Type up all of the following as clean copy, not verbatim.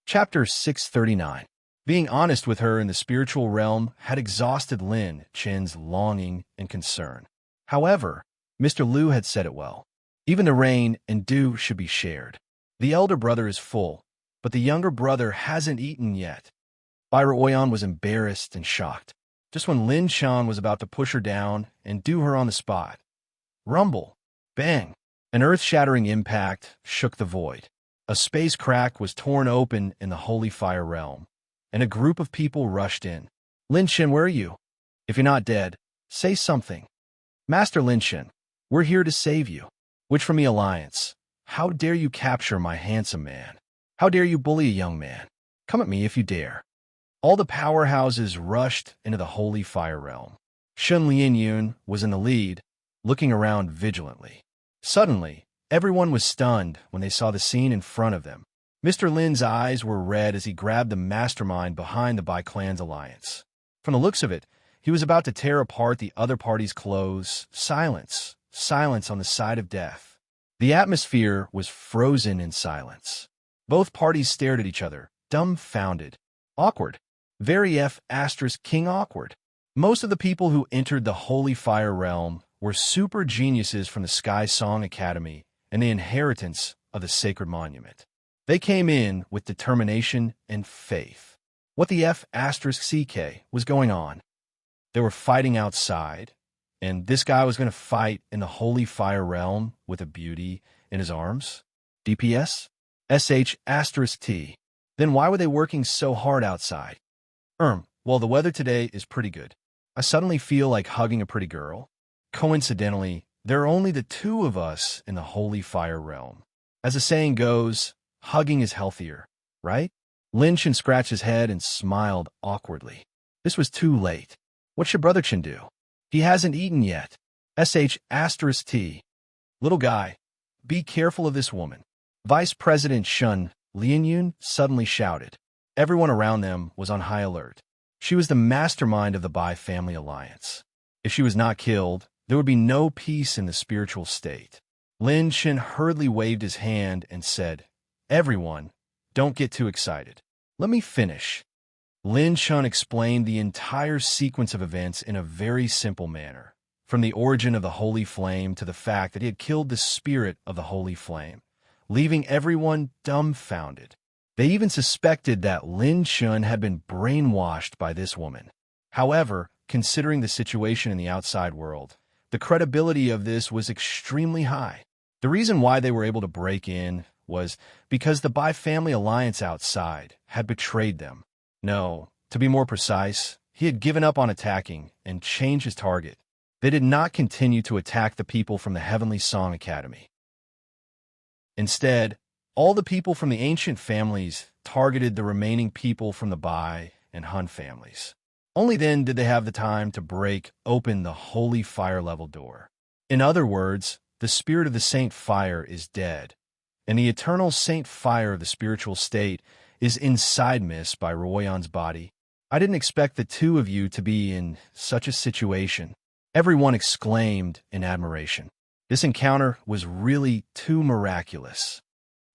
Chapter 639. Being honest with her in the spiritual realm had exhausted Lin Chen's longing and concern. However, Mr. Liu had said it well. Even the rain and dew should be shared. The elder brother is full, but the younger brother hasn't eaten yet. Baira Oyan was embarrassed and shocked, just when Lin Shan was about to push her down and do her on the spot. Rumble! Bang! An earth-shattering impact shook the void. A space crack was torn open in the holy fire realm, and a group of people rushed in. Lin Shan, where are you? If you're not dead, say something. Master Lin Shan, we're here to save you. Which from the Alliance? How dare you capture my handsome man? How dare you bully a young man? Come at me if you dare. All the powerhouses rushed into the holy fire realm. Shun Lianyun was in the lead, looking around vigilantly. Suddenly, everyone was stunned when they saw the scene in front of them. Mr. Lin's eyes were red as he grabbed the mastermind behind the Bai Clan's alliance. From the looks of it, he was about to tear apart the other party's clothes. Silence. Silence on the side of death. The atmosphere was frozen in silence. Both parties stared at each other, dumbfounded. Awkward. Very King awkward. Most of the people who entered the Holy Fire Realm were super geniuses from the Sky Song Academy and the inheritance of the Sacred Monument. They came in with determination and faith. What the CK was going on? They were fighting outside, and this guy was going to fight in the Holy Fire Realm with a beauty in his arms? DPS? T. Then why were they working so hard outside? Well, the weather today is pretty good. I suddenly feel like hugging a pretty girl. Coincidentally, there are only the two of us in the Holy Fire Realm. As the saying goes, hugging is healthier, right? Lin Chen scratched his head and smiled awkwardly. This was too late. What should Brother Chen do? He hasn't eaten yet. T. Little guy, be careful of this woman. Vice President Shun Lianyun suddenly shouted. Everyone around them was on high alert. She was the mastermind of the Bai family alliance. If she was not killed, there would be no peace in the spiritual state. Lin Chen hurriedly waved his hand and said, Everyone, don't get too excited. Let me finish. Lin Chen explained the entire sequence of events in a very simple manner, from the origin of the Holy Flame to the fact that he had killed the spirit of the Holy Flame, leaving everyone dumbfounded. They even suspected that Lin Chen had been brainwashed by this woman. However, considering the situation in the outside world, the credibility of this was extremely high. The reason why they were able to break in was because the Bai family alliance outside had betrayed them. No, to be more precise, he had given up on attacking and changed his target. They did not continue to attack the people from the Heavenly Song Academy. Instead, all the people from the ancient families targeted the remaining people from the Bai and Han families. Only then did they have the time to break open the holy fire level door. In other words, the spirit of the Saint Fire is dead, and the eternal Saint Fire of the spiritual state is inside Miss Bai Royan's body. I didn't expect the two of you to be in such a situation. Everyone exclaimed in admiration. This encounter was really too miraculous.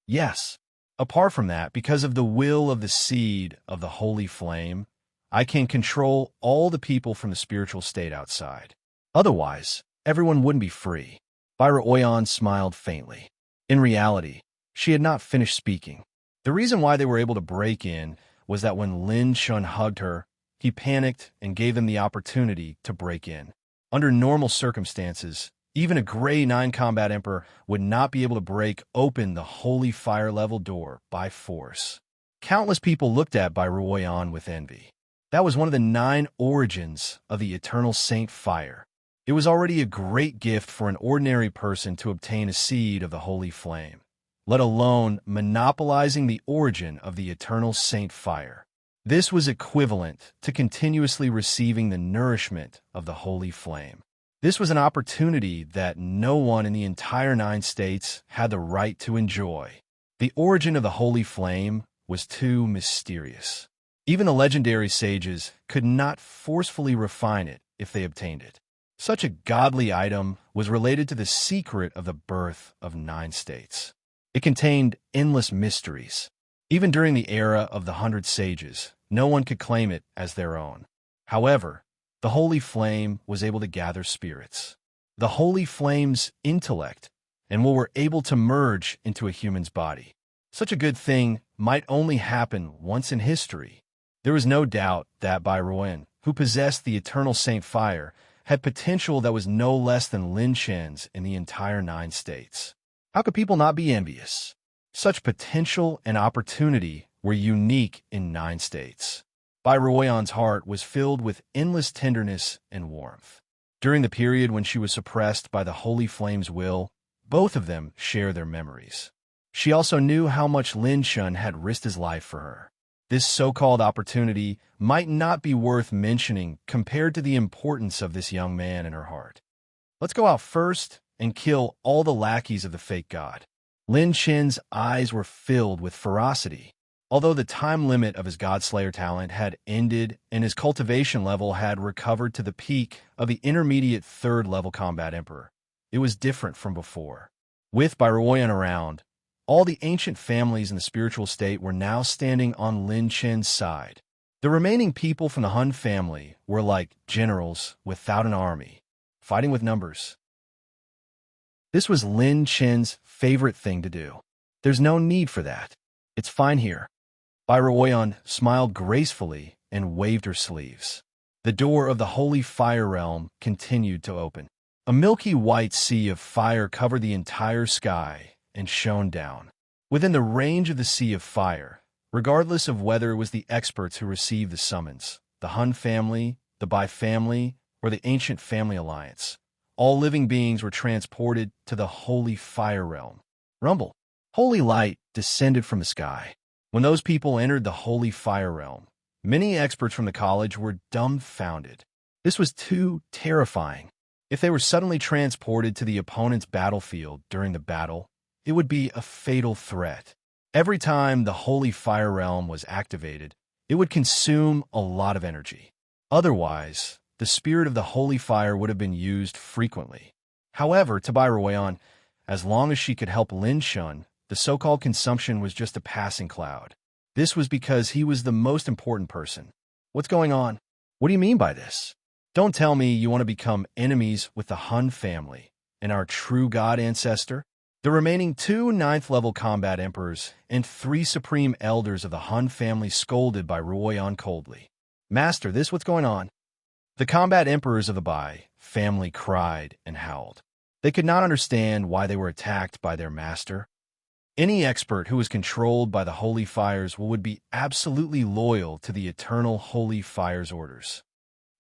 Yes, apart from that, because of the will of the seed of the holy flame, I can control all the people from the spiritual state outside. Otherwise, everyone wouldn't be free. Baira Oyan smiled faintly. In reality, she had not finished speaking. The reason why they were able to break in was that when Lin Shun hugged her, he panicked and gave them the opportunity to break in. Under normal circumstances, even a Grey 9 Combat Emperor would not be able to break open the holy fire level door by force. Countless people looked at Bai Ruoyan with envy. That was one of the 9 origins of the eternal Saint Fire. It was already a great gift for an ordinary person to obtain a seed of the holy flame, let alone monopolizing the origin of the eternal Saint Fire. This was equivalent to continuously receiving the nourishment of the holy flame. This was an opportunity that no one in the entire 9 states had the right to enjoy. The origin of the holy flame was too mysterious. Even the legendary sages could not forcefully refine it if they obtained it. Such a godly item was related to the secret of the birth of 9 states. It contained endless mysteries. Even during the era of the 100 Sages, no one could claim it as their own. However, the holy flame was able to gather spirits. The holy flame's intellect, and were able to merge into a human's body. Such a good thing might only happen once in history. There was no doubt that Bairuoyan, who possessed the eternal Saint Fire, had potential that was no less than Lin Chen's in the entire 9 states. How could people not be envious? Such potential and opportunity were unique in 9 states. Bairuoyan's heart was filled with endless tenderness and warmth. During the period when she was suppressed by the Holy Flame's will, both of them share their memories. She also knew how much Lin Chen had risked his life for her. This so-called opportunity might not be worth mentioning compared to the importance of this young man in her heart. Let's go out first and kill all the lackeys of the fake god. Lin Chen's eyes were filled with ferocity. Although the time limit of his Godslayer talent had ended and his cultivation level had recovered to the peak of the intermediate 3rd level combat emperor, it was different from before. With Bairuoyan around, all the ancient families in the spiritual state were now standing on Lin Chen's side. The remaining people from the Hun family were like generals without an army, fighting with numbers. This was Lin Chen's favorite thing to do. There's no need for that. It's fine here. Bairuoyan smiled gracefully and waved her sleeves. The door of the Holy Fire Realm continued to open. A milky white sea of fire covered the entire sky and shone down. Within the range of the sea of fire, regardless of whether it was the experts who received the summons, the Hun family, the Bai family, or the ancient family alliance, all living beings were transported to the Holy Fire Realm. Rumble. Holy light descended from the sky. When those people entered the Holy Fire Realm, many experts from the college were dumbfounded. This was too terrifying. If they were suddenly transported to the opponent's battlefield during the battle, it would be a fatal threat. Every time the Holy Fire Realm was activated, it would consume a lot of energy. Otherwise, the spirit of the Holy Fire would have been used frequently. However, to Bairuoyan, as long as she could help Lin Chen, the so-called consumption was just a passing cloud. This was because he was the most important person. What's going on? What do you mean by this? Don't tell me you want to become enemies with the Hun family and our true god ancestor? The remaining 2 9th-level combat emperors and 3 supreme elders of the Hun family scolded Bairuoyan coldly. Master, what's going on? The combat emperors of the Bai family cried and howled. They could not understand why they were attacked by their master. Any expert who was controlled by the Holy Fires would be absolutely loyal to the eternal Holy Fire's orders.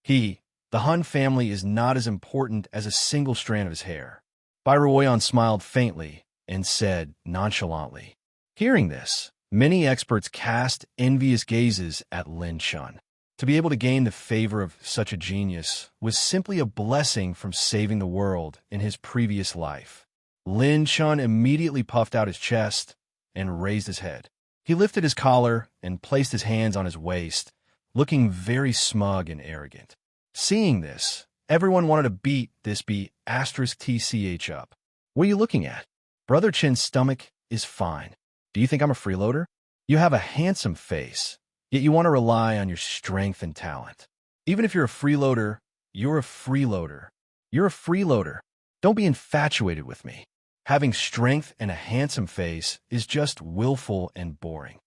The Hun family is not as important as a single strand of his hair. Bairuoyan smiled faintly and said nonchalantly. Hearing this, many experts cast envious gazes at Lin Chen. To be able to gain the favor of such a genius was simply a blessing from saving the world in his previous life. Lin Chen immediately puffed out his chest and raised his head. He lifted his collar and placed his hands on his waist, looking very smug and arrogant. Seeing this, everyone wanted to beat this B*TCH up. What are you looking at? Brother Chen's stomach is fine. Do you think I'm a freeloader? You have a handsome face, yet you want to rely on your strength and talent. Even if you're a freeloader, you're a freeloader. You're a freeloader. Don't be infatuated with me. Having strength and a handsome face is just willful and boring.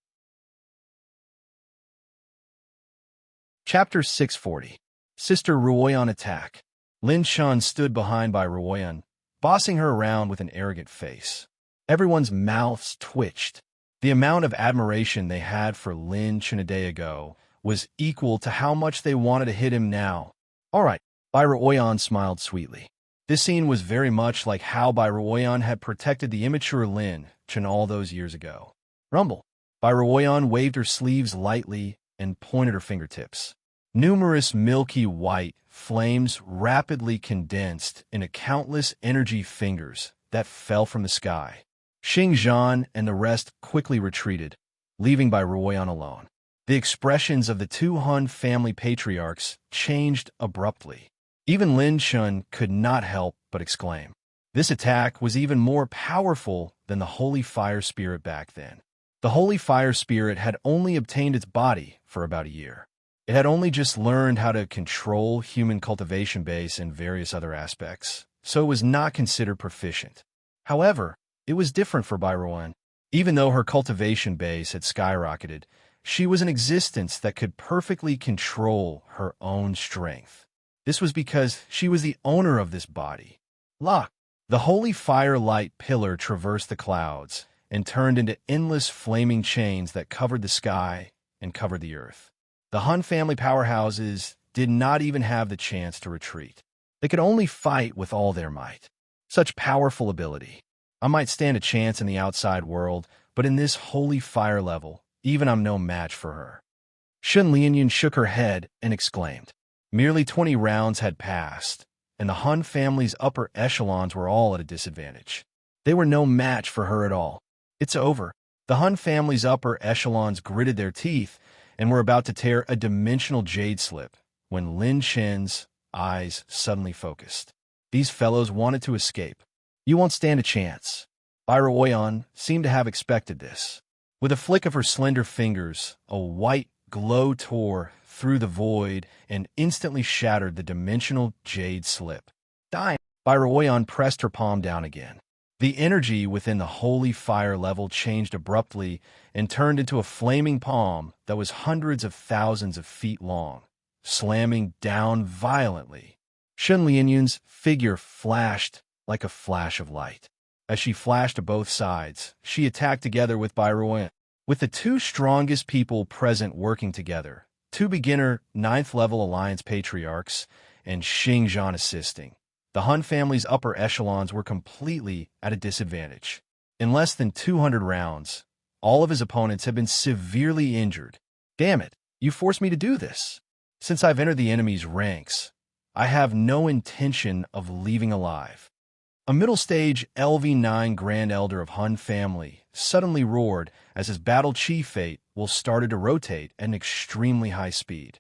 Chapter 640. Sister Ruoyan Attack. Lin Chen stood behind Bairuoyan, bossing her around with an arrogant face. Everyone's mouths twitched. The amount of admiration they had for Lin Chen a day ago was equal to how much they wanted to hit him now. All right, Bairuoyan smiled sweetly. This scene was very much like how Bairuoyan had protected the immature Lin Chen all those years ago. Rumble. Bairuoyan waved her sleeves lightly and pointed her fingertips. Numerous milky white flames rapidly condensed into countless energy fingers that fell from the sky. Xingzhan and the rest quickly retreated, leaving Bairuoyan alone. The expressions of the 2 Hun family patriarchs changed abruptly. Even Lin Chen could not help but exclaim. This attack was even more powerful than the Holy Fire Spirit back then. The Holy Fire Spirit had only obtained its body for about a year. It had only just learned how to control human cultivation base and various other aspects, so it was not considered proficient. However, it was different for Byron. Even though her cultivation base had skyrocketed, she was an existence that could perfectly control her own strength. This was because she was the owner of this body. Lock. The holy fire light pillar traversed the clouds and turned into endless flaming chains that covered the sky and covered the earth. The Hun family powerhouses did not even have the chance to retreat. They could only fight with all their might. Such powerful ability. I might stand a chance in the outside world, but in this holy fire level, even I'm no match for her. Shun Lianyun shook her head and exclaimed. Merely 20 rounds had passed, and the Hun family's upper echelons were all at a disadvantage. They were no match for her at all. It's over. The Hun family's upper echelons gritted their teeth and were about to tear a dimensional jade slip when Lin Chen's eyes suddenly focused. These fellows wanted to escape. You won't stand a chance. Byra Oyan seemed to have expected this. With a flick of her slender fingers, a white glow tore through the void and instantly shattered the dimensional jade slip. Dying, Byra Oyan pressed her palm down again. The energy within the holy fire level changed abruptly and turned into a flaming palm that was hundreds of thousands of feet long, slamming down violently. Shun Lianyun's figure flashed like a flash of light. As she flashed to both sides, she attacked together with Byron. With the two strongest people present working together, two beginner 9th-level Alliance Patriarchs and Xing Zhan assisting, the Hun family's upper echelons were completely at a disadvantage. In less than 200 rounds, all of his opponents had been severely injured. Damn it, you forced me to do this. Since I've entered the enemy's ranks, I have no intention of leaving alive. A middle-stage LV9 Grand Elder of Hun family suddenly roared as his battle chi fate will started to rotate at an extremely high speed.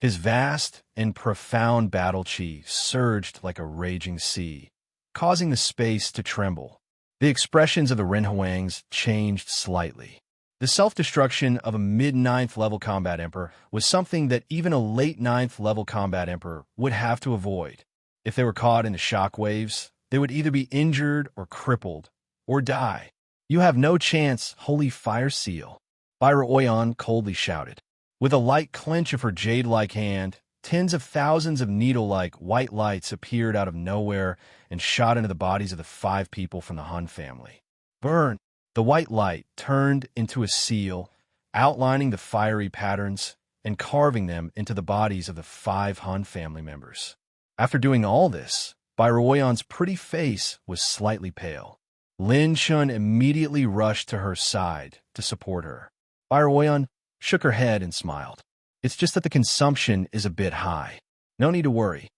His vast and profound battle chi surged like a raging sea, causing the space to tremble. The expressions of the Renhuangs changed slightly. The self-destruction of a mid-9th level combat emperor was something that even a late 9th level combat emperor would have to avoid. If they were caught in the shock waves, they would either be injured or crippled, or die. You have no chance, Holy Fire Seal, Byra Oyan coldly shouted. With a light clench of her jade-like hand, tens of thousands of needle-like white lights appeared out of nowhere and shot into the bodies of the 5 people from the Hun family. Burn! The white light turned into a seal, outlining the fiery patterns and carving them into the bodies of the 5 Hun family members. After doing all this, Byra Oyan's pretty face was slightly pale. Lin Shun immediately rushed to her side to support her. Byra Oyan shook her head and smiled. It's just that the consumption is a bit high. No need to worry.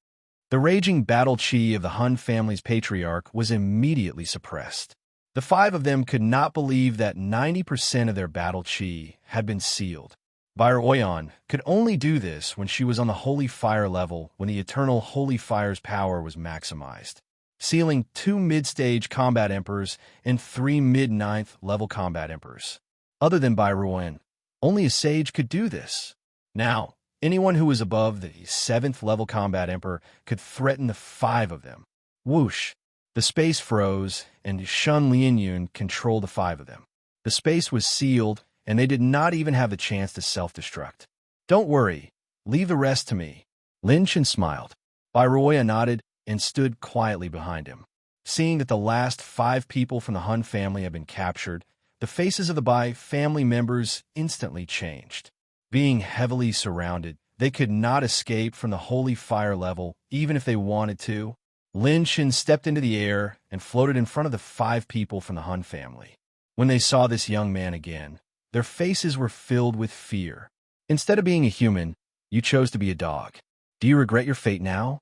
The raging battle chi of the Hun family's patriarch was immediately suppressed. The 5 of them could not believe that 90% of their battle chi had been sealed. Byra Oyan could only do this when she was on the Holy Fire level when the Eternal Holy Fire's power was maximized, sealing 2 mid-stage combat emperors and 3 mid-9th level combat emperors. Other than Byra Oyan, only a sage could do this. Now, anyone who was above the 7th level combat emperor could threaten the 5 of them. Whoosh! The space froze, and Shun Lianyun controlled the 5 of them. The space was sealed, and they did not even have the chance to self-destruct. Don't worry, leave the rest to me. Lin Chen smiled. Byra Oyan nodded and stood quietly behind him. Seeing that the last 5 people from the Hun family had been captured, the faces of the Bai family members instantly changed. Being heavily surrounded, they could not escape from the Holy Fire level, even if they wanted to. Lin Chen stepped into the air and floated in front of the 5 people from the Hun family. When they saw this young man again, their faces were filled with fear. Instead of being a human, you chose to be a dog. Do you regret your fate now?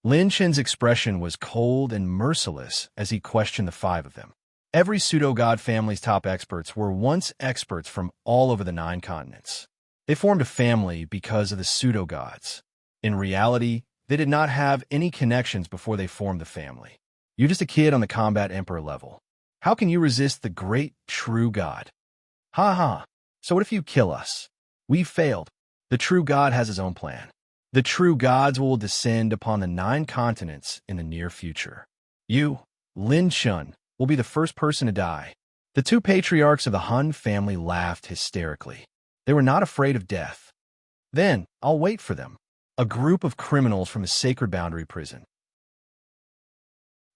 Lin Chen's expression was cold and merciless as he questioned the 5 of them. Every pseudo-god family's top experts were once experts from all over the 9 continents. They formed a family because of the pseudo-gods. In reality, they did not have any connections before they formed the family. You're just a kid on the combat emperor level. How can you resist the great true God? Ha ha. So what if you kill us? We've failed. The true God has his own plan. The true gods will descend upon the 9 continents in the near future. You, Lin Shun, will be the first person to die. The 2 patriarchs of the Han family laughed hysterically. They were not afraid of death. Then, I'll wait for them. A group of criminals from a sacred boundary prison.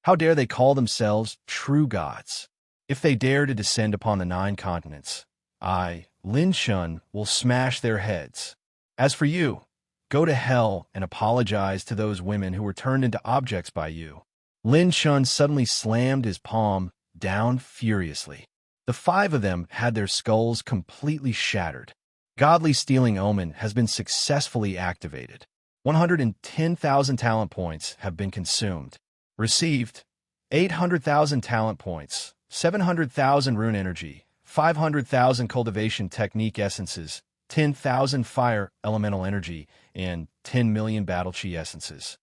How dare they call themselves true gods? If they dare to descend upon the 9 continents, I, Lin Shun, will smash their heads. As for you, go to hell and apologize to those women who were turned into objects by you. Lin Shun suddenly slammed his palm down furiously. The 5 of them had their skulls completely shattered. Godly Stealing Omen has been successfully activated. 110,000 talent points have been consumed. Received 800,000 talent points, 700,000 rune energy, 500,000 cultivation technique essences, 10,000 fire elemental energy, and 10 million battle chi essences.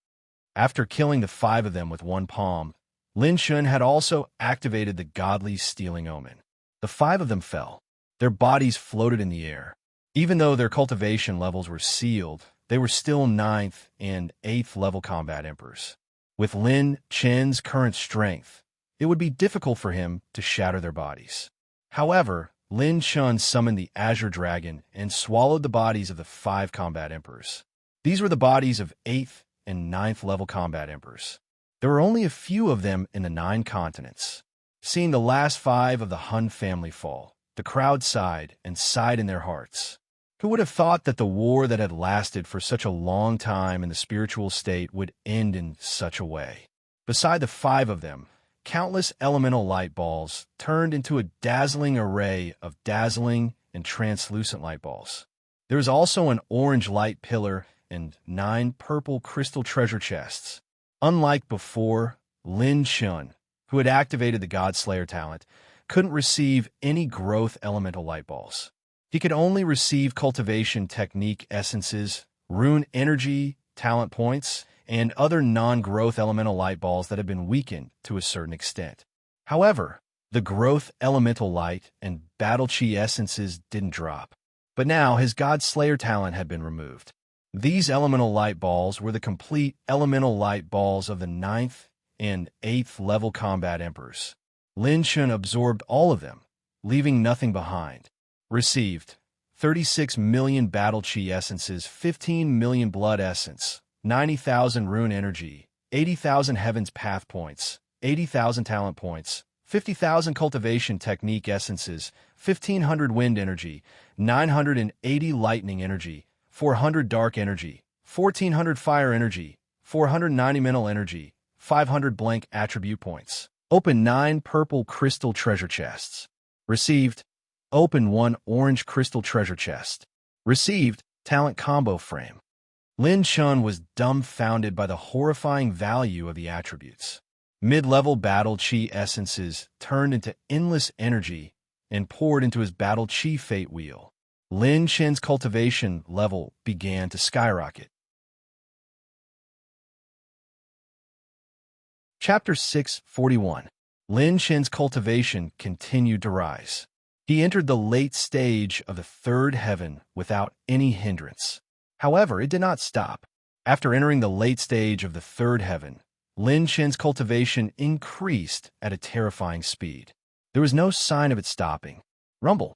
After killing the 5 of them with 1 palm, Lin Shun had also activated the Godly Stealing Omen. The 5 of them fell. Their bodies floated in the air. Even though their cultivation levels were sealed, they were still 9th and 8th level combat emperors. With Lin Chen's current strength, it would be difficult for him to shatter their bodies. However, Lin Shun summoned the Azure Dragon and swallowed the bodies of the 5 combat emperors. These were the bodies of 8th and 9th level combat emperors. There were only a few of them in the 9 continents. Seeing the last 5 of the Han family fall, the crowd sighed and sighed in their hearts. Who would have thought that the war that had lasted for such a long time in the spiritual state would end in such a way? Beside the 5 of them, countless elemental light balls turned into a dazzling array of dazzling and translucent light balls. There is also an orange light pillar and 9 purple crystal treasure chests. Unlike before, Lin Shun, who had activated the God Slayer talent, couldn't receive any growth elemental light balls. He could only receive cultivation technique essences, rune energy, talent points, and other non-growth elemental light balls that have been weakened to a certain extent. However, the growth elemental light and battle chi essences didn't drop. But now his God Slayer talent had been removed. These elemental light balls were the complete elemental light balls of the 9th and 8th level combat emperors. Lin Shun absorbed all of them, leaving nothing behind. Received 36 million battle chi essences, 15 million blood essence, 90,000 rune energy, 80,000 heaven's path points, 80,000 talent points, 50,000 cultivation technique essences, 1,500 wind energy, 980 lightning energy, 400 dark energy, 1,400 fire energy, 490 mental energy, 500 blank attribute points. Open 9 purple crystal treasure chests. Received. Open 1 orange crystal treasure chest. Received. Talent combo frame. Lin Shun was dumbfounded by the horrifying value of the attributes. Mid-level battle chi essences turned into endless energy and poured into his battle chi fate wheel. Lin Chen's cultivation level began to skyrocket. Chapter 641. Lin Chen's cultivation continued to rise. He entered the late stage of the 3rd heaven without any hindrance. However, it did not stop. After entering the late stage of the 3rd heaven, Lin Chen's cultivation increased at a terrifying speed. There was no sign of it stopping. Rumble.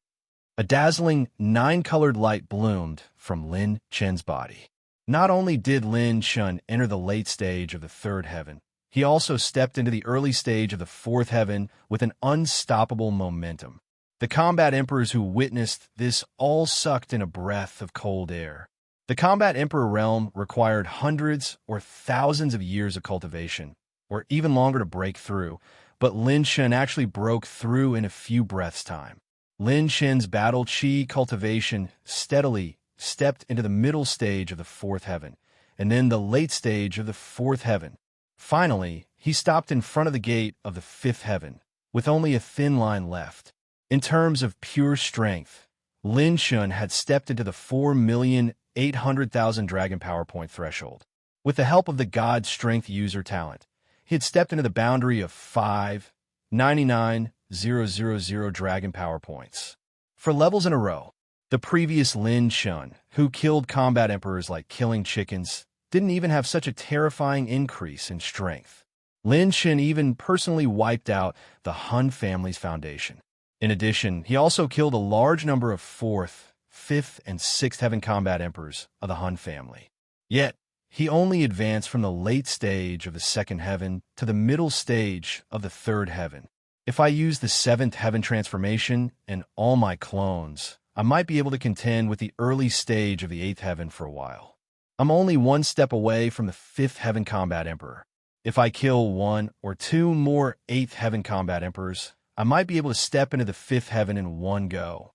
A dazzling 9-colored light bloomed from Lin Chen's body. Not only did Lin Shun enter the late stage of the 3rd heaven, he also stepped into the early stage of the 4th heaven with an unstoppable momentum. The combat emperors who witnessed this all sucked in a breath of cold air. The combat emperor realm required hundreds or thousands of years of cultivation, or even longer to break through, but Lin Shun actually broke through in a few breaths' time. Lin Chen's battle chi cultivation steadily stepped into the middle stage of the 4th heaven, and then the late stage of the 4th heaven. Finally, he stopped in front of the gate of the 5th heaven, with only a thin line left. In terms of pure strength, Lin Shun had stepped into the 4,800,000 dragon power point threshold. With the help of the God Strength user talent, he had stepped into the boundary of 5, 99, 000 dragon power points. For levels in a row, the previous Lin Shun, who killed combat emperors like killing chickens, didn't even have such a terrifying increase in strength. Lin Shun even personally wiped out the Han family's foundation. In addition, he also killed a large number of 4th, 5th, and 6th heaven combat emperors of the Han family. Yet, he only advanced from the late stage of the 2nd heaven to the middle stage of the 3rd heaven. If I use the 7th heaven transformation and all my clones, I might be able to contend with the early stage of the 8th heaven for a while. I'm only one step away from the 5th heaven combat emperor. If I kill 1 or 2 more 8th heaven combat emperors, I might be able to step into the 5th heaven in one go.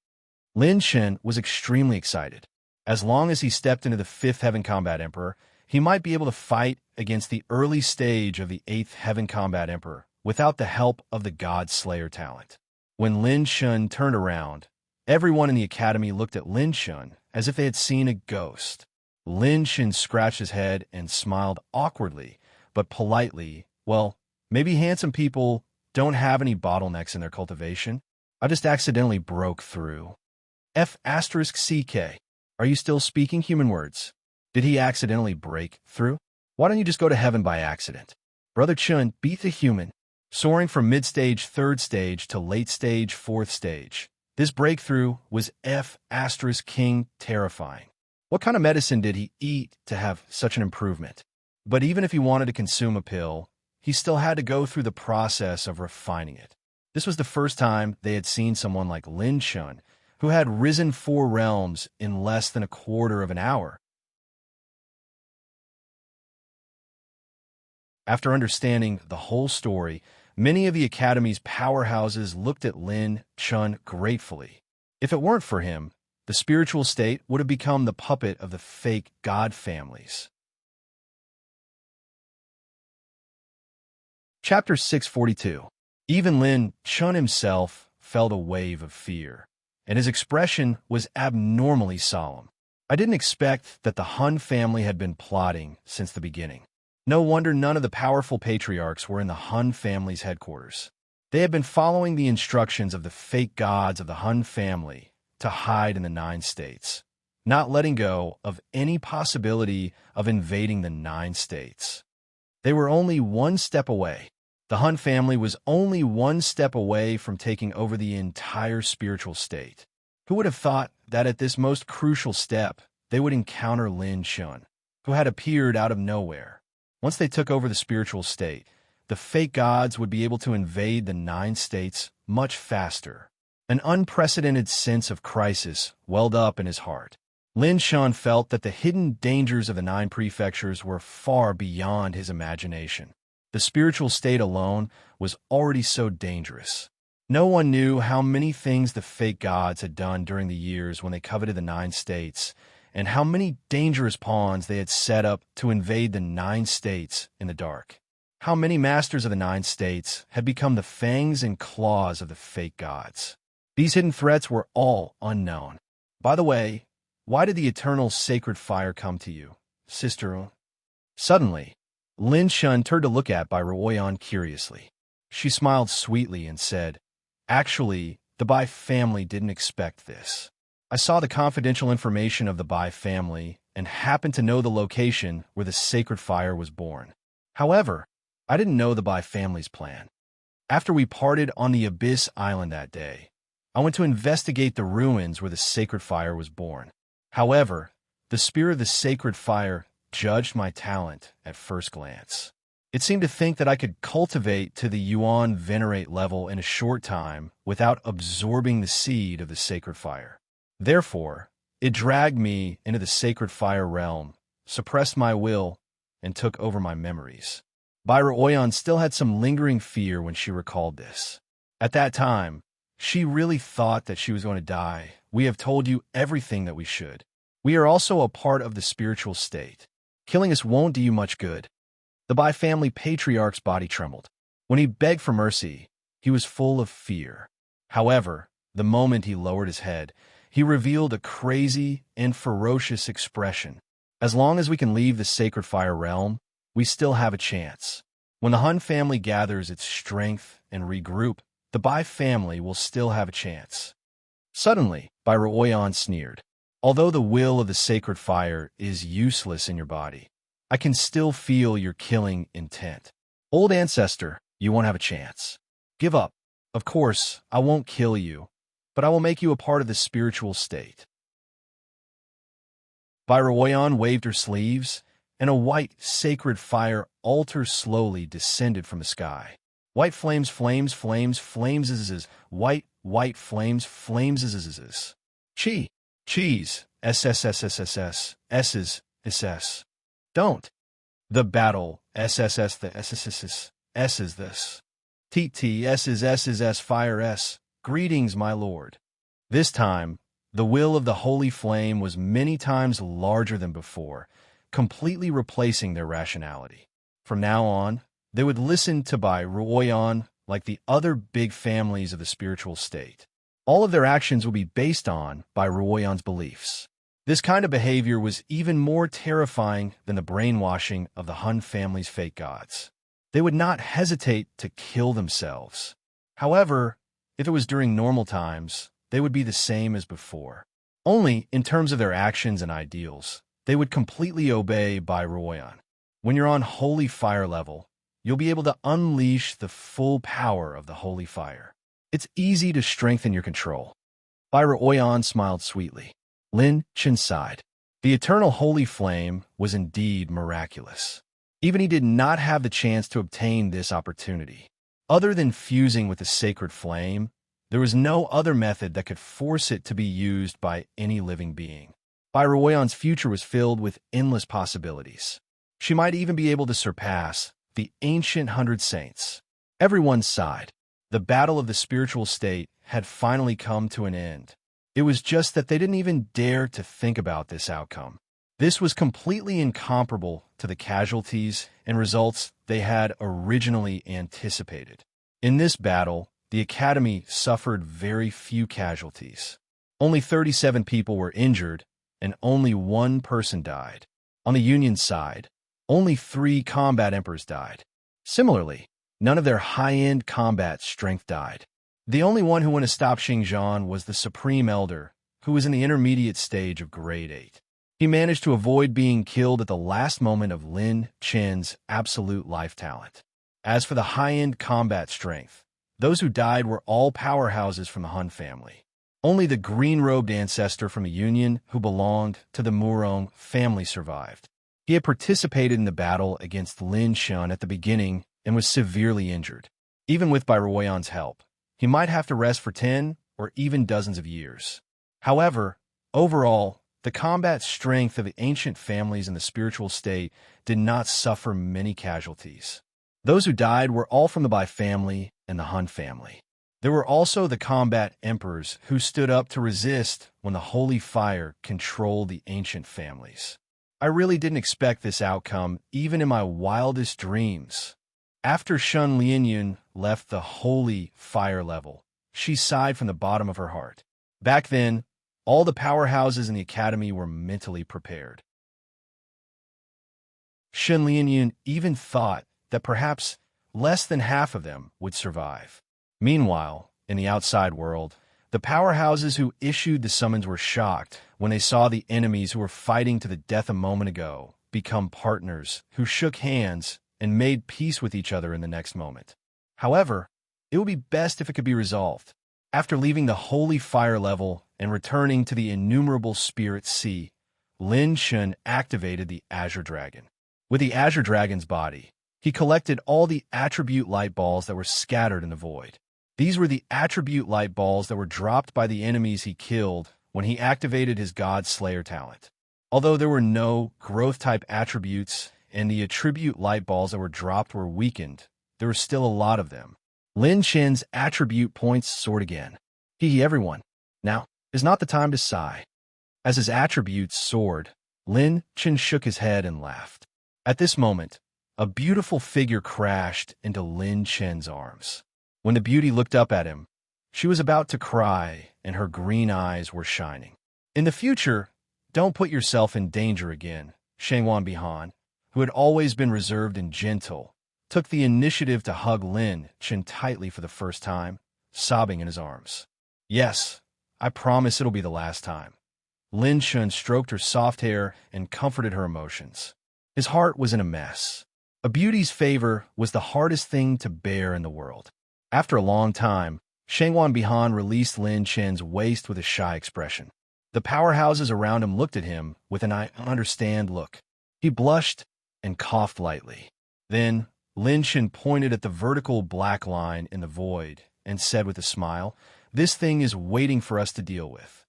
Lin Shen was extremely excited. As long as he stepped into the 5th heaven combat emperor, he might be able to fight against the early stage of the 8th heaven combat emperor without the help of the God Slayer talent. When Lin Shun turned around, everyone in the academy looked at Lin Shun as if they had seen a ghost. Lin Shun scratched his head and smiled awkwardly, but politely. Well, maybe handsome people don't have any bottlenecks in their cultivation. I just accidentally broke through. F***CK. Are you still speaking human words? Did he accidentally break through? Why don't you just go to heaven by accident? Brother Chun beat the human, soaring from mid-stage 3rd stage to late-stage 4th stage. This breakthrough was F***king terrifying. What kind of medicine did he eat to have such an improvement? But even if he wanted to consume a pill, he still had to go through the process of refining it. This was the first time they had seen someone like Lin Shun, who had risen 4 realms in less than a quarter of an hour. After understanding the whole story, many of the Academy's powerhouses looked at Lin Shun gratefully. If it weren't for him, the spiritual state would have become the puppet of the fake god families. Chapter 642. Even Lin Shun himself felt a wave of fear, and his expression was abnormally solemn. I didn't expect that the Han family had been plotting since the beginning. No wonder none of the powerful patriarchs were in the Han family's headquarters. They had been following the instructions of the fake gods of the Han family to hide in the 9 states, not letting go of any possibility of invading the 9 states. They were only one step away. The Han family was only one step away from taking over the entire spiritual state. Who would have thought that at this most crucial step, they would encounter Lin Shun, who had appeared out of nowhere? Once they took over the spiritual state, the fake gods would be able to invade the 9 states much faster. An unprecedented sense of crisis welled up in his heart. Lin Shun felt that the hidden dangers of the 9 prefectures were far beyond his imagination. The spiritual state alone was already so dangerous. No one knew how many things the fake gods had done during the years when they coveted the 9 states, and how many dangerous pawns they had set up to invade the 9 states in the dark. How many masters of the 9 states had become the fangs and claws of the fake gods. These hidden threats were all unknown. By the way, why did the eternal sacred fire come to you, sister? Suddenly, Lin Shun turned to look at Bai Ruoyan curiously. She smiled sweetly and said, "Actually, the Bai family didn't expect this. I saw the confidential information of the Bai family and happened to know the location where the sacred fire was born. However, I didn't know the Bai family's plan. After we parted on the Abyss Island that day, I went to investigate the ruins where the sacred fire was born. However, the spirit of the sacred fire judged my talent at first glance. It seemed to think that I could cultivate to the Yuan Venerate level in a short time without absorbing the seed of the sacred fire. Therefore, it dragged me into the sacred fire realm, suppressed my will, and took over my memories." Bai Ruoyan still had some lingering fear when she recalled this. At that time, she really thought that she was going to die. "We have told you everything that we should. We are also a part of the spiritual state. Killing us won't do you much good." The Bai family patriarch's body trembled. When he begged for mercy, he was full of fear. However, the moment he lowered his head, he revealed a crazy and ferocious expression. "As long as we can leave the sacred fire realm, we still have a chance. When the Han family gathers its strength and regroup, the Bai family will still have a chance. Suddenly, Bai Ruoyan sneered. Although the will of the sacred fire is useless in your body, I can still feel your killing intent. Old ancestor, you won't have a chance. Give up. Of course, I won't kill you, but I will make you a part of the spiritual state. Bai Ruoyan waved her sleeves, and a white, sacred fire altar slowly descended from the sky. White flames, flames, flames, flames, white flames, flames, cheese, SSSSSS, S's. Don't. The battle, SSS, the SSSS, S is this. TT, S, fire S. Greetings, my lord. This time, the will of the holy flame was many times larger than before, completely replacing their rationality. From now on, they would listen to Bai Ruoyan like the other big families of the spiritual state. All of their actions would be based on Bai Ruoyan's beliefs. This kind of behavior was even more terrifying than the brainwashing of the Han family's fake gods. They would not hesitate to kill themselves. However, if it was during normal times, they would be the same as before. Only in terms of their actions and ideals, they would completely obey Bai Ruoyan. When you're on holy fire level, you'll be able to unleash the full power of the holy fire. It's easy to strengthen your control. Bai Ruoyan smiled sweetly. Lin Chen sighed. The eternal holy flame was indeed miraculous. Even he did not have the chance to obtain this opportunity. Other than fusing with the sacred flame, there was no other method that could force it to be used by any living being. Bai Ruoyan's future was filled with endless possibilities. She might even be able to surpass the ancient 100 saints. Everyone sighed. The battle of the spiritual state had finally come to an end. It was just that they didn't even dare to think about this outcome. This was completely incomparable to the casualties and results they had originally anticipated. In this battle, the Academy suffered very few casualties. Only 37 people were injured, and only one person died. On the Union side, only 3 combat emperors died. Similarly, none of their high-end combat strength died. The only one who went to stop Xingzhan was the Supreme Elder, who was in the intermediate stage of Grade 8. He managed to avoid being killed at the last moment of Lin Chen's absolute life talent. As for the high-end combat strength, those who died were all powerhouses from the Han family. Only the green-robed ancestor from the Union who belonged to the Murong family survived. He had participated in the battle against Lin Shan at the beginning and was severely injured. Even with Bai Ruoyan's help, he might have to rest for 10 or even dozens of years. However, overall, the combat strength of the ancient families in the spiritual state did not suffer many casualties. Those who died were all from the Bai family and the Han family. There were also the combat emperors who stood up to resist when the holy fire controlled the ancient families. I really didn't expect this outcome even in my wildest dreams. After Shun Lianyun left the holy fire level, she sighed from the bottom of her heart. Back then, all the powerhouses in the academy were mentally prepared. Shun Lianyun even thought that perhaps less than half of them would survive. Meanwhile, in the outside world, the powerhouses who issued the summons were shocked when they saw the enemies who were fighting to the death a moment ago become partners who shook hands and made peace with each other in the next moment. However, it would be best if it could be resolved. After leaving the holy fire level and returning to the innumerable spirit sea, Lin Shun activated the Azure Dragon. With the Azure Dragon's body, he collected all the attribute light balls that were scattered in the void. These were the attribute light balls that were dropped by the enemies he killed when he activated his God Slayer talent. Although there were no growth-type attributes and the attribute light balls that were dropped were weakened, there were still a lot of them. Lin Chen's attribute points soared again. Everyone. Now is not the time to sigh. As his attributes soared, Lin Chen shook his head and laughed. At this moment, a beautiful figure crashed into Lin Chen's arms. When the beauty looked up at him, she was about to cry and her green eyes were shining. In the future, don't put yourself in danger again, Shangwan Bihan, who had always been reserved and gentle, took the initiative to hug Lin Chen tightly for the first time. sobbing in his arms. Yes, I promise it'll be the last time. Lin Shun stroked her soft hair and comforted her emotions. His heart was in a mess. A beauty's favor was the hardest thing to bear in the world. After a long time, Shangwan Bihan released Lin Chen's waist with a shy expression. The powerhouses around him looked at him with an I understand look. He blushed and coughed lightly. Then, Lin Chen pointed at the vertical black line in the void and said with a smile, "This thing is waiting for us to deal with."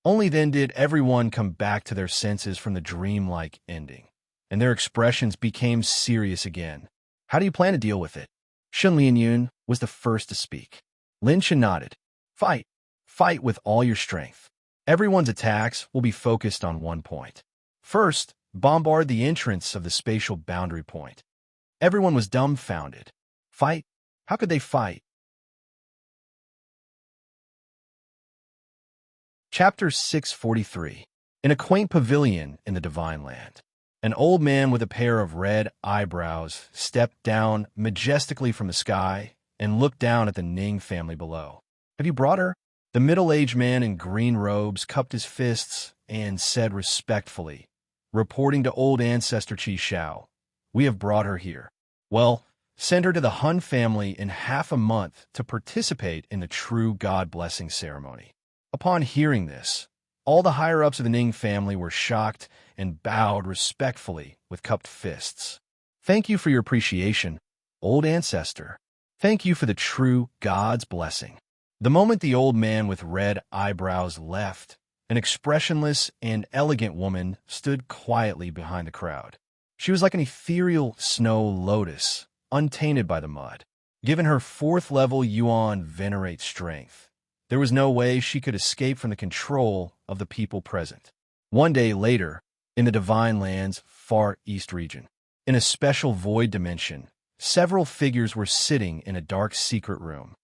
Only then did everyone come back to their senses from the dreamlike ending, and their expressions became serious again. "How do you plan to deal with it?" Shun Lianyun was the first to speak. Lin Chen nodded. "Fight. Fight with all your strength. Everyone's attacks will be focused on one point. First, bombard the entrance of the spatial boundary point." Everyone was dumbfounded. Fight? How could they fight? Chapter 643. In a quaint pavilion in the Divine Land, an old man with a pair of red eyebrows stepped down majestically from the sky and looked down at the Ning family below. "Have you brought her?" The middle-aged man in green robes cupped his fists and said respectfully, reporting to old ancestor Qi Shao, "We have brought her here." "Well, send her to the Hun family in half a month to participate in the true God-blessing ceremony." Upon hearing this, all the higher-ups of the Ning family were shocked and bowed respectfully with cupped fists. "Thank you for your appreciation, old ancestor. Thank you for the true God's blessing." The moment the old man with red eyebrows left, an expressionless and elegant woman stood quietly behind the crowd. She was like an ethereal snow lotus, untainted by the mud. Given her fourth-level Yuan venerate strength, there was no way she could escape from the control of the people present. One day later, in the Divine Land's Far East region, in a special void dimension, several figures were sitting in a dark secret room.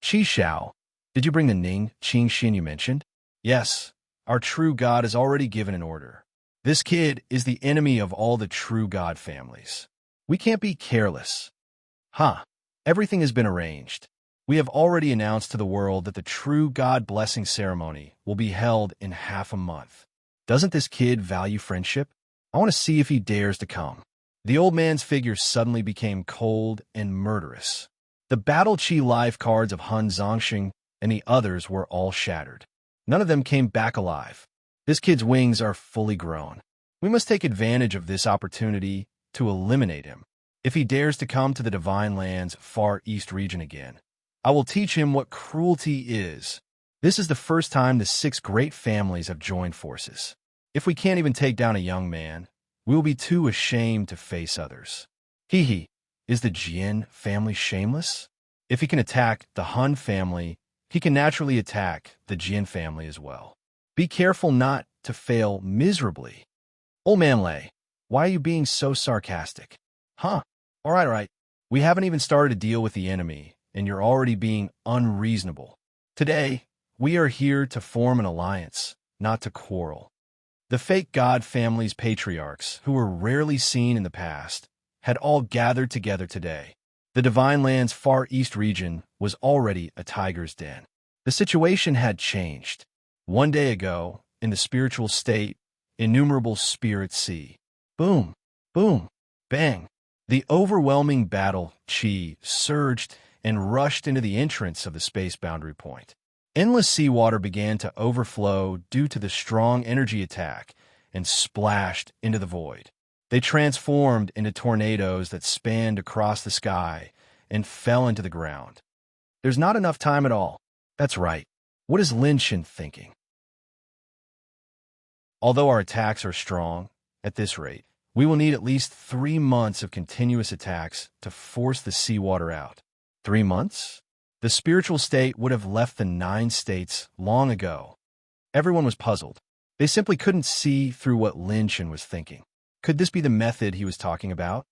"Qi Shao, did you bring the Ning Qingxin you mentioned?" "Yes, our true God has already given an order. This kid is the enemy of all the true God families. We can't be careless." "Huh, everything has been arranged. We have already announced to the world that the true God blessing ceremony will be held in half a month. Doesn't this kid value friendship? I want to see if he dares to come." The old man's figure suddenly became cold and murderous. The Battle Chi life cards of Hun Zongxing and the others were all shattered. None of them came back alive. This kid's wings are fully grown. We must take advantage of this opportunity to eliminate him. If he dares to come to the Divine Land's Far East region again, I will teach him what cruelty is. This is the first time the 6 great families have joined forces. If we can't even take down a young man, we will be too ashamed to face others. Hee, is the Jian family shameless? If he can attack the Han family, he can naturally attack the Jian family as well. Be careful not to fail miserably. Old man Lei, why are you being so sarcastic? Huh, all right. We haven't even started to deal with the enemy, and you're already being unreasonable. Today, we are here to form an alliance, not to quarrel. The fake God family's patriarchs, who were rarely seen in the past, had all gathered together today. The Divine Land's Far East region was already a tiger's den. The situation had changed. One day ago, in the spiritual state, innumerable spirits see. Boom, boom, bang. The overwhelming battle chi surged and rushed into the entrance of the space boundary point. Endless seawater began to overflow due to the strong energy attack and splashed into the void. They transformed into tornadoes that spanned across the sky and fell into the ground. There's not enough time at all. That's right. What is Lin Shin thinking? Although our attacks are strong, at this rate, we will need at least 3 months of continuous attacks to force the seawater out. 3 months? The spiritual state would have left the 9 states long ago. Everyone was puzzled. They simply couldn't see through what Lin Shin was thinking. Could this be the method he was talking about?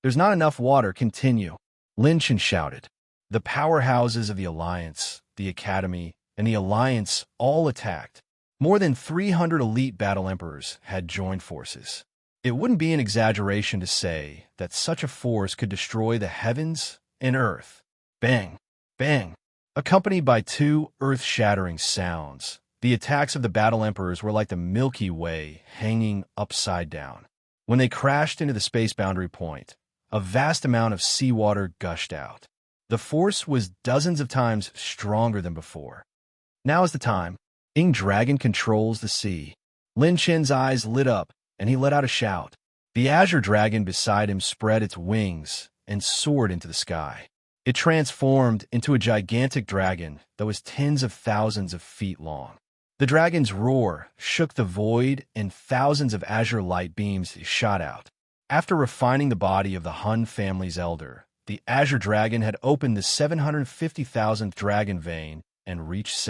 "There's not enough water, continue," Lin Shin shouted. The powerhouses of the Alliance, the Academy, and the Alliance all attacked. More than 300 elite battle emperors had joined forces. It wouldn't be an exaggeration to say that such a force could destroy the heavens and earth. Bang, bang. accompanied by two earth-shattering sounds. The attacks of the Battle Emperors were like the Milky Way hanging upside down. When they crashed into the space boundary point, a vast amount of seawater gushed out. The force was dozens of times stronger than before. Now is the time. Ing Dragon controls the sea. Lin Chen's eyes lit up, and he let out a shout. The azure dragon beside him spread its wings and soared into the sky. It transformed into a gigantic dragon that was tens of thousands of feet long. The dragon's roar shook the void, and thousands of azure light beams shot out. After refining the body of the Hun family's elder, the azure dragon had opened the 750,000th dragon vein and reached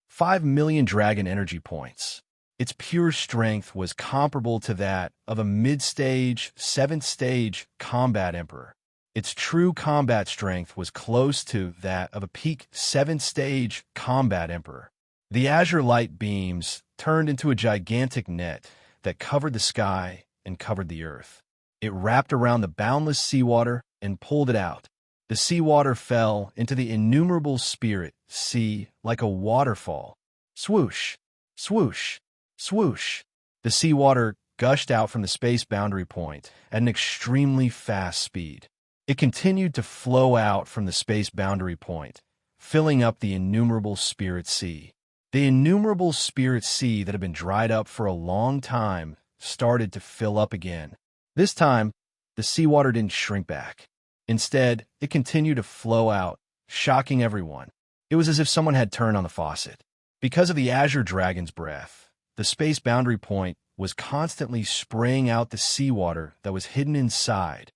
5 million dragon energy points. Its pure strength was comparable to that of a mid-stage, 7th-stage combat emperor. Its true combat strength was close to that of a peak 7th-stage combat emperor. The azure light beams turned into a gigantic net that covered the sky and covered the earth. It wrapped around the boundless seawater and pulled it out. The seawater fell into the innumerable spirit sea like a waterfall. Swoosh, swoosh, swoosh. The seawater gushed out from the space boundary point at an extremely fast speed. It continued to flow out from the space boundary point, filling up the innumerable spirit sea. The innumerable spirit sea that had been dried up for a long time started to fill up again. This time, the seawater didn't shrink back. Instead, it continued to flow out, shocking everyone. It was as if someone had turned on the faucet. Because of the azure dragon's breath, the space boundary point was constantly spraying out the seawater that was hidden inside.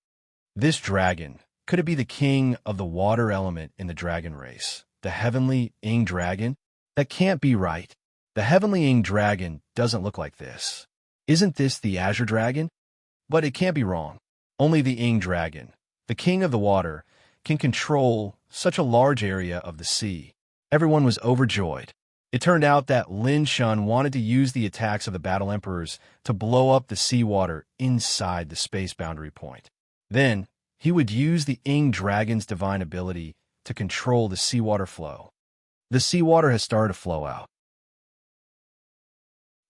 This dragon, could it be the king of the water element in the dragon race, the heavenly Ing Dragon? That can't be right. The heavenly Ing Dragon doesn't look like this. Isn't this the azure dragon? But it can't be wrong. Only the Ing Dragon, the king of the water, can control such a large area of the sea. Everyone was overjoyed. It turned out that Lin Shun wanted to use the attacks of the Battle Emperors to blow up the seawater inside the space boundary point. Then, he would use the Ing Dragon's divine ability to control the seawater flow. The seawater has started to flow out.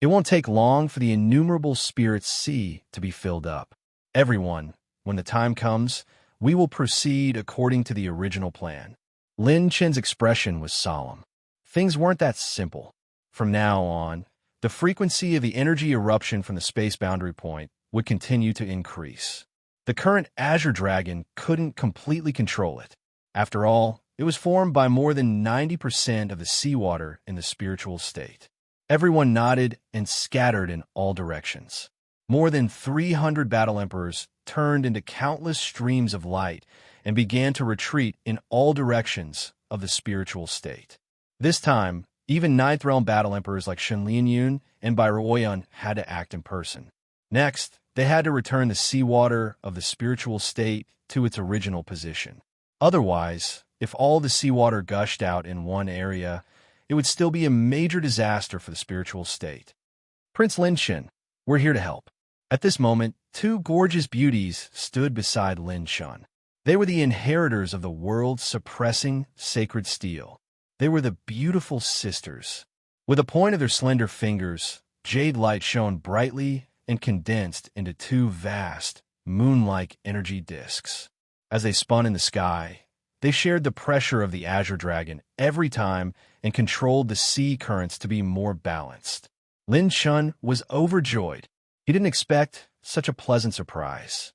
It won't take long for the innumerable spirit sea to be filled up. Everyone, when the time comes, we will proceed according to the original plan. Lin Chen's expression was solemn. Things weren't that simple. From now on, the frequency of the energy eruption from the space boundary point would continue to increase. The current azure dragon couldn't completely control it. After all, it was formed by more than 90% of the seawater in the spiritual state. Everyone nodded and scattered in all directions. More than 300 battle emperors turned into countless streams of light and began to retreat in all directions of the spiritual state. This time, even Ninth Realm battle emperors like Shen Lianyun and Bairuoyun had to act in person. Next, they had to return the seawater of the spiritual state to its original position. Otherwise, if all the seawater gushed out in one area, it would still be a major disaster for the spiritual state. Prince Lin Shen, we're here to help. At this moment, two gorgeous beauties stood beside Lin Shen. They were the inheritors of the world-suppressing sacred steel. They were the beautiful sisters. With the point of their slender fingers, jade light shone brightly and condensed into two vast, moon-like energy disks. As they spun in the sky, they shared the pressure of the azure dragon every time and controlled the sea currents to be more balanced. Lin Shun was overjoyed. He didn't expect such a pleasant surprise.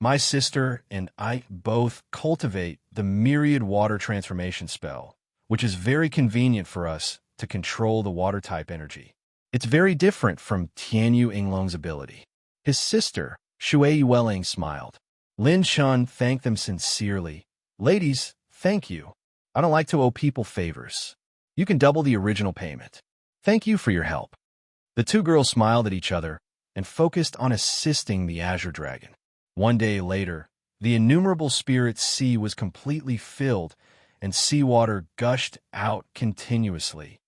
My sister and I both cultivate the myriad water transformation spell, which is very convenient for us to control the water-type energy. It's very different from Tianyu Yinglong's ability. His sister, Shui Welling, smiled. Lin Shun thanked them sincerely. Ladies, thank you. I don't like to owe people favors. You can double the original payment. Thank you for your help. The two girls smiled at each other and focused on assisting the azure dragon. One day later, the innumerable spirit sea was completely filled and seawater gushed out continuously.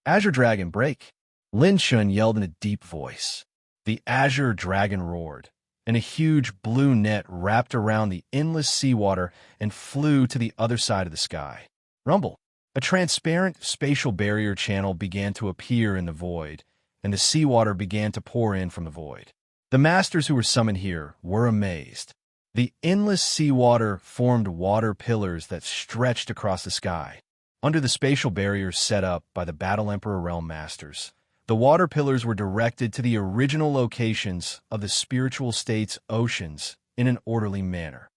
Azure dragon, break! Lin Shun yelled in a deep voice. The azure dragon roared, and a huge blue net wrapped around the endless seawater and flew to the other side of the sky. Rumble! A transparent spatial barrier channel began to appear in the void, and the seawater began to pour in from the void. The masters who were summoned here were amazed. The endless seawater formed water pillars that stretched across the sky. Under the spatial barriers set up by the Battle Emperor Realm Masters, the water pillars were directed to the original locations of the spiritual state's oceans in an orderly manner.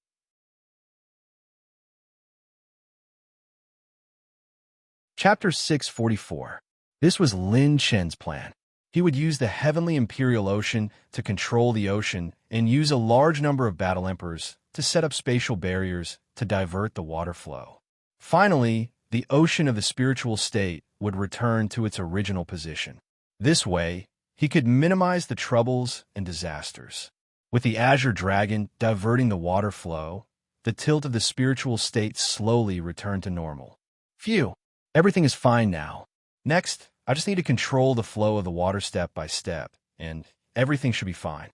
Chapter 644. This was Lin Chen's plan. He would use the Heavenly Imperial Ocean to control the ocean and use a large number of Battle Emperors to set up spatial barriers to divert the water flow. Finally, the ocean of the spiritual state would return to its original position. This way, he could minimize the troubles and disasters. With the Azure Dragon diverting the water flow, the tilt of the spiritual state slowly returned to normal. Phew, everything is fine now. Next, I just need to control the flow of the water step by step, and everything should be fine.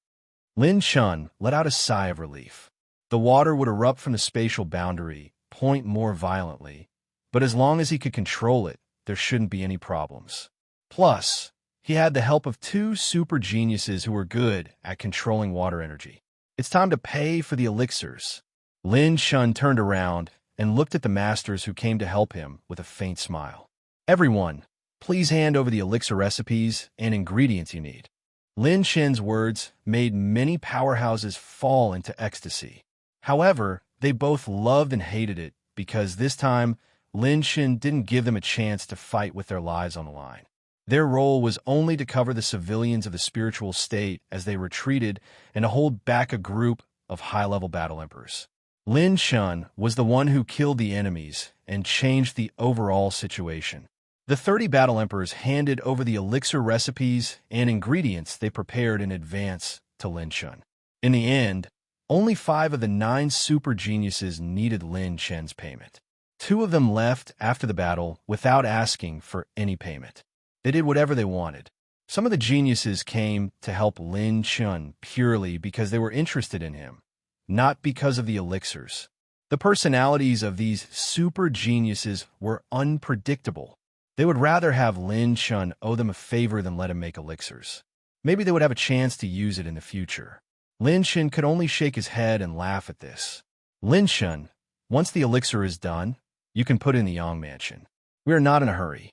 Lin Chun let out a sigh of relief. The water would erupt from the spatial boundary, point more violently, but as long as he could control it, there shouldn't be any problems. Plus, he had the help of two super geniuses who were good at controlling water energy. It's time to pay for the elixirs. Lin Chun turned around and looked at the masters who came to help him with a faint smile. Everyone, please hand over the elixir recipes and ingredients you need. Lin Chen's words made many powerhouses fall into ecstasy. However, they both loved and hated it because this time, Lin Chen didn't give them a chance to fight with their lives on the line. Their role was only to cover the civilians of the spiritual state as they retreated and to hold back a group of high-level battle emperors. Lin Chun was the one who killed the enemies and changed the overall situation. The 30 battle emperors handed over the elixir recipes and ingredients they prepared in advance to Lin Chun. In the end, only 5 of the 9 super geniuses needed Lin Chen's payment. 2 of them left after the battle without asking for any payment. They did whatever they wanted. Some of the geniuses came to help Lin Chun purely because they were interested in him, not because of the elixirs. The personalities of these super geniuses were unpredictable. They would rather have Lin Chun owe them a favor than let him make elixirs. Maybe they would have a chance to use it in the future. Lin Chun could only shake his head and laugh at this. Lin Chun, once the elixir is done, you can put it in the Yang Mansion. We are not in a hurry.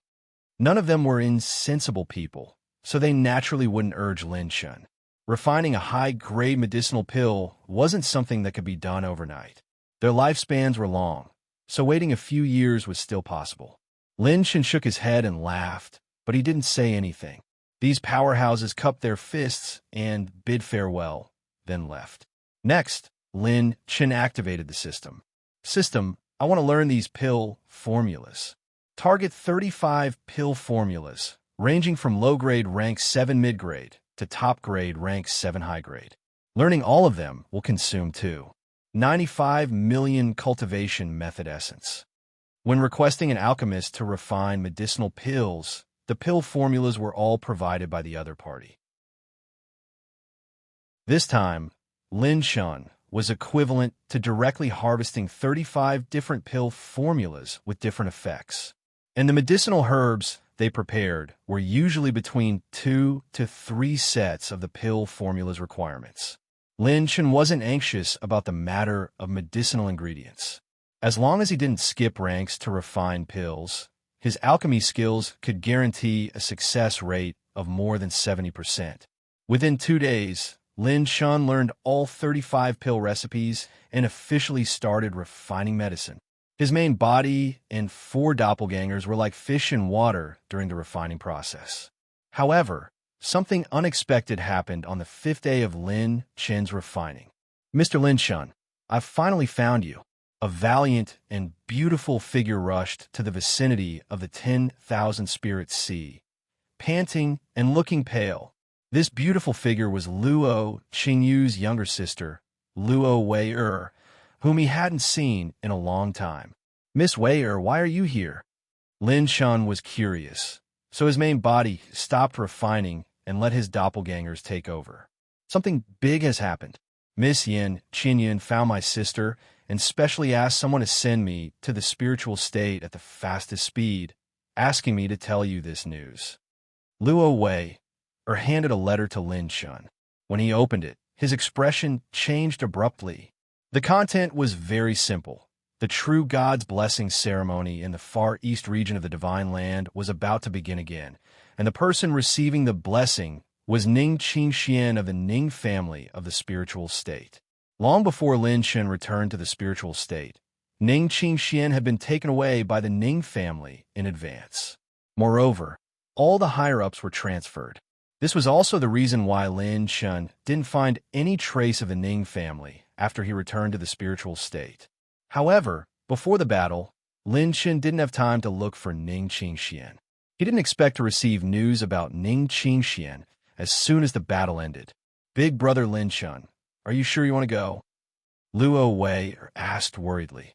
None of them were insensible people, so they naturally wouldn't urge Lin Chun. Refining a high-grade medicinal pill wasn't something that could be done overnight. Their lifespans were long, so waiting a few years was still possible. Lin Chun shook his head and laughed, but he didn't say anything. These powerhouses cupped their fists and bid farewell, then left. Next, Lin Chun activated the system. System, I want to learn these pill formulas. Target 35 pill formulas, ranging from low-grade rank 7 mid-grade to top-grade rank 7 high-grade. Learning all of them will consume 95 million cultivation method essence. When requesting an alchemist to refine medicinal pills, the pill formulas were all provided by the other party. This time, Lin Chun was equivalent to directly harvesting 35 different pill formulas with different effects. And the medicinal herbs they prepared were usually between 2 to 3 sets of the pill formula's requirements. Lin Chun wasn't anxious about the matter of medicinal ingredients. As long as he didn't skip ranks to refine pills, his alchemy skills could guarantee a success rate of more than 70%. Within 2 days, Lin Chun learned all 35 pill recipes and officially started refining medicine. His main body and 4 doppelgangers were like fish in water during the refining process. However, something unexpected happened on the 5th day of Lin Chun's refining. Mr. Lin Chun, I've finally found you. A valiant and beautiful figure rushed to the vicinity of the 10,000 Spirit Sea, panting and looking pale. This beautiful figure was Luo Qingyu's younger sister, Luo Wei-er, whom he hadn't seen in a long time. Miss Wei-er, why are you here? Lin Chun was curious, so his main body stopped refining and let his doppelgangers take over. Something big has happened. Miss Yin, Qin Yin found my sister and specially asked someone to send me to the spiritual state at the fastest speed, asking me to tell you this news. Luo Wei handed a letter to Lin Shun. When he opened it, his expression changed abruptly. The content was very simple. The true God's blessing ceremony in the far east region of the Divine Land was about to begin again, and the person receiving the blessing was Ning Qingxian of the Ning family of the spiritual state. Long before Lin Shun returned to the spiritual state, Ning Qingxian had been taken away by the Ning family in advance. Moreover, all the higher-ups were transferred. This was also the reason why Lin Shun didn't find any trace of the Ning family after he returned to the spiritual state. However, before the battle, Lin Shun didn't have time to look for Ning Qingxian. He didn't expect to receive news about Ning Qingxian as soon as the battle ended. Big brother Lin Shun, are you sure you want to go? Luo Wei asked worriedly.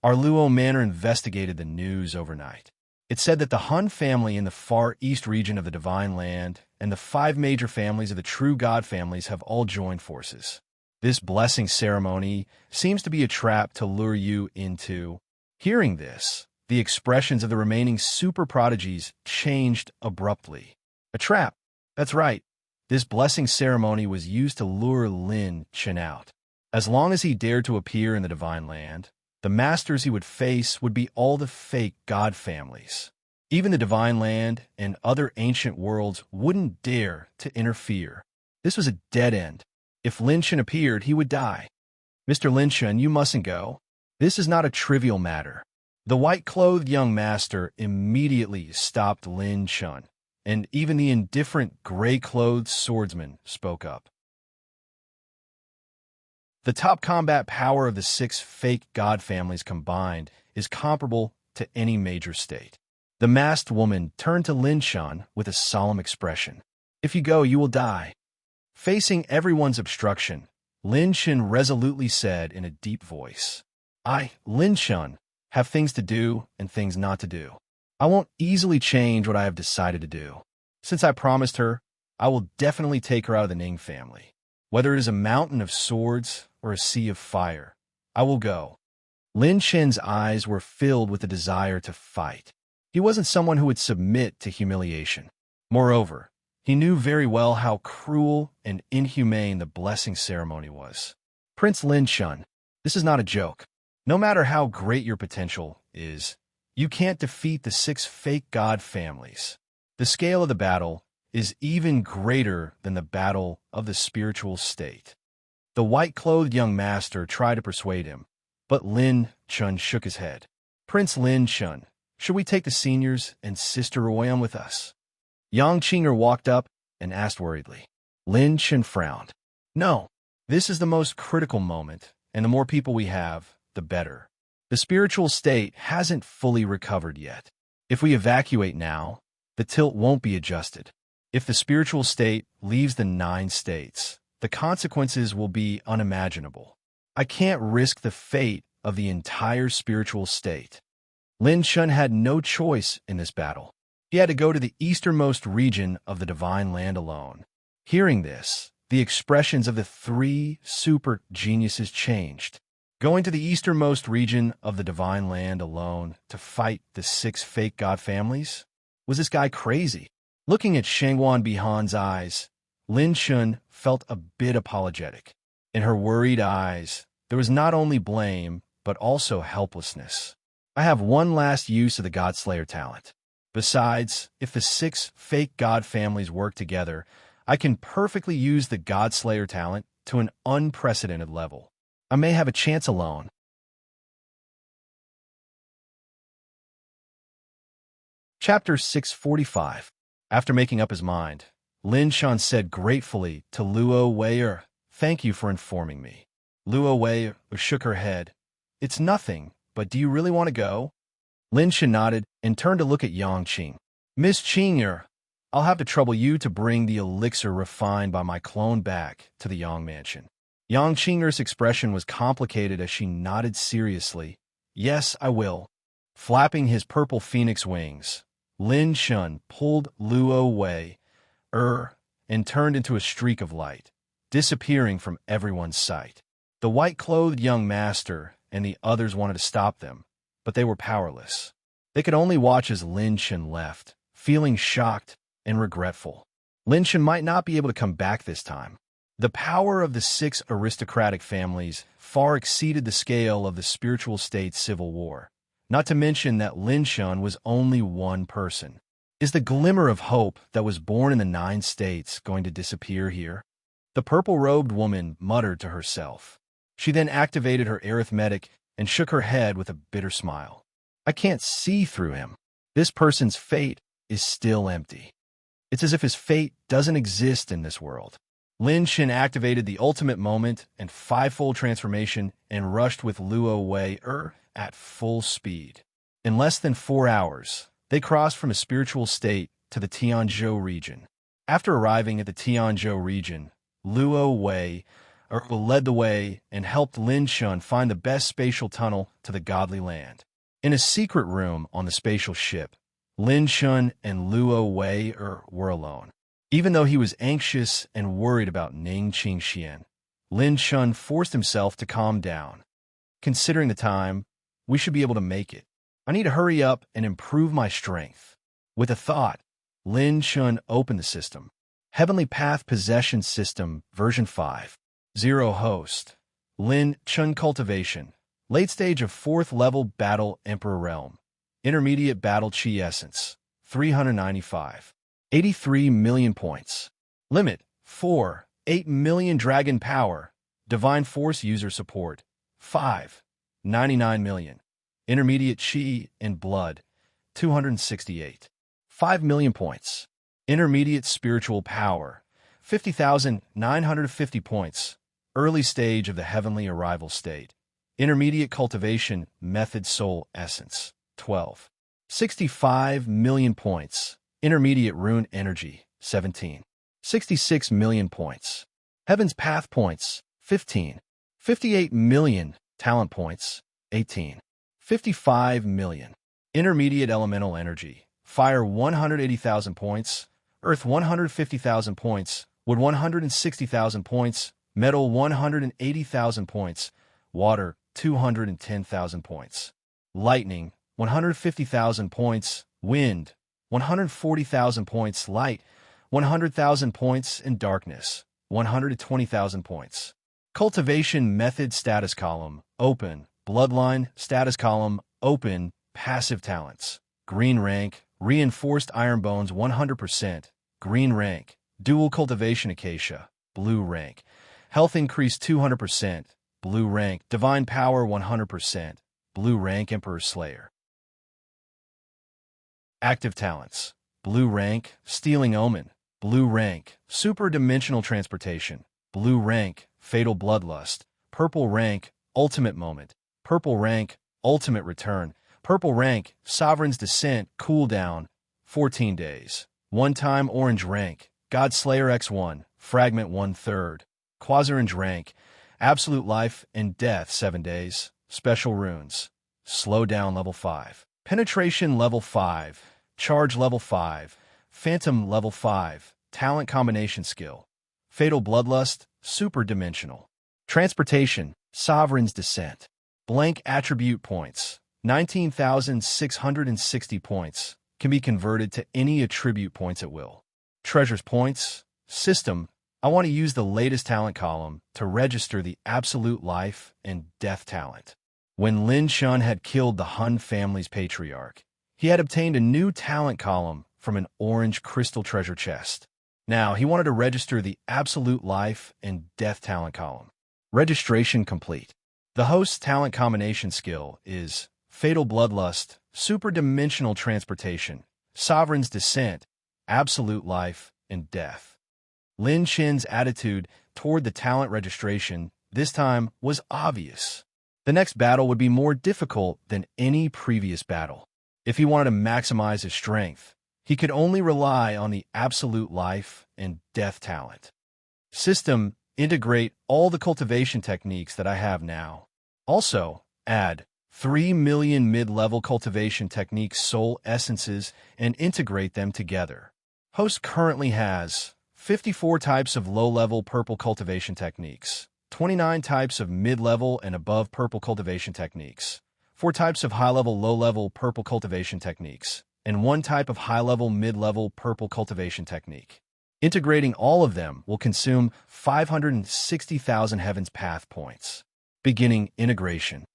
Our Luo Manor investigated the news overnight. It said that the Han family in the far east region of the Divine Land and the 5 major families of the true God families have all joined forces. This blessing ceremony seems to be a trap to lure you into. Hearing this, the expressions of the remaining super prodigies changed abruptly. A trap. That's right. This blessing ceremony was used to lure Lin Shun out. As long as he dared to appear in the Divine Land, the masters he would face would be all the fake God families. Even the Divine Land and other ancient worlds wouldn't dare to interfere. This was a dead end. If Lin Shun appeared, he would die. Mr. Lin Shun, you mustn't go. This is not a trivial matter. The white-clothed young master immediately stopped Lin Shun, and even the indifferent gray-clothed swordsman spoke up. The top combat power of the 6 fake god families combined is comparable to any major state. The masked woman turned to Lin Shun with a solemn expression. If you go, you will die. Facing everyone's obstruction, Lin Shun resolutely said in a deep voice, I, Lin Shun, have things to do and things not to do. I won't easily change what I have decided to do. Since I promised her, I will definitely take her out of the Ning family. Whether it is a mountain of swords or a sea of fire, I will go. Lin Shun's eyes were filled with the desire to fight. He wasn't someone who would submit to humiliation. Moreover, he knew very well how cruel and inhumane the blessing ceremony was. Prince Lin Shun, this is not a joke. No matter how great your potential is, you can't defeat the 6 fake god families. The scale of the battle is even greater than the battle of the spiritual state. The white-clothed young master tried to persuade him, but Lin Shun shook his head. Prince Lin Shun, should we take the seniors and Sister Ouyang with us? Yang Qing'er walked up and asked worriedly. Lin Shun frowned. No, this is the most critical moment, and the more people we have, the better. The spiritual state hasn't fully recovered yet. If we evacuate now, the tilt won't be adjusted. If the spiritual state leaves the 9 states, the consequences will be unimaginable. I can't risk the fate of the entire spiritual state. Lin Shun had no choice in this battle. He had to go to the easternmost region of the Divine Land alone. Hearing this, the expressions of the 3 super geniuses changed. Going to the easternmost region of the Divine Land alone to fight the 6 fake god families? Was this guy crazy? Looking at Shangguan Bihan's eyes, Lin Shun felt a bit apologetic. In her worried eyes, there was not only blame, but also helplessness. I have one last use of the Godslayer talent. Besides, if the 6 fake god families work together, I can perfectly use the Godslayer talent to an unprecedented level. I may have a chance alone. Chapter 645. After making up his mind, Lin Shun said gratefully to Luo Wei, thank you for informing me. Luo Wei shook her head. It's nothing, but do you really want to go? Lin Shun nodded and turned to look at Yang Qing. Miss Qing'er, I'll have to trouble you to bring the elixir refined by my clone back to the Yang mansion. Yang Qing'er's expression was complicated as she nodded seriously. Yes, I will. Flapping his purple phoenix wings, Lin Shun pulled Luo Wei, and turned into a streak of light. disappearing from everyone's sight. The white-clothed young master and the others wanted to stop them, but they were powerless. They could only watch as Lin Chen left, feeling shocked and regretful. Lin Chen might not be able to come back this time. The power of the 6 aristocratic families far exceeded the scale of the spiritual state's civil war, not to mention that Lin Chen was only one person. Is the glimmer of hope that was born in the 9 states going to disappear here? The purple-robed woman muttered to herself. She then activated her arithmetic and shook her head with a bitter smile. I can't see through him. This person's fate is still empty. It's as if his fate doesn't exist in this world. Lin Chen activated the ultimate moment and 5-fold transformation and rushed with Luo Wei at full speed. In less than 4 hours, they crossed from a spiritual state to the Tianzhou region. After arriving at the Tianzhou region, Luo Wei led the way and helped Lin Chen find the best spatial tunnel to the godly land. In a secret room on the spatial ship, Lin Chen and Luo Wei were alone. Even though he was anxious and worried about Ning Qingxian, Lin Chen forced himself to calm down. Considering the time, we should be able to make it. I need to hurry up and improve my strength. With a thought, Lin Chen opened the system. Heavenly Path Possession System version 5. 0 host. Lin Chen cultivation. Late stage of 4th level battle Emperor realm. Intermediate battle Chi essence. 395. 83 million points. Limit 4. 8 million dragon power. Divine force user support 5. 99 million. Intermediate Chi and blood 268. 5 million points. Intermediate spiritual power 50,950 points. Early stage of the heavenly arrival state. Intermediate cultivation method soul essence 12. 65 million points. Intermediate rune energy 17. 66 million points. Heaven's path points 15. 58 million talent points 18. 55 million. Intermediate elemental energy. Fire 180,000 points. Earth 150,000 points. Wood 160,000 points. Metal 180,000 points. Water 210,000 points. Lightning 150,000 points. Wind 140,000 points. Light 100,000 points. And darkness 120,000 points. Cultivation method status column open. Bloodline status column open. Passive talents. Green rank. Reinforced iron bones 100%. Green rank. Dual cultivation acacia. Blue rank. Health increase 200%. Blue rank. Divine power 100%. Blue rank. Emperor Slayer. Active talents. Blue rank. Stealing Omen. Blue rank. Super dimensional transportation. Blue rank. Fatal bloodlust. Purple rank. Ultimate moment. Purple rank. Ultimate return. Purple rank. Sovereign's descent. Cooldown 14 days. One-time orange rank. God Slayer X1. Fragment 1/3. Quasorange rank. Absolute life and death 7 days. Special runes. Slow down level 5. Penetration level 5. Charge level 5. Phantom level 5. Talent combination skill. Fatal bloodlust. Super dimensional. Transportation. Sovereign's descent. Blank attribute points. 19,660 points. Can be converted to any attribute points at will. Treasures points. System. I want to use the latest talent column to register the absolute life and death talent. When Lin Chen had killed the Han family's patriarch, he had obtained a new talent column from an orange crystal treasure chest. Now, he wanted to register the absolute life and death talent column. Registration complete. The host's talent combination skill is Fatal Bloodlust, Super Dimensional Transportation, Sovereign's Descent, Absolute Life, and Death. Lin Chen's attitude toward the talent registration this time was obvious. The next battle would be more difficult than any previous battle. If he wanted to maximize his strength, he could only rely on the absolute life and death talent. System, integrate all the cultivation techniques that I have now. Also, add 3 million mid-level cultivation techniques soul essences and integrate them together. Host currently has 54 types of low-level purple cultivation techniques, 29 types of mid-level and above purple cultivation techniques, 4 types of high-level low-level purple cultivation techniques, and 1 type of high-level mid-level purple cultivation technique. Integrating all of them will consume 560,000 Heaven's Path points. Beginning integration.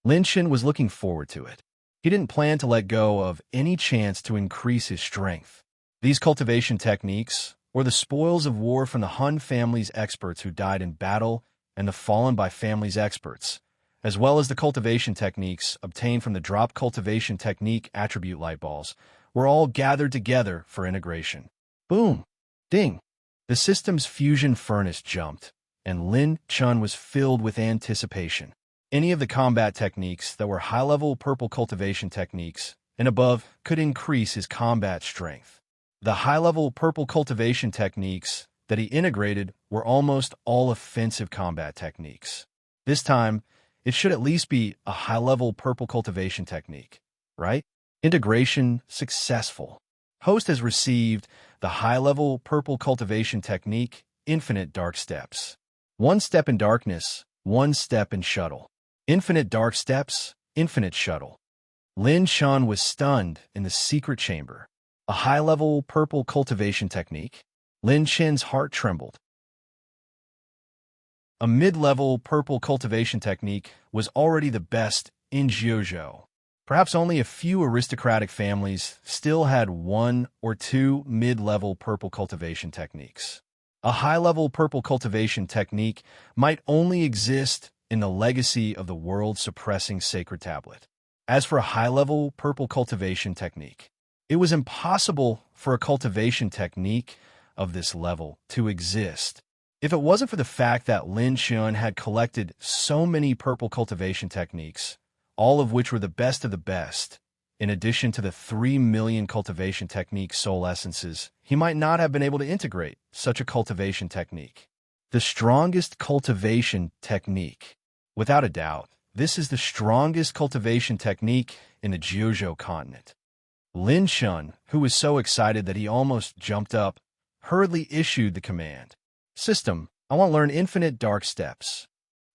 Lin Chen was looking forward to it. He didn't plan to let go of any chance to increase his strength. These cultivation techniques, or the spoils of war from the Han family's experts who died in battle and the fallen by family's experts, as well as the cultivation techniques obtained from the drop cultivation technique attribute light balls, were all gathered together for integration. Boom! Ding! The system's fusion furnace jumped, and Lin Chen was filled with anticipation. Any of the combat techniques that were high-level purple cultivation techniques and above could increase his combat strength. The high-level purple cultivation techniques that he integrated were almost all offensive combat techniques. This time, it should at least be a high-level purple cultivation technique, right? Integration successful. Host has received the high-level purple cultivation technique, Infinite Dark Steps. 1 step in darkness, 1 step in shuttle. Infinite Dark Steps, Infinite Shuttle. Lin Chen was stunned in the secret chamber. A high-level purple cultivation technique. Lin Chen's heart trembled. A mid-level purple cultivation technique was already the best in Jiuzhou. Perhaps only a few aristocratic families still had 1 or 2 mid-level purple cultivation techniques. A high-level purple cultivation technique might only exist in the legacy of the world-suppressing sacred tablet. As for a high-level purple cultivation technique, it was impossible for a cultivation technique of this level to exist. If it wasn't for the fact that Lin Chen had collected so many purple cultivation techniques, all of which were the best of the best, in addition to the 3 million cultivation technique soul essences, he might not have been able to integrate such a cultivation technique. The strongest cultivation technique. Without a doubt, this is the strongest cultivation technique in the Jiuzhou continent. Lin Chen, who was so excited that he almost jumped up, hurriedly issued the command. System, I want to learn Infinite Dark Steps.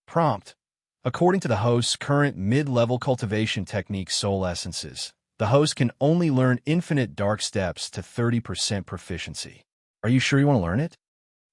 Prompt. According to the host's current mid-level cultivation technique soul essences, the host can only learn Infinite Dark Steps to 30% proficiency. Are you sure you want to learn it?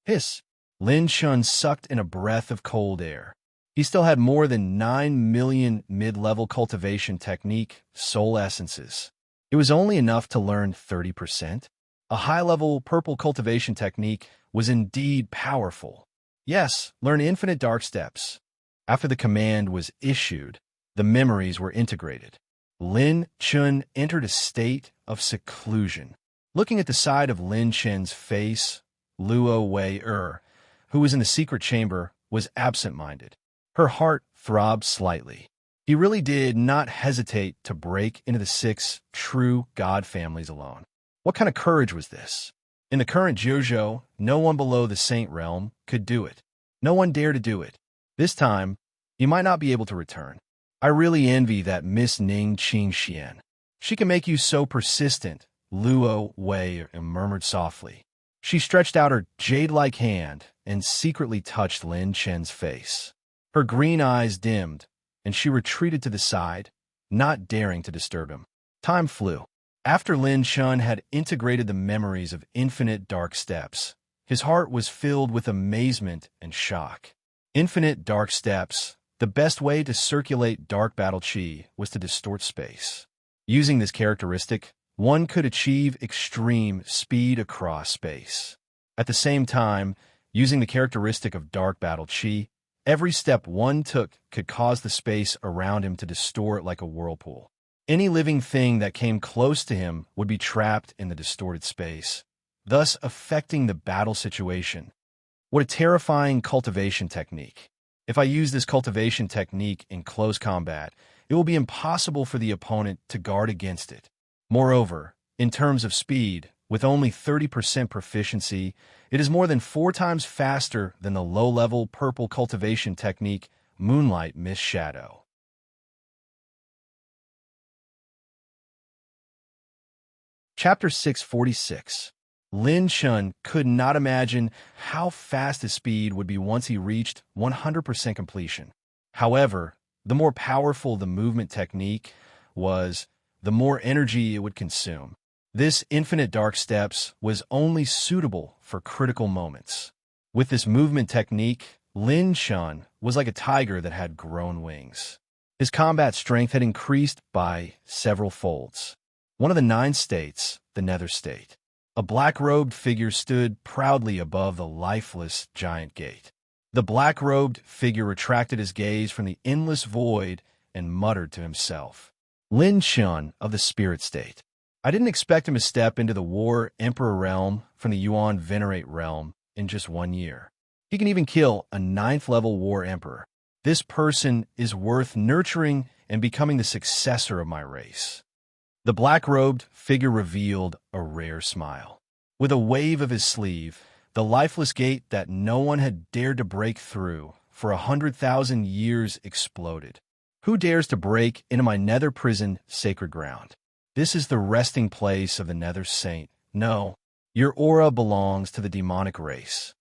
Hiss. Lin Chen sucked in a breath of cold air. He still had more than 9 million mid-level cultivation technique soul essences. It was only enough to learn 30%. A high-level purple cultivation technique was indeed powerful. Yes, learn Infinite Dark Steps. After the command was issued, the memories were integrated. Lin Chen entered a state of seclusion. Looking at the side of Lin Chen's face, Luo Wei-er, who was in the secret chamber, was absent-minded. Her heart throbbed slightly. He really did not hesitate to break into the 6 true god families alone. What kind of courage was this? In the current Jiuzhou, no one below the Saint Realm could do it. No one dared to do it. This time, he might not be able to return. I really envy that Miss Ning Qingxian. She can make you so persistent, Luo Wei murmured softly. She stretched out her jade-like hand and secretly touched Lin Chen's face. Her green eyes dimmed, and she retreated to the side, not daring to disturb him. Time flew. After Lin Chen had integrated the memories of Infinite Dark Steps, his heart was filled with amazement and shock. Infinite Dark Steps, the best way to circulate dark battle chi was to distort space. Using this characteristic, one could achieve extreme speed across space. At the same time, using the characteristic of dark battle chi, every step one took could cause the space around him to distort like a whirlpool. Any living thing that came close to him would be trapped in the distorted space, thus affecting the battle situation. What a terrifying cultivation technique. If I use this cultivation technique in close combat, it will be impossible for the opponent to guard against it. Moreover, in terms of speed, with only 30% proficiency, it is more than 4 times faster than the low-level purple cultivation technique Moonlight Mist Shadow. Chapter 646. Lin Chun could not imagine how fast his speed would be once he reached 100% completion. However, the more powerful the movement technique was, the more energy it would consume. This infinite dark steps was only suitable for critical moments. With this movement technique, Lin Chun was like a tiger that had grown wings. His combat strength had increased by several folds. One of the 9 states, the Nether State. A black-robed figure stood proudly above the lifeless giant gate. The black-robed figure retracted his gaze from the endless void and muttered to himself, Lin Chun of the Spirit State. I didn't expect him to step into the War Emperor realm from the Yuan Venerate realm in just 1 year. He can even kill a 9th-level War Emperor. This person is worth nurturing and becoming the successor of my race. The black-robed figure revealed a rare smile. With a wave of his sleeve, the lifeless gate that no one had dared to break through for 100,000 years exploded. Who dares to break into my nether prison sacred ground? This is the resting place of the Nether Saint. No, your aura belongs to the demonic race.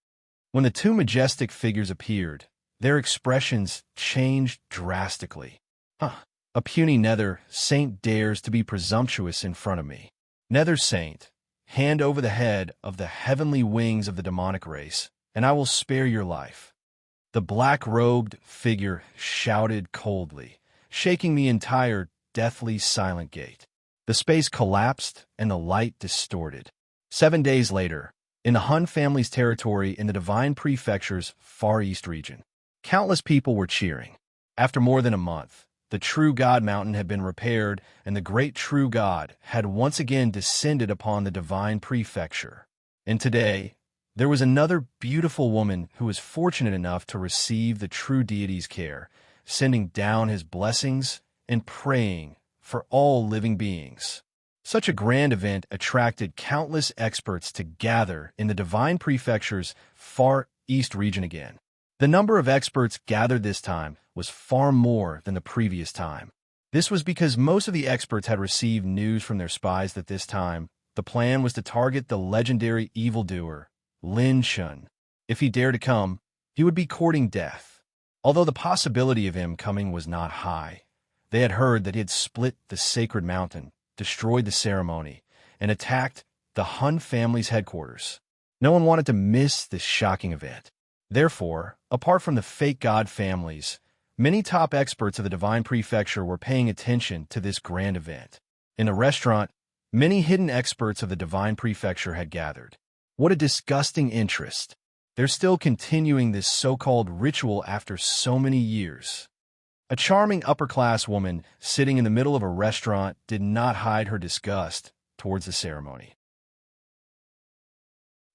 When the 2 majestic figures appeared, their expressions changed drastically. A puny Nether Saint dares to be presumptuous in front of me. Nether Saint, hand over the head of the heavenly wings of the demonic race, and I will spare your life. The black-robed figure shouted coldly, shaking the entire deathly silent gate. The space collapsed and the light distorted. 7 days later, in the Han family's territory in the Divine Prefecture's Far East region, countless people were cheering. After more than a month, the True God Mountain had been repaired, and the great True God had once again descended upon the Divine Prefecture. And today, there was another beautiful woman who was fortunate enough to receive the true deity's care, sending down his blessings and praying for all living beings. Such a grand event attracted countless experts to gather in the Divine Prefecture's Far East region again. The number of experts gathered this time was far more than the previous time. This was because most of the experts had received news from their spies that this time, the plan was to target the legendary evildoer, Lin Chun. If he dared to come, he would be courting death. Although the possibility of him coming was not high, they had heard that he had split the sacred mountain, destroyed the ceremony, and attacked the Hun family's headquarters. No one wanted to miss this shocking event. Therefore, apart from the fake god families, many top experts of the Divine Prefecture were paying attention to this grand event. In the restaurant, many hidden experts of the Divine Prefecture had gathered. What a disgusting interest. They're still continuing this so-called ritual after so many years. A charming upper-class woman sitting in the middle of a restaurant did not hide her disgust towards the ceremony.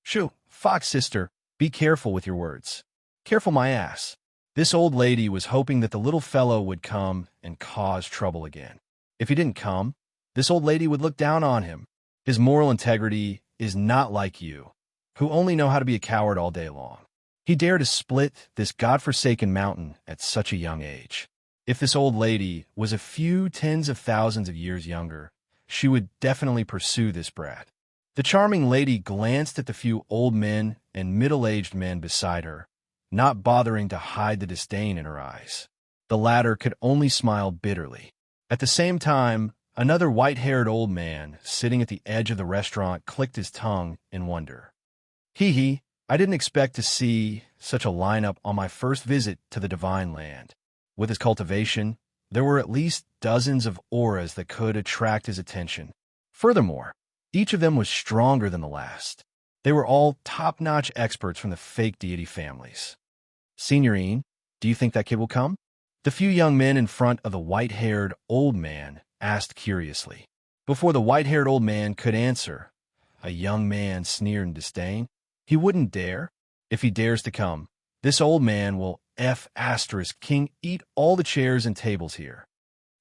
Shoo, Fox sister, be careful with your words. Careful my ass. This old lady was hoping that the little fellow would come and cause trouble again. If he didn't come, this old lady would look down on him. His moral integrity is not like you, who only know how to be a coward all day long. He dared to split this godforsaken mountain at such a young age. If this old lady was a few tens of thousands of years younger, she would definitely pursue this brat. The charming lady glanced at the few old men and middle-aged men beside her, not bothering to hide the disdain in her eyes. The latter could only smile bitterly. At the same time, another white-haired old man sitting at the edge of the restaurant clicked his tongue in wonder. Hee, I didn't expect to see such a lineup on my first visit to the Divine Land. With his cultivation, there were at least dozens of auras that could attract his attention. Furthermore, each of them was stronger than the last. They were all top-notch experts from the fake deity families. Serene, do you think that kid will come? The few young men in front of the white-haired old man asked curiously. Before the white-haired old man could answer, a young man sneered in disdain. He wouldn't dare. If he dares to come, this old man will King eat all the chairs and tables here.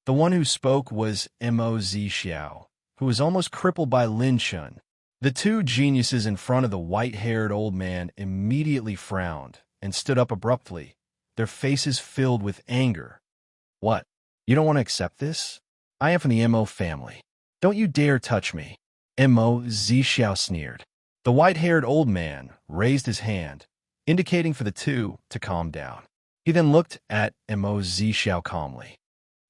The one who spoke was Mo Xiao, who was almost crippled by Lin Chun. The two geniuses in front of the white-haired old man immediately frowned and stood up abruptly, their faces filled with anger. What? You don't want to accept this? I am from the Mo family. Don't you dare touch me. Mo Xiao sneered. The white-haired old man raised his hand, indicating for the two to calm down. He then looked at Mo Zixiao calmly.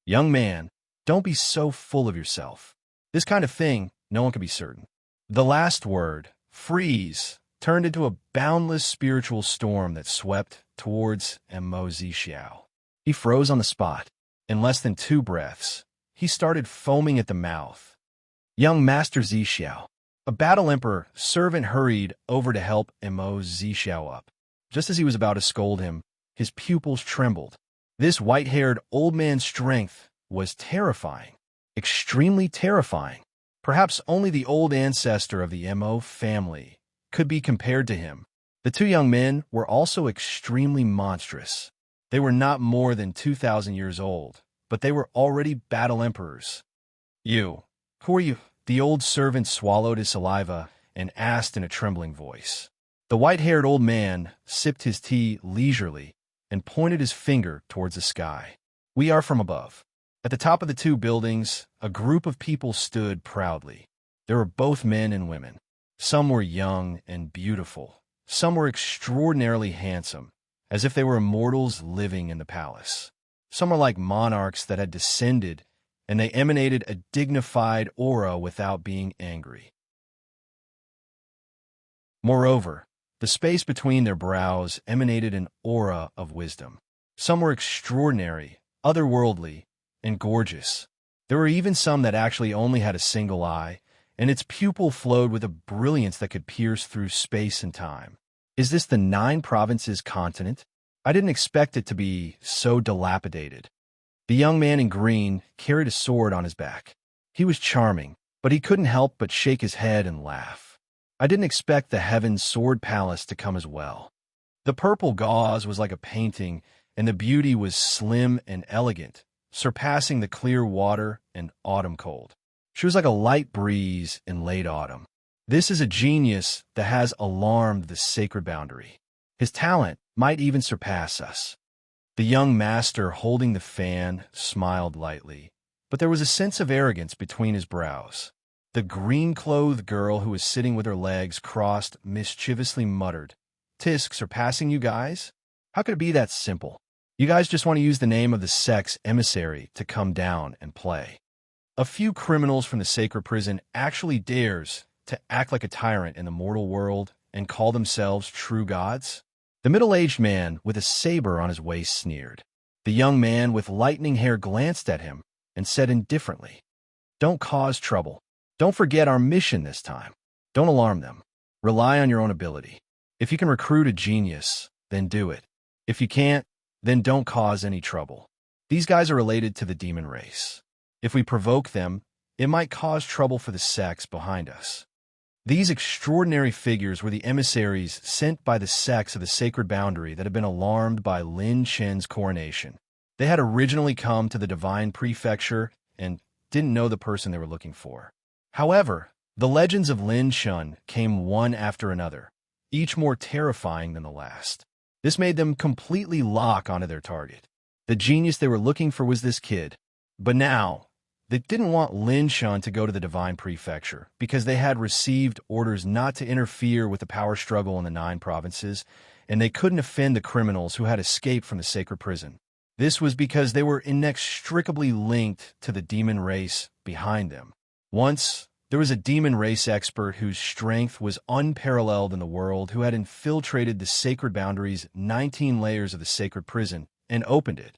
Young man, don't be so full of yourself. This kind of thing, no one can be certain. The last word, freeze, turned into a boundless spiritual storm that swept towards Mo Zixiao. He froze on the spot. In less than 2 breaths, he started foaming at the mouth. Young Master Zixiao, a battle emperor servant hurried over to help Mo Zixiao up. Just as he was about to scold him, his pupils trembled. This white-haired old man's strength was terrifying, extremely terrifying. Perhaps only the old ancestor of the Mo family could be compared to him. The 2 young men were also extremely monstrous. They were not more than 2,000 years old, but they were already battle emperors. You, who are you? The old servant swallowed his saliva and asked in a trembling voice. The white-haired old man sipped his tea leisurely and pointed his finger towards the sky. We are from above. At the top of the 2 buildings, a group of people stood proudly. There were both men and women. Some were young and beautiful. Some were extraordinarily handsome, as if they were immortals living in the palace. Some were like monarchs that had descended, and they emanated a dignified aura without being angry. Moreover, the space between their brows emanated an aura of wisdom. Some were extraordinary, otherworldly, and gorgeous. There were even some that actually only had a single eye, and its pupil flowed with a brilliance that could pierce through space and time. Is this the 9 provinces continent? I didn't expect it to be so dilapidated. The young man in green carried a sword on his back. He was charming, but he couldn't help but shake his head and laugh. I didn't expect the Heaven Sword Palace to come as well. The purple gauze was like a painting, and the beauty was slim and elegant, surpassing the clear water and autumn cold. She was like a light breeze in late autumn. This is a genius that has alarmed the sacred boundary. His talent might even surpass us. The young master holding the fan smiled lightly, but there was a sense of arrogance between his brows. The green-clothed girl who was sitting with her legs crossed mischievously muttered, "Tisk surpassing you guys? How could it be that simple? You guys just want to use the name of the sex emissary to come down and play." A few criminals from the sacred prison actually dares to act like a tyrant in the mortal world and call themselves true gods? The middle-aged man with a saber on his waist sneered. The young man with lightning hair glanced at him and said indifferently, "Don't cause trouble. Don't forget our mission this time. Don't alarm them. Rely on your own ability. If you can recruit a genius, then do it. If you can't, then don't cause any trouble. These guys are related to the demon race. If we provoke them, it might cause trouble for the sex behind us." These extraordinary figures were the emissaries sent by the sects of the sacred boundary that had been alarmed by Lin Chen's coronation. They had originally come to the divine prefecture and didn't know the person they were looking for. However, the legends of Lin Chen came one after another, each more terrifying than the last. This made them completely lock onto their target. The genius they were looking for was this kid. But now, they didn't want Lin Chen to go to the divine prefecture because they had received orders not to interfere with the power struggle in the 9 provinces, and they couldn't offend the criminals who had escaped from the sacred prison. This was because they were inextricably linked to the demon race behind them. Once, there was a demon race expert whose strength was unparalleled in the world who had infiltrated the sacred boundaries 19 layers of the sacred prison and opened it.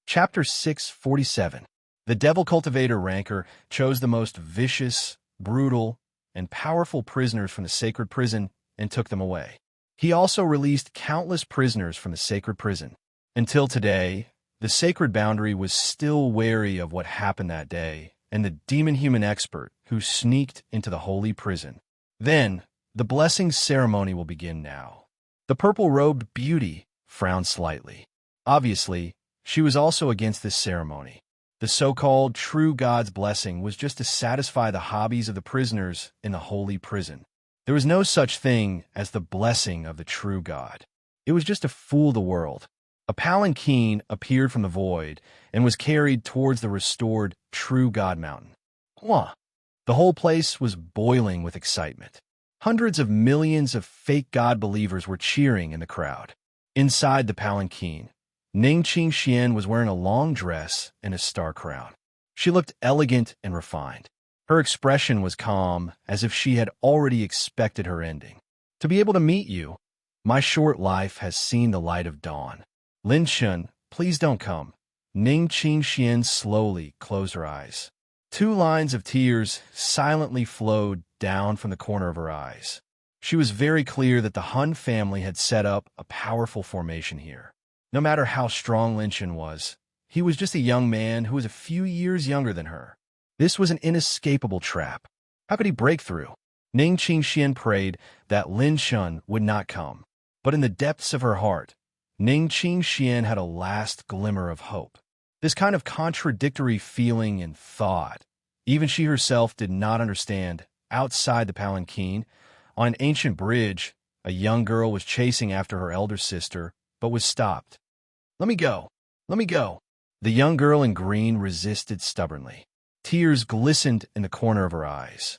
Chapter 647. The Devil Cultivator Rancor chose the most vicious, brutal, and powerful prisoners from the sacred prison and took them away. He also released countless prisoners from the sacred prison. Until today, the sacred boundary was still wary of what happened that day and the demon-human expert who sneaked into the holy prison. Then, the blessing ceremony will begin now. The purple-robed beauty frowned slightly. Obviously, she was also against this ceremony. The so-called true God's blessing was just to satisfy the hobbies of the prisoners in the holy prison. There was no such thing as the blessing of the true God. It was just to fool the world. A palanquin appeared from the void and was carried towards the restored true God mountain. Wah! The whole place was boiling with excitement. Hundreds of millions of fake God believers were cheering in the crowd. Inside the palanquin, Ning Qingxian was wearing a long dress and a star crown. She looked elegant and refined. Her expression was calm, as if she had already expected her ending. To be able to meet you, my short life has seen the light of dawn. Lin Shun, please don't come. Ning Qingxian slowly closed her eyes. 2 lines of tears silently flowed down from the corner of her eyes. She was very clear that the Hun family had set up a powerful formation here. No matter how strong Lin Shun was, he was just a young man who was a few years younger than her. This was an inescapable trap. How could he break through? Ning Qingxian prayed that Lin Shun would not come. But in the depths of her heart, Ning Qingxian had a last glimmer of hope. This kind of contradictory feeling and thought, even she herself did not understand. Outside the palanquin, on an ancient bridge, a young girl was chasing after her elder sister, but was stopped. Let me go. Let me go. The young girl in green resisted stubbornly. Tears glistened in the corner of her eyes.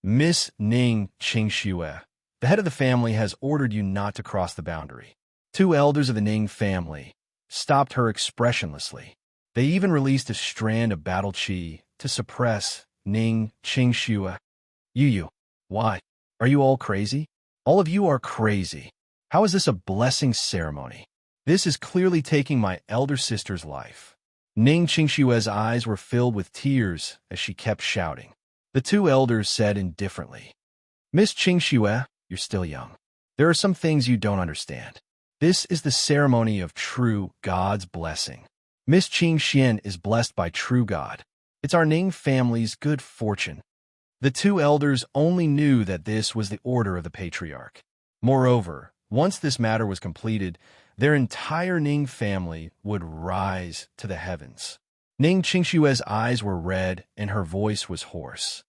Miss Ning Qingxue, the head of the family has ordered you not to cross the boundary. 2 elders of the Ning family stopped her expressionlessly. They even released a strand of battle qi to suppress Ning Qingxue. You, why? Are you all crazy? All of you are crazy. How is this a blessing ceremony? This is clearly taking my elder sister's life. Ning Qingxue's eyes were filled with tears as she kept shouting. The 2 elders said indifferently, Miss Qingxue, you're still young. There are some things you don't understand. This is the ceremony of true God's blessing. Miss Qingxian is blessed by true God. It's our Ning family's good fortune. The 2 elders only knew that this was the order of the patriarch. Moreover, once this matter was completed, their entire Ning family would rise to the heavens. Ning Qingxue's eyes were red and her voice was hoarse.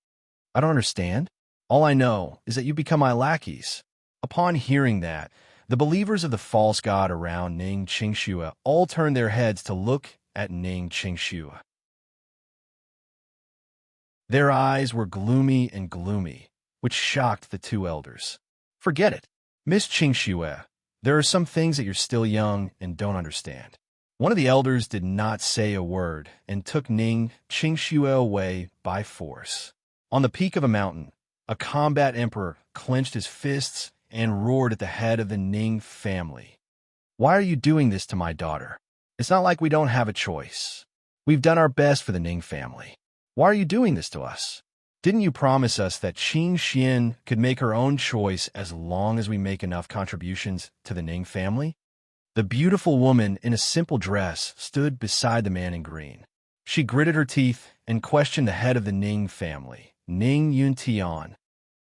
I don't understand. All I know is that you become my lackeys. Upon hearing that, the believers of the false god around Ning Qingxue all turned their heads to look at Ning Qingxue. Their eyes were gloomy and gloomy, which shocked the 2 elders. Forget it. Miss Qingxue, there are some things that you're still young and don't understand. One of the elders did not say a word and took Ning Qingxue away by force. On the peak of a mountain, a combat emperor clenched his fists and roared at the head of the Ning family. Why are you doing this to my daughter? It's not like we don't have a choice. We've done our best for the Ning family. Why are you doing this to us? Didn't you promise us that Qingxian could make her own choice as long as we make enough contributions to the Ning family? The beautiful woman in a simple dress stood beside the man in green. She gritted her teeth and questioned the head of the Ning family, Ning Yuntian.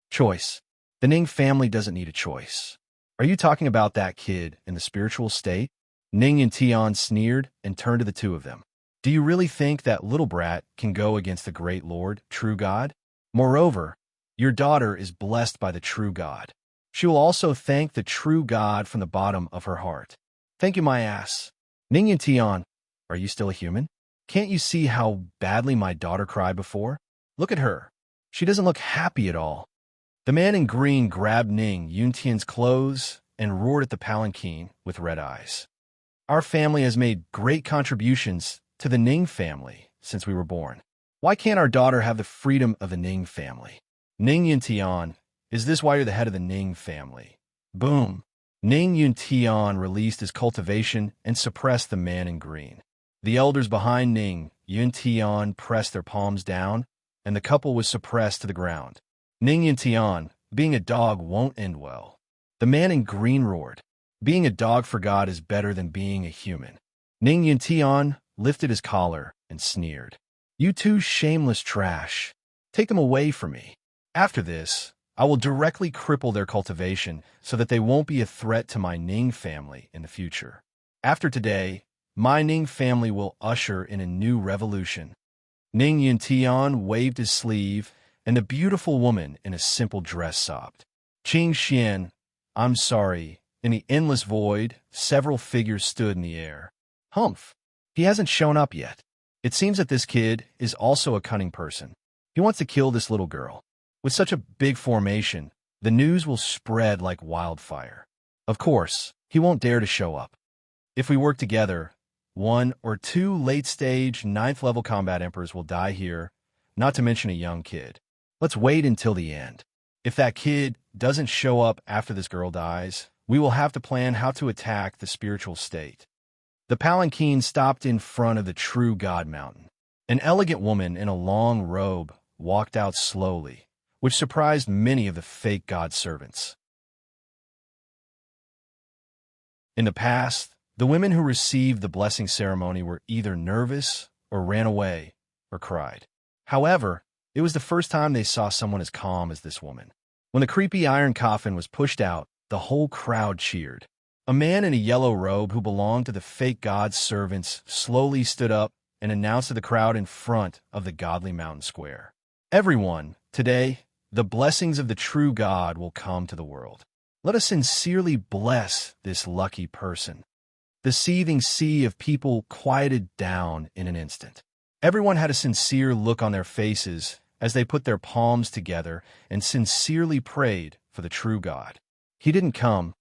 Choice. The Ning family doesn't need a choice. Are you talking about that kid in the spiritual state? Ning Yuntian sneered and turned to the 2 of them. Do you really think that little brat can go against the great Lord, true God? Moreover, your daughter is blessed by the true God. She will also thank the true God from the bottom of her heart. Thank you, my ass. Ning Yuntian, are you still a human? Can't you see how badly my daughter cried before? Look at her. She doesn't look happy at all. The man in green grabbed Ning Yuntian's clothes and roared at the palanquin with red eyes. Our family has made great contributions to the Ning family since we were born. Why can't our daughter have the freedom of the Ning family? Ning Yuntian, is this why you're the head of the Ning family? Boom. Ning Yuntian released his cultivation and suppressed the man in green. The elders behind Ning Yuntian pressed their palms down, and the couple was suppressed to the ground. Ning Yuntian, being a dog won't end well. The man in green roared, being a dog for God is better than being a human. Ning Yuntian lifted his collar and sneered. You 2 shameless trash. Take them away from me. After this, I will directly cripple their cultivation so that they won't be a threat to my Ning family in the future. After today, my Ning family will usher in a new revolution. Ning Yuntian waved his sleeve, and the beautiful woman in a simple dress sobbed. Qingxian, I'm sorry. In the endless void, several figures stood in the air. Humph. He hasn't shown up yet. It seems that this kid is also a cunning person. He wants to kill this little girl. With such a big formation, the news will spread like wildfire. Of course, he won't dare to show up. If we work together, 1 or 2 late-stage, 9th-level combat emperors will die here, not to mention a young kid. Let's wait until the end. If that kid doesn't show up after this girl dies, we will have to plan how to attack the spiritual state. The palanquin stopped in front of the true God Mountain. An elegant woman in a long robe walked out slowly, which surprised many of the fake God servants. In the past, the women who received the blessing ceremony were either nervous or ran away or cried. However, it was the first time they saw someone as calm as this woman. When the creepy iron coffin was pushed out, the whole crowd cheered. A man in a yellow robe who belonged to the fake God's servants slowly stood up and announced to the crowd in front of the godly mountain square. Everyone, today, the blessings of the true God will come to the world. Let us sincerely bless this lucky person. The seething sea of people quieted down in an instant. Everyone had a sincere look on their faces as they put their palms together and sincerely prayed for the true God. He didn't come.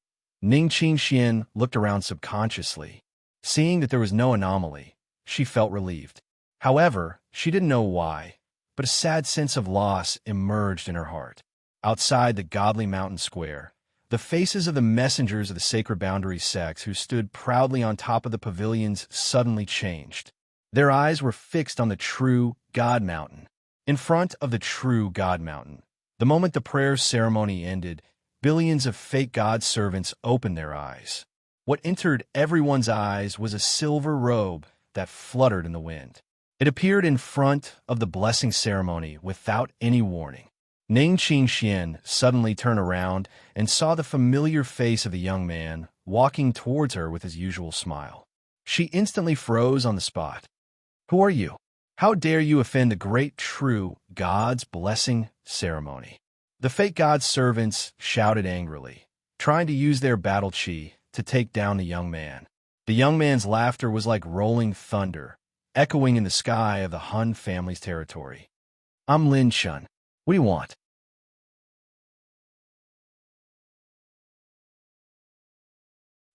Ning Qingxian looked around subconsciously. Seeing that there was no anomaly, she felt relieved. However, she didn't know why, but a sad sense of loss emerged in her heart. Outside the godly mountain square, the faces of the messengers of the sacred boundary sects who stood proudly on top of the pavilions suddenly changed. Their eyes were fixed on the true God Mountain. In front of the true God Mountain, the moment the prayer ceremony ended, billions of fake God servants opened their eyes. What entered everyone's eyes was a silver robe that fluttered in the wind. It appeared in front of the blessing ceremony without any warning. Ning Qingxian suddenly turned around and saw the familiar face of the young man walking towards her with his usual smile. She instantly froze on the spot. "Who are you? How dare you offend the great true God's blessing ceremony?" The fake God's servants shouted angrily, trying to use their battle chi to take down the young man. The young man's laughter was like rolling thunder, echoing in the sky of the Han family's territory. "I'm Lin Shun. What do you want?"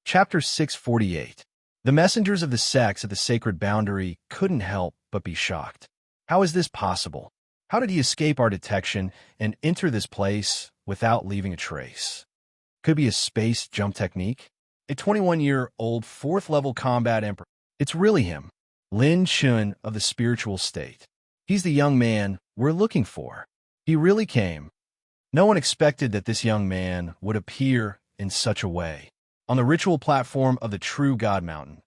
Chapter 648. The messengers of the sects at the sacred boundary couldn't help but be shocked. How is this possible? How did he escape our detection and enter this place without leaving a trace? Could it be a space jump technique? A 21-year-old 4th-level combat emperor. It's really him, Lin Shun of the spiritual state. He's the young man we're looking for. He really came. No one expected that this young man would appear in such a way. On the ritual platform of the true God Mountain,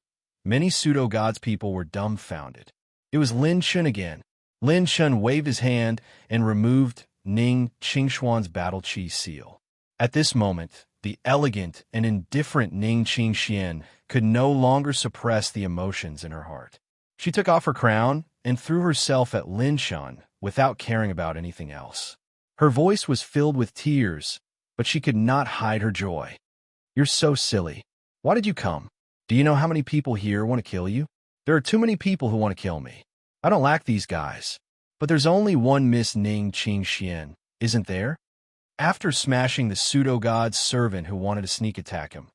many pseudo-gods people were dumbfounded. It was Lin Shun again. Lin Shun waved his hand and removed Ning Qingxuan's battle chi seal. At this moment, the elegant and indifferent Ning Qingxian could no longer suppress the emotions in her heart. She took off her crown and threw herself at Lin Shun without caring about anything else. Her voice was filled with tears, but she could not hide her joy. "You're so silly. Why did you come? Do you know how many people here want to kill you? There are too many people who want to kill me. I don't like these guys. But there's only one Miss Ning Qingxian, isn't there?" After smashing the pseudo-god's servant who wanted to sneak attack him,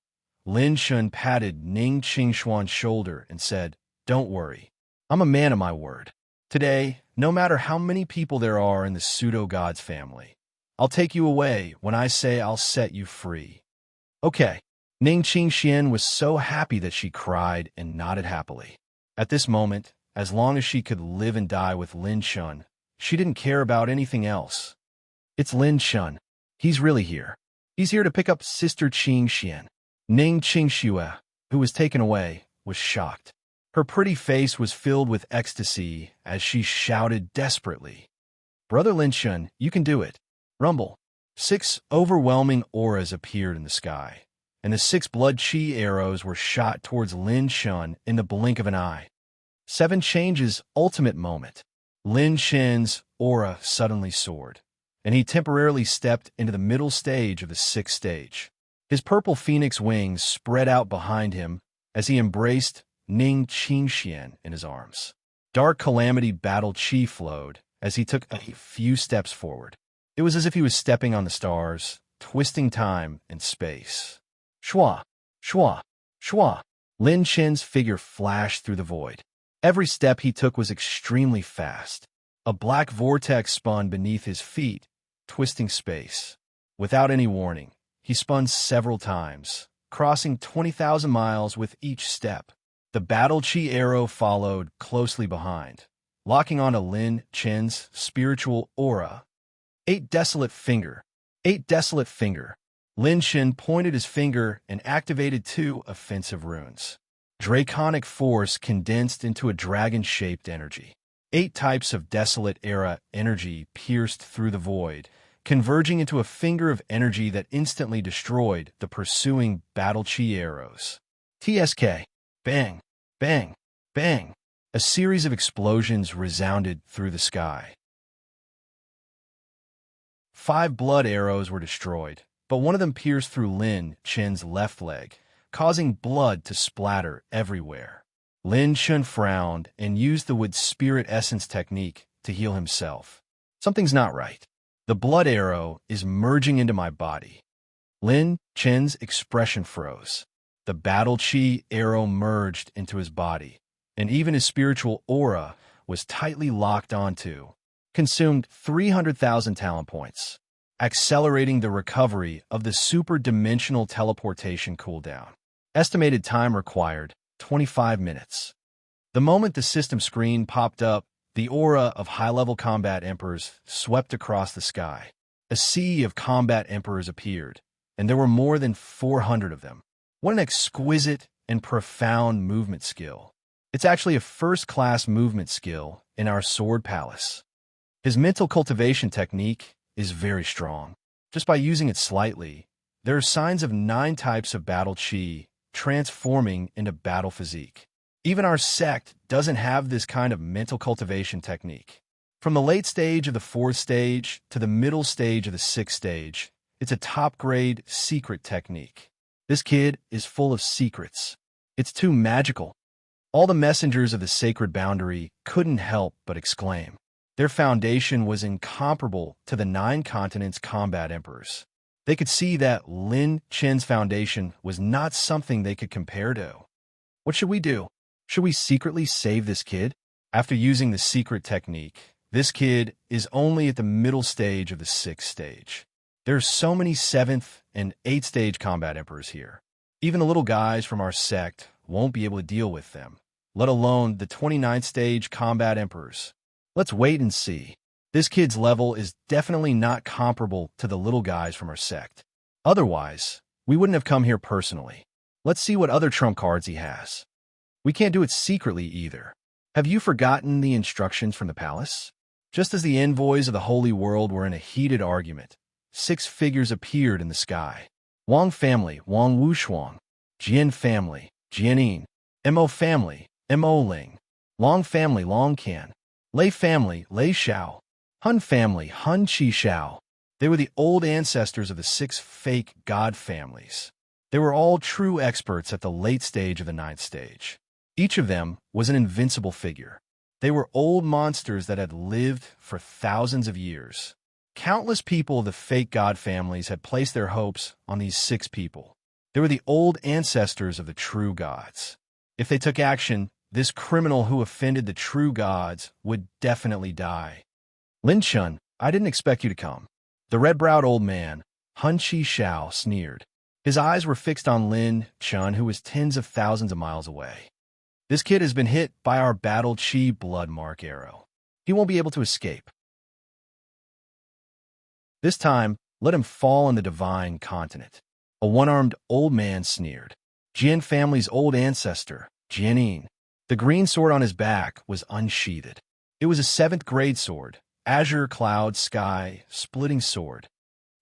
Lin Shun patted Ning Qingxuan's shoulder and said, "Don't worry. I'm a man of my word. Today, no matter how many people there are in the pseudo-god's family, I'll take you away when I say I'll set you free." "Okay." Ning Qingxian was so happy that she cried and nodded happily. At this moment, as long as she could live and die with Lin Shun, she didn't care about anything else. "It's Lin Shun. He's really here. He's here to pick up Sister Qingxian." Ning Qingxue, who was taken away, was shocked. Her pretty face was filled with ecstasy as she shouted desperately, "Brother Lin Shun, you can do it." Rumble. 6 overwhelming auras appeared in the sky, and the 6 blood chi arrows were shot towards Lin Shun in the blink of an eye. 7 changes ultimate moment. Lin Shun's aura suddenly soared, and he temporarily stepped into the middle stage of the 6th stage. His purple phoenix wings spread out behind him as he embraced Ning Qingxian in his arms. Dark calamity battle chi flowed as he took a few steps forward. It was as if he was stepping on the stars, twisting time and space. Shwa, shwa, shwa. Lin Chen's figure flashed through the void. Every step he took was extremely fast. A black vortex spun beneath his feet, twisting space. Without any warning, he spun several times, crossing 20,000 miles with each step. The battle chi arrow followed closely behind, locking onto Lin Chen's spiritual aura. Eight desolate finger. Lin Chen pointed his finger and activated 2 offensive runes. Draconic force condensed into a dragon-shaped energy. 8 types of desolate era energy pierced through the void, converging into a finger of energy that instantly destroyed the pursuing battle chi arrows. TSK. Bang, bang, bang. A series of explosions resounded through the sky. 5 blood arrows were destroyed, but one of them pierced through Lin Chen's left leg, causing blood to splatter everywhere. Lin Chen frowned and used the wood spirit essence technique to heal himself. Something's not right. The blood arrow is merging into my body. Lin Chen's expression froze. The battle chi arrow merged into his body, and even his spiritual aura was tightly locked onto. Consumed 300,000 talent points, accelerating the recovery of the super-dimensional teleportation cooldown. Estimated time required, 25 minutes. The moment the system screen popped up, the aura of high-level combat emperors swept across the sky. A sea of combat emperors appeared, and there were more than 400 of them. What an exquisite and profound movement skill. It's actually a first-class movement skill in our Sword Palace. His mental cultivation technique is very strong. Just by using it slightly, there are signs of 9 types of battle chi transforming into battle physique. Even our sect doesn't have this kind of mental cultivation technique. From the late stage of the 4th stage to the middle stage of the 6th stage, it's a top-grade secret technique. This kid is full of secrets. It's too magical. All the messengers of the sacred boundary couldn't help but exclaim. Their foundation was incomparable to the 9 continents' combat emperors. They could see that Lin Chen's foundation was not something they could compare to. What should we do? Should we secretly save this kid? After using the secret technique, this kid is only at the middle stage of the 6th stage. There are so many 7th and 8th stage combat emperors here. Even the little guys from our sect won't be able to deal with them, let alone the 29th stage combat emperors. Let's wait and see. This kid's level is definitely not comparable to the little guys from our sect. Otherwise, we wouldn't have come here personally. Let's see what other trump cards he has. We can't do it secretly either. Have you forgotten the instructions from the palace? Just as the envoys of the holy world were in a heated argument, 6 figures appeared in the sky. Wang family, Wang Wushuang. Jian family, Jianin. Mo family, Mo Ling. Long family, Long Qian. Lei family, Lei Xiao. Hun family, Hun Qi Xiao. They were the old ancestors of the 6 fake god families. They were all true experts at the late stage of the 9th stage. Each of them was an invincible figure. They were old monsters that had lived for thousands of years. Countless people of the fake god families had placed their hopes on these 6 people. They were the old ancestors of the true gods. If they took action, this criminal who offended the true gods would definitely die. Lin Chun, I didn't expect you to come. The red-browed old man, Hun Qi Xiao, sneered. His eyes were fixed on Lin Chun, who was tens of thousands of miles away. This kid has been hit by our battle chi blood mark arrow. He won't be able to escape. This time, let him fall on the divine continent. A one-armed old man sneered. Jian family's old ancestor, Jianin. The green sword on his back was unsheathed. It was a 7th grade sword, azure cloud sky, splitting sword.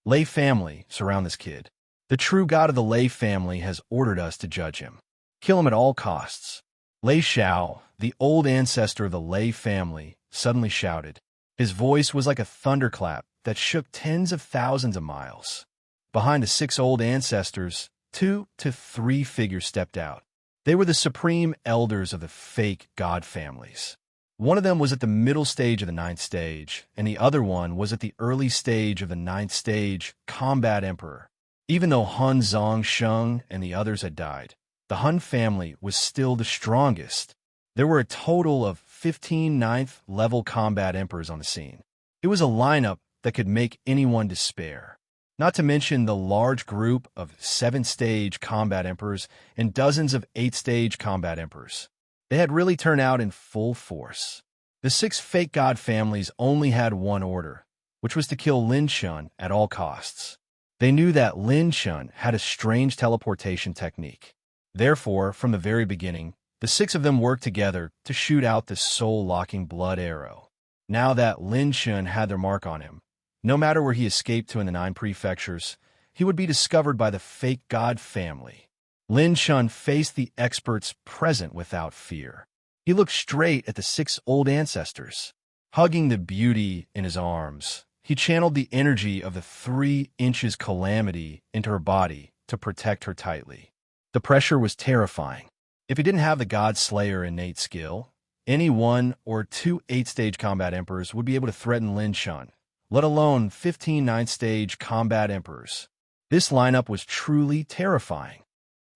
Lei family, surround this kid. The true god of the Lei family has ordered us to judge him. Kill him at all costs. Lei Xiao, the old ancestor of the Lei family, suddenly shouted. His voice was like a thunderclap that shook tens of thousands of miles. Behind the 6 old ancestors, 2 to 3 figures stepped out. They were the supreme elders of the fake god families. One of them was at the middle stage of the ninth stage, and the other one was at the early stage of the ninth stage, Combat Emperor. Even though Hun Zhongsheng and the others had died, the Hun family was still the strongest. There were a total of 15 ninth-level combat emperors on the scene. It was a lineup that could make anyone despair. Not to mention the large group of 7th-stage combat emperors and dozens of 8th-stage combat emperors. They had really turned out in full force. The 6 fake god families only had one order, which was to kill Lin Shun at all costs. They knew that Lin Shun had a strange teleportation technique. Therefore, from the very beginning, the 6 of them worked together to shoot out the soul-locking blood arrow. Now that Lin Shun had their mark on him, no matter where he escaped to in the 9 prefectures, he would be discovered by the fake god family. Lin Shun faced the experts present without fear. He looked straight at the 6 old ancestors. Hugging the beauty in his arms, he channeled the energy of the 3 inches calamity into her body to protect her tightly. The pressure was terrifying. If he didn't have the God Slayer innate skill, any 1 or 2 8th-stage combat emperors would be able to threaten Lin Shun, let alone 15 9th-stage combat emperors. This lineup was truly terrifying.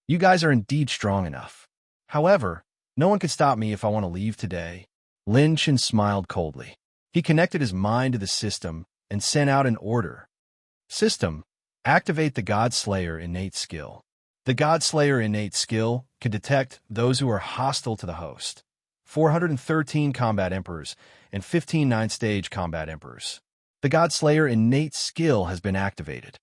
You guys are indeed strong enough. However, no one could stop me if I want to leave today. Lin Shun smiled coldly. He connected his mind to the system and sent out an order. System, activate the God Slayer innate skill. The God Slayer innate skill can detect those who are hostile to the host. 413 combat emperors and 15 9th-stage combat emperors. The God Slayer innate skill has been activated.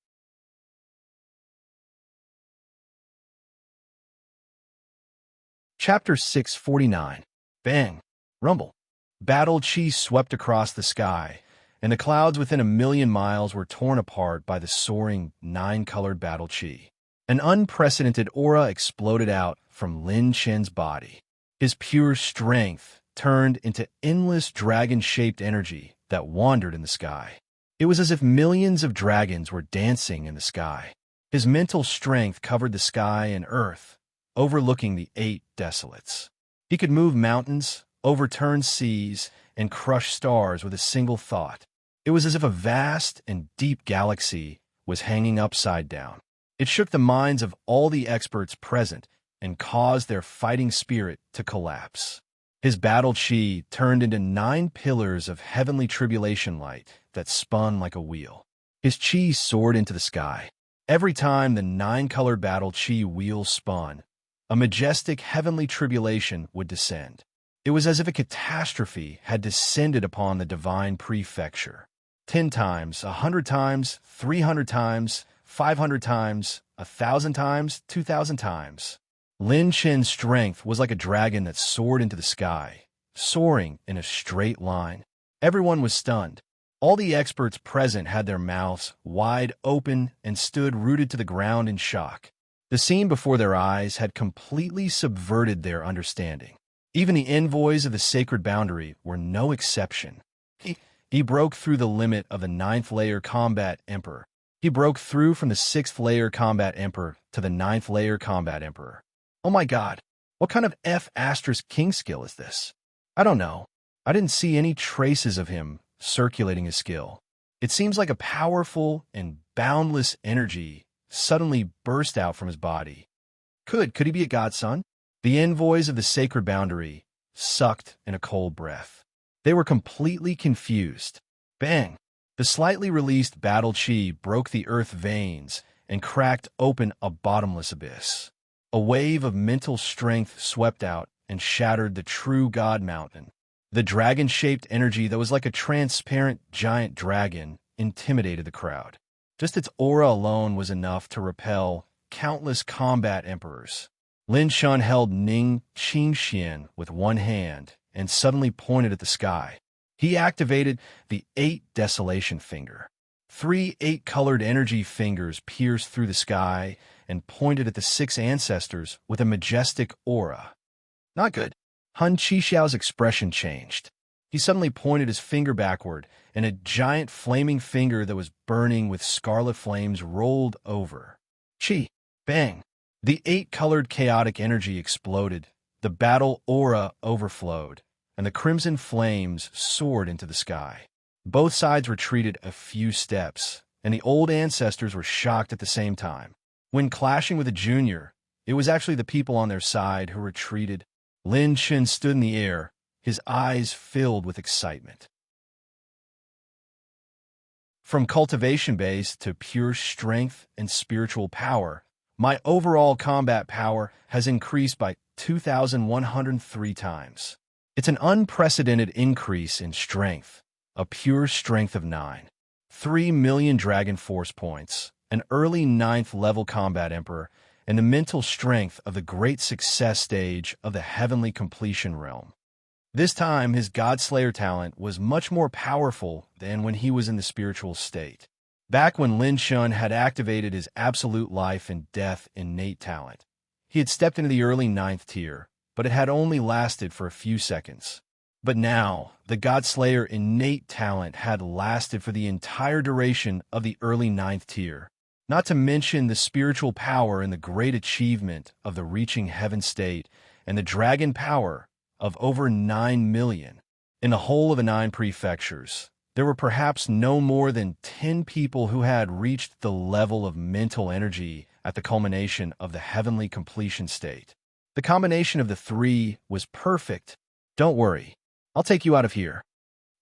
Chapter 649. Bang! Rumble. Battle chi swept across the sky, and the clouds within 1,000,000 miles were torn apart by the soaring 9-colored battle chi. An unprecedented aura exploded out from Lin Chen's body. His pure strength turned into endless dragon-shaped energy that wandered in the sky. It was as if millions of dragons were dancing in the sky. His mental strength covered the sky and earth, overlooking the 8 desolates. He could move mountains, overturn seas, and crush stars with a single thought. It was as if a vast and deep galaxy was hanging upside down. It shook the minds of all the experts present and caused their fighting spirit to collapse. His battle chi turned into 9 pillars of heavenly tribulation light that spun like a wheel. His chi soared into the sky. Every time the 9-colored battle chi wheel spun, a majestic heavenly tribulation would descend. It was as if a catastrophe had descended upon the divine prefecture. 10 times, 100 times, 300 times, 500 times, 1,000 times, 2,000 times. Lin Chen's strength was like a dragon that soared into the sky, soaring in a straight line. Everyone was stunned. All the experts present had their mouths wide open and stood rooted to the ground in shock. The scene before their eyes had completely subverted their understanding. Even the envoys of the sacred boundary were no exception. He broke through the limit of the 9th-layer combat emperor. He broke through from the 6th-layer combat emperor to the 9th-layer combat emperor. Oh my god, what kind of F** king skill is this? I don't know. I didn't see any traces of him circulating his skill. It seems like a powerful and boundless energy suddenly burst out from his body. Could he be a godson? The envoys of the sacred boundary sucked in a cold breath. They were completely confused. Bang! The slightly released battle chi broke the earth veins and cracked open a bottomless abyss. A wave of mental strength swept out and shattered the true God Mountain. The dragon-shaped energy that was like a transparent giant dragon intimidated the crowd. Just its aura alone was enough to repel countless combat emperors. Lin Shun held Ning Qingxian with one hand and suddenly pointed at the sky. He activated the 8 Desolation Finger. 3 8-colored energy fingers pierced through the sky and pointed at the 6 ancestors with a majestic aura. Not good. Hun Qixiao's expression changed. He suddenly pointed his finger backward, and a giant flaming finger that was burning with scarlet flames rolled over. Chi! Bang! The 8-colored chaotic energy exploded. The battle aura overflowed, and the crimson flames soared into the sky. Both sides retreated a few steps, and the old ancestors were shocked at the same time. When clashing with a junior, it was actually the people on their side who retreated. Lin Chen stood in the air, his eyes filled with excitement. From cultivation base to pure strength and spiritual power, my overall combat power has increased by 2,103 times. It's an unprecedented increase in strength, a pure strength of 9. 3 million Dragon Force points, an early 9th level combat emperor, and the mental strength of the great success stage of the heavenly completion realm. This time, his Godslayer talent was much more powerful than when he was in the spiritual state. Back when Lin Shun had activated his absolute life and death innate talent, he had stepped into the early 9th tier, but it had only lasted for a few seconds. But now, the Godslayer innate talent had lasted for the entire duration of the early 9th tier, not to mention the spiritual power and the great achievement of the reaching heaven state and the dragon power of over 9 million. In the whole of the 9 prefectures, there were perhaps no more than 10 people who had reached the level of mental energy at the culmination of the heavenly completion state. The combination of the 3 was perfect. Don't worry, I'll take you out of here.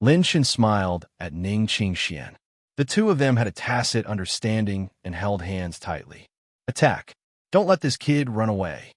Lin Shen smiled at Ning Qingxian. The two of them had a tacit understanding and held hands tightly. Attack. Don't let this kid run away.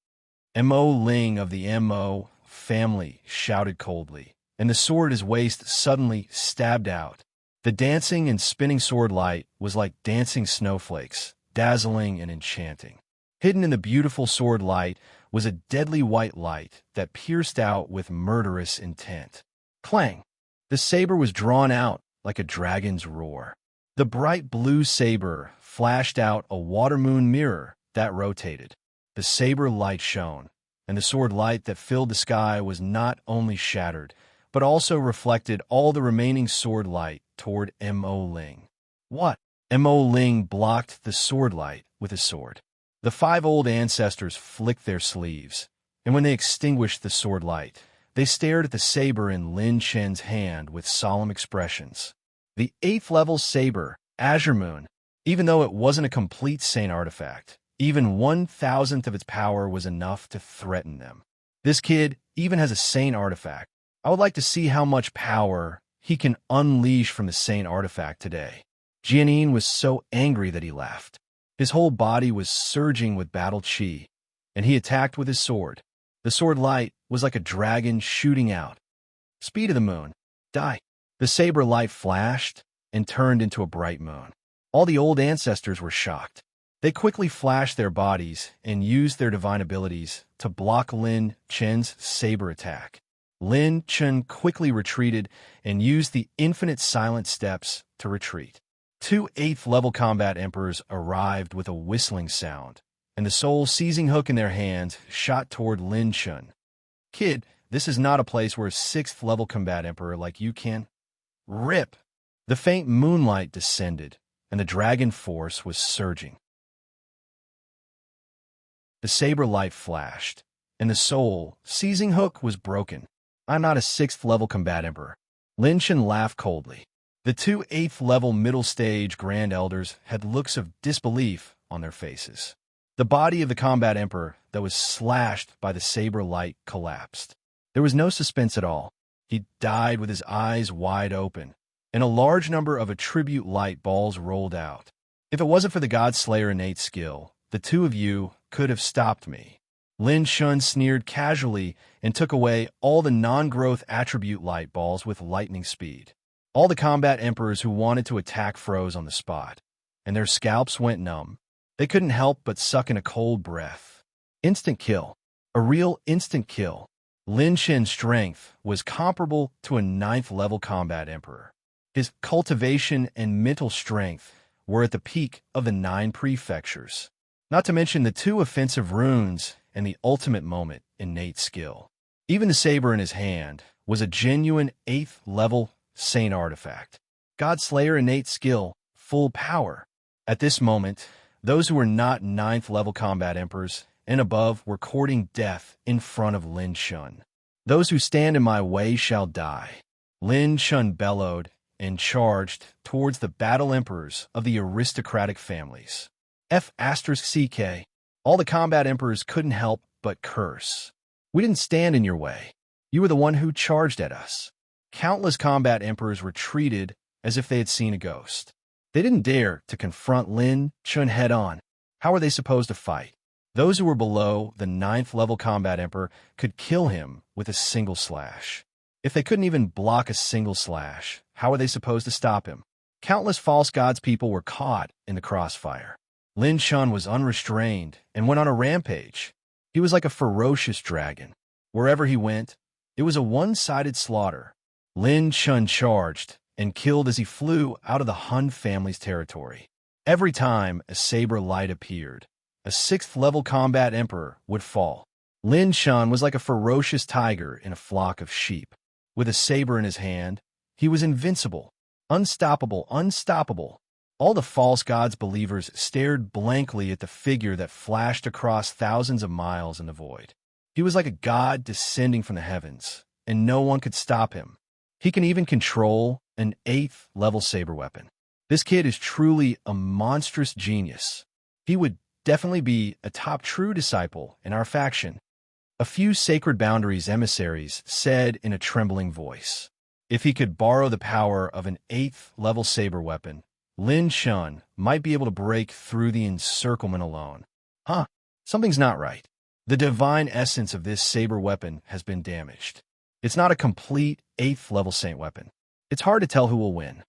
Mo Ling of the Mo family shouted coldly, and the sword at his waist suddenly stabbed out. The dancing and spinning sword light was like dancing snowflakes, dazzling and enchanting. Hidden in the beautiful sword light was a deadly white light that pierced out with murderous intent. Clang! The saber was drawn out like a dragon's roar. The bright blue saber flashed out a water moon mirror that rotated. The saber light shone, and the sword light that filled the sky was not only shattered, but also reflected all the remaining sword light toward Mo Ling. What? Mo Ling blocked the sword light with his sword. The 5 old ancestors flicked their sleeves, and when they extinguished the sword light, they stared at the saber in Lin Chen's hand with solemn expressions. The 8th level saber, Azure Moon, even though it wasn't a complete Saint artifact, even 1,000th of its power was enough to threaten them. This kid even has a Saint artifact. I would like to see how much power he can unleash from the Saint artifact today. Jianin was so angry that he laughed. His whole body was surging with battle chi, and he attacked with his sword. The sword light was like a dragon shooting out. Speed of the moon. Die. The saber light flashed and turned into a bright moon. All the old ancestors were shocked. They quickly flashed their bodies and used their divine abilities to block Lin Chen's saber attack. Lin Chen quickly retreated and used the infinite silent steps to retreat. 2 8th level combat emperors arrived with a whistling sound, and the soul seizing hook in their hands shot toward Lin Chen. Kid, this is not a place where a 6th level combat emperor like you can. Rip! The faint moonlight descended, and the dragon force was surging. The saber light flashed, and the soul seizing hook was broken. I'm not a 6th level combat emperor. Lin Chen laughed coldly. The 2 8th level middle stage grand elders had looks of disbelief on their faces. The body of the combat emperor that was slashed by the saber light collapsed. There was no suspense at all. He died with his eyes wide open, and a large number of attribute light balls rolled out. If it wasn't for the Godslayer innate skill, the two of you could have stopped me. Lin Shun sneered casually and took away all the non-growth attribute light balls with lightning speed. All the combat emperors who wanted to attack froze on the spot, and their scalps went numb. They couldn't help but suck in a cold breath. Instant kill. A real instant kill. Lin Shen's strength was comparable to a 9th level combat emperor. His cultivation and mental strength were at the peak of the 9 prefectures. Not to mention the 2 offensive runes and the ultimate moment innate skill. Even the saber in his hand was a genuine 8th level Saint artifact. Godslayer innate skill, full power. At this moment, those who were not 9th level combat emperors and above were courting death in front of Lin Shun. Those who stand in my way shall die. Lin Chun bellowed and charged towards the battle emperors of the aristocratic families. F***CK. All the combat emperors couldn't help but curse. We didn't stand in your way. You were the one who charged at us. Countless combat emperors retreated as if they had seen a ghost. They didn't dare to confront Lin Chun head-on. How were they supposed to fight? Those who were below the 9th level combat emperor could kill him with a single slash. If they couldn't even block a single slash, how were they supposed to stop him? Countless false gods people were caught in the crossfire. Lin Chun was unrestrained and went on a rampage. He was like a ferocious dragon. Wherever he went, it was a one-sided slaughter. Lin Chun charged and killed as he flew out of the Hun family's territory. Every time a saber light appeared, a 6th level combat emperor would fall. Lin Chun was like a ferocious tiger in a flock of sheep. With a saber in his hand, he was invincible, unstoppable. All the false gods' believers stared blankly at the figure that flashed across thousands of miles in the void. He was like a god descending from the heavens, and no one could stop him. He can even control an 8th level saber weapon. This kid is truly a monstrous genius. He would definitely be a top true disciple in our faction. A few Sacred Boundaries emissaries said in a trembling voice. If he could borrow the power of an 8th level saber weapon, Lin Chun might be able to break through the encirclement alone. Something's not right. The divine essence of this saber weapon has been damaged. It's not a complete 8th level saint weapon. It's hard to tell who will win.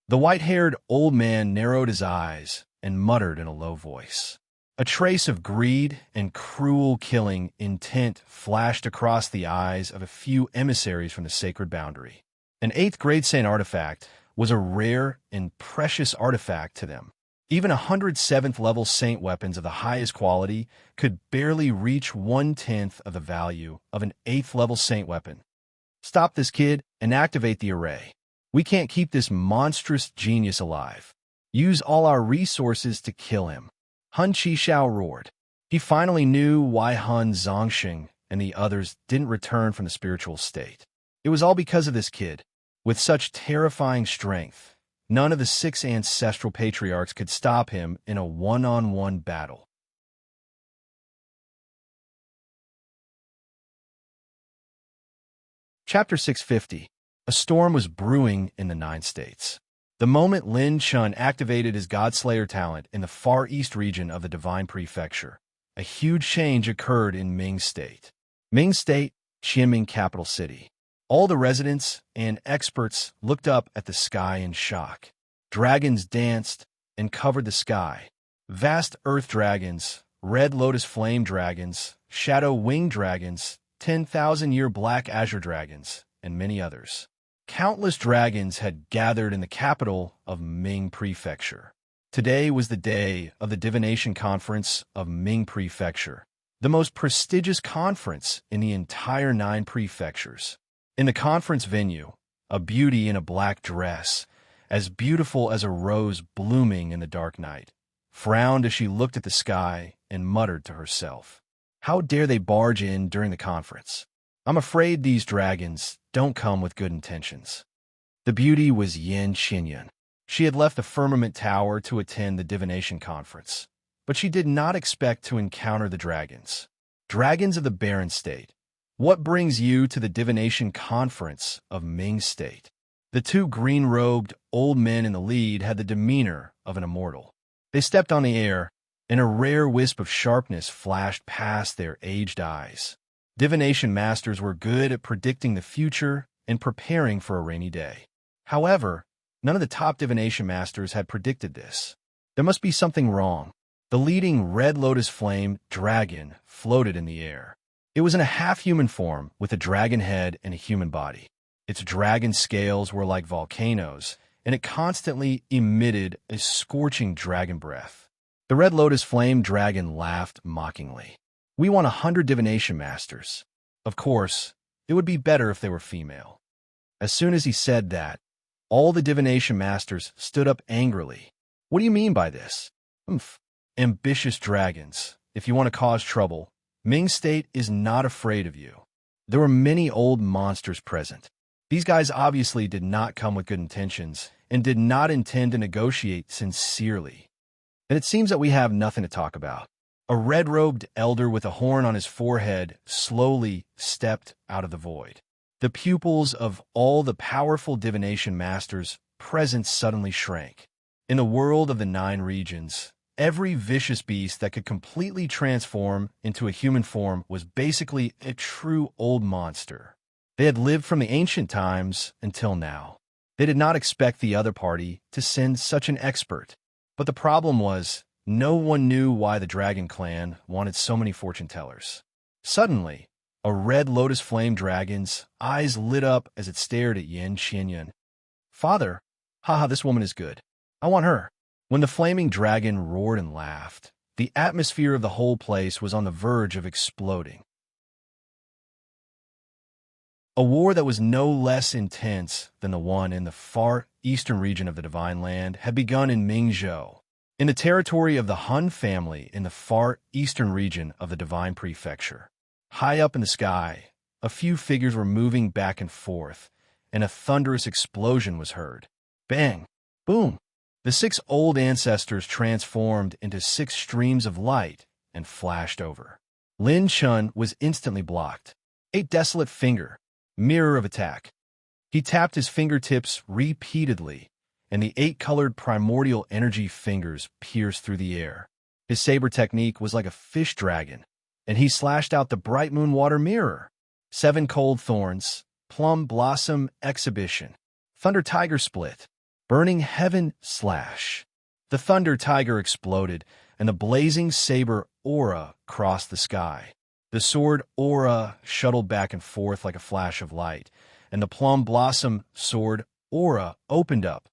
The white-haired old man narrowed his eyes and muttered in a low voice. A trace of greed and cruel killing intent flashed across the eyes of a few emissaries from the Sacred Boundary. An 8th grade saint artifact was a rare and precious artifact to them. Even 107th level saint weapons of the highest quality could barely reach 1/10 of the value of an 8th level saint weapon. Stop this kid and activate the array. We can't keep this monstrous genius alive. Use all our resources to kill him. Hun Qishao roared. He finally knew why Hun Zongxing and the others didn't return from the spiritual state. It was all because of this kid. With such terrifying strength, none of the 6 ancestral patriarchs could stop him in a one-on-one battle. Chapter 650. A storm was brewing in the 9 states. The moment Lin Chun activated his Godslayer talent in the far east region of the Divine Prefecture, a huge change occurred in Ming State. Ming State, Qianming capital city. All the residents and experts looked up at the sky in shock. Dragons danced and covered the sky. Vast earth dragons, red lotus flame dragons, shadow winged dragons, 10,000-year black azure dragons, and many others. Countless dragons had gathered in the capital of Ming Prefecture. Today was the day of the Divination Conference of Ming Prefecture, the most prestigious conference in the entire 9 prefectures. In the conference venue, a beauty in a black dress, as beautiful as a rose blooming in the dark night, frowned as she looked at the sky and muttered to herself, "How dare they barge in during the conference? I'm afraid these dragons don't come with good intentions." The beauty was Yin Xinyan. She had left the Firmament Tower to attend the Divination Conference, but she did not expect to encounter the dragons. Dragons of the Barren State. What brings you to the Divination Conference of Ming State? The 2 green-robed old men in the lead had the demeanor of an immortal. They stepped on the air, and a rare wisp of sharpness flashed past their aged eyes. Divination masters were good at predicting the future and preparing for a rainy day. However, none of the top divination masters had predicted this. There must be something wrong. The leading red lotus flame dragon floated in the air. It was in a half-human form with a dragon head and a human body. Its dragon scales were like volcanoes, and it constantly emitted a scorching dragon breath. The red lotus flame dragon laughed mockingly. "We want 100 divination masters. Of course, it would be better if they were female." As soon as he said that, all the divination masters stood up angrily. "What do you mean by this?" Ambitious dragons. If you want to cause trouble, Ming State is not afraid of you. There were many old monsters present. These guys obviously did not come with good intentions and did not intend to negotiate sincerely. And it seems that we have nothing to talk about. A red-robed elder with a horn on his forehead slowly stepped out of the void. The pupils of all the powerful divination masters present suddenly shrank. In the world of the 9 regions, every vicious beast that could completely transform into a human form was basically a true old monster. They had lived from the ancient times until now. They did not expect the other party to send such an expert. But the problem was, no one knew why the Dragon Clan wanted so many fortune-tellers. Suddenly, a red lotus flame dragon's eyes lit up as it stared at Yin Qianyun. "Father, haha, this woman is good. I want her." When the flaming dragon roared and laughed, the atmosphere of the whole place was on the verge of exploding. A war that was no less intense than the one in the far eastern region of the Divine Land had begun in Mingzhou, in the territory of the Han family in the far eastern region of the Divine Prefecture. High up in the sky, a few figures were moving back and forth, and a thunderous explosion was heard. Bang! Boom! The 6 old ancestors transformed into 6 streams of light and flashed over. Lin Chun was instantly blocked. A desolate finger, mirror of attack. He tapped his fingertips repeatedly, and the 8-colored primordial energy fingers pierced through the air. His saber technique was like a fish dragon, and he slashed out the bright moon water mirror. 7 cold thorns, plum blossom exhibition, thunder tiger split, burning heaven slash. The thunder tiger exploded, and the blazing saber aura crossed the sky. The sword aura shuttled back and forth like a flash of light, and the plum blossom sword aura opened up.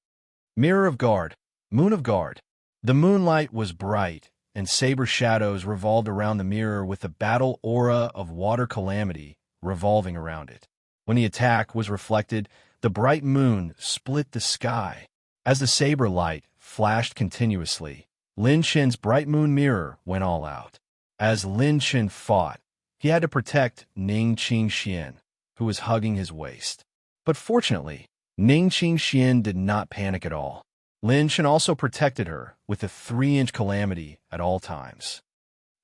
Mirror of guard, moon of guard. The moonlight was bright, and saber shadows revolved around the mirror with the battle aura of water calamity revolving around it. When the attack was reflected, the bright moon split the sky. As the saber light flashed continuously, Lin Chen's bright moon mirror went all out. As Lin Chen fought, he had to protect Ning Qingxian, who was hugging his waist. But fortunately, Ning Qingxian did not panic at all. Lin Chen also protected her with a 3-inch calamity at all times.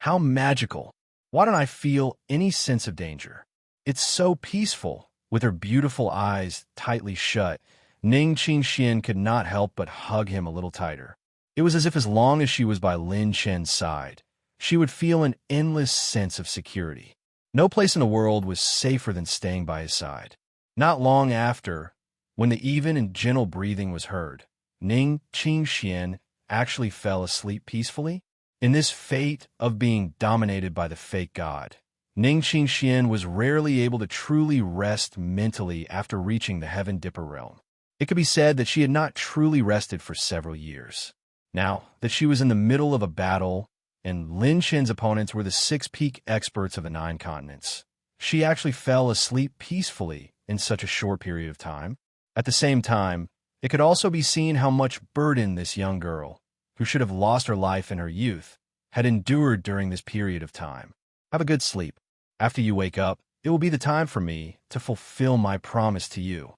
How magical! Why don't I feel any sense of danger? It's so peaceful. With her beautiful eyes tightly shut, Ning Qingxian could not help but hug him a little tighter. It was as if as long as she was by Lin Chen's side, she would feel an endless sense of security. No place in the world was safer than staying by his side. Not long after, when the even and gentle breathing was heard, Ning Qingxian actually fell asleep peacefully. In this fate of being dominated by the fake god, Ning Qingxian was rarely able to truly rest mentally after reaching the Heaven Dipper realm. It could be said that she had not truly rested for several years. Now that she was in the middle of a battle, and Lin Chen's opponents were the 6 peak experts of the 9 continents, she actually fell asleep peacefully in such a short period of time. At the same time, it could also be seen how much burden this young girl, who should have lost her life in her youth, had endured during this period of time. Have a good sleep. After you wake up, it will be the time for me to fulfill my promise to you.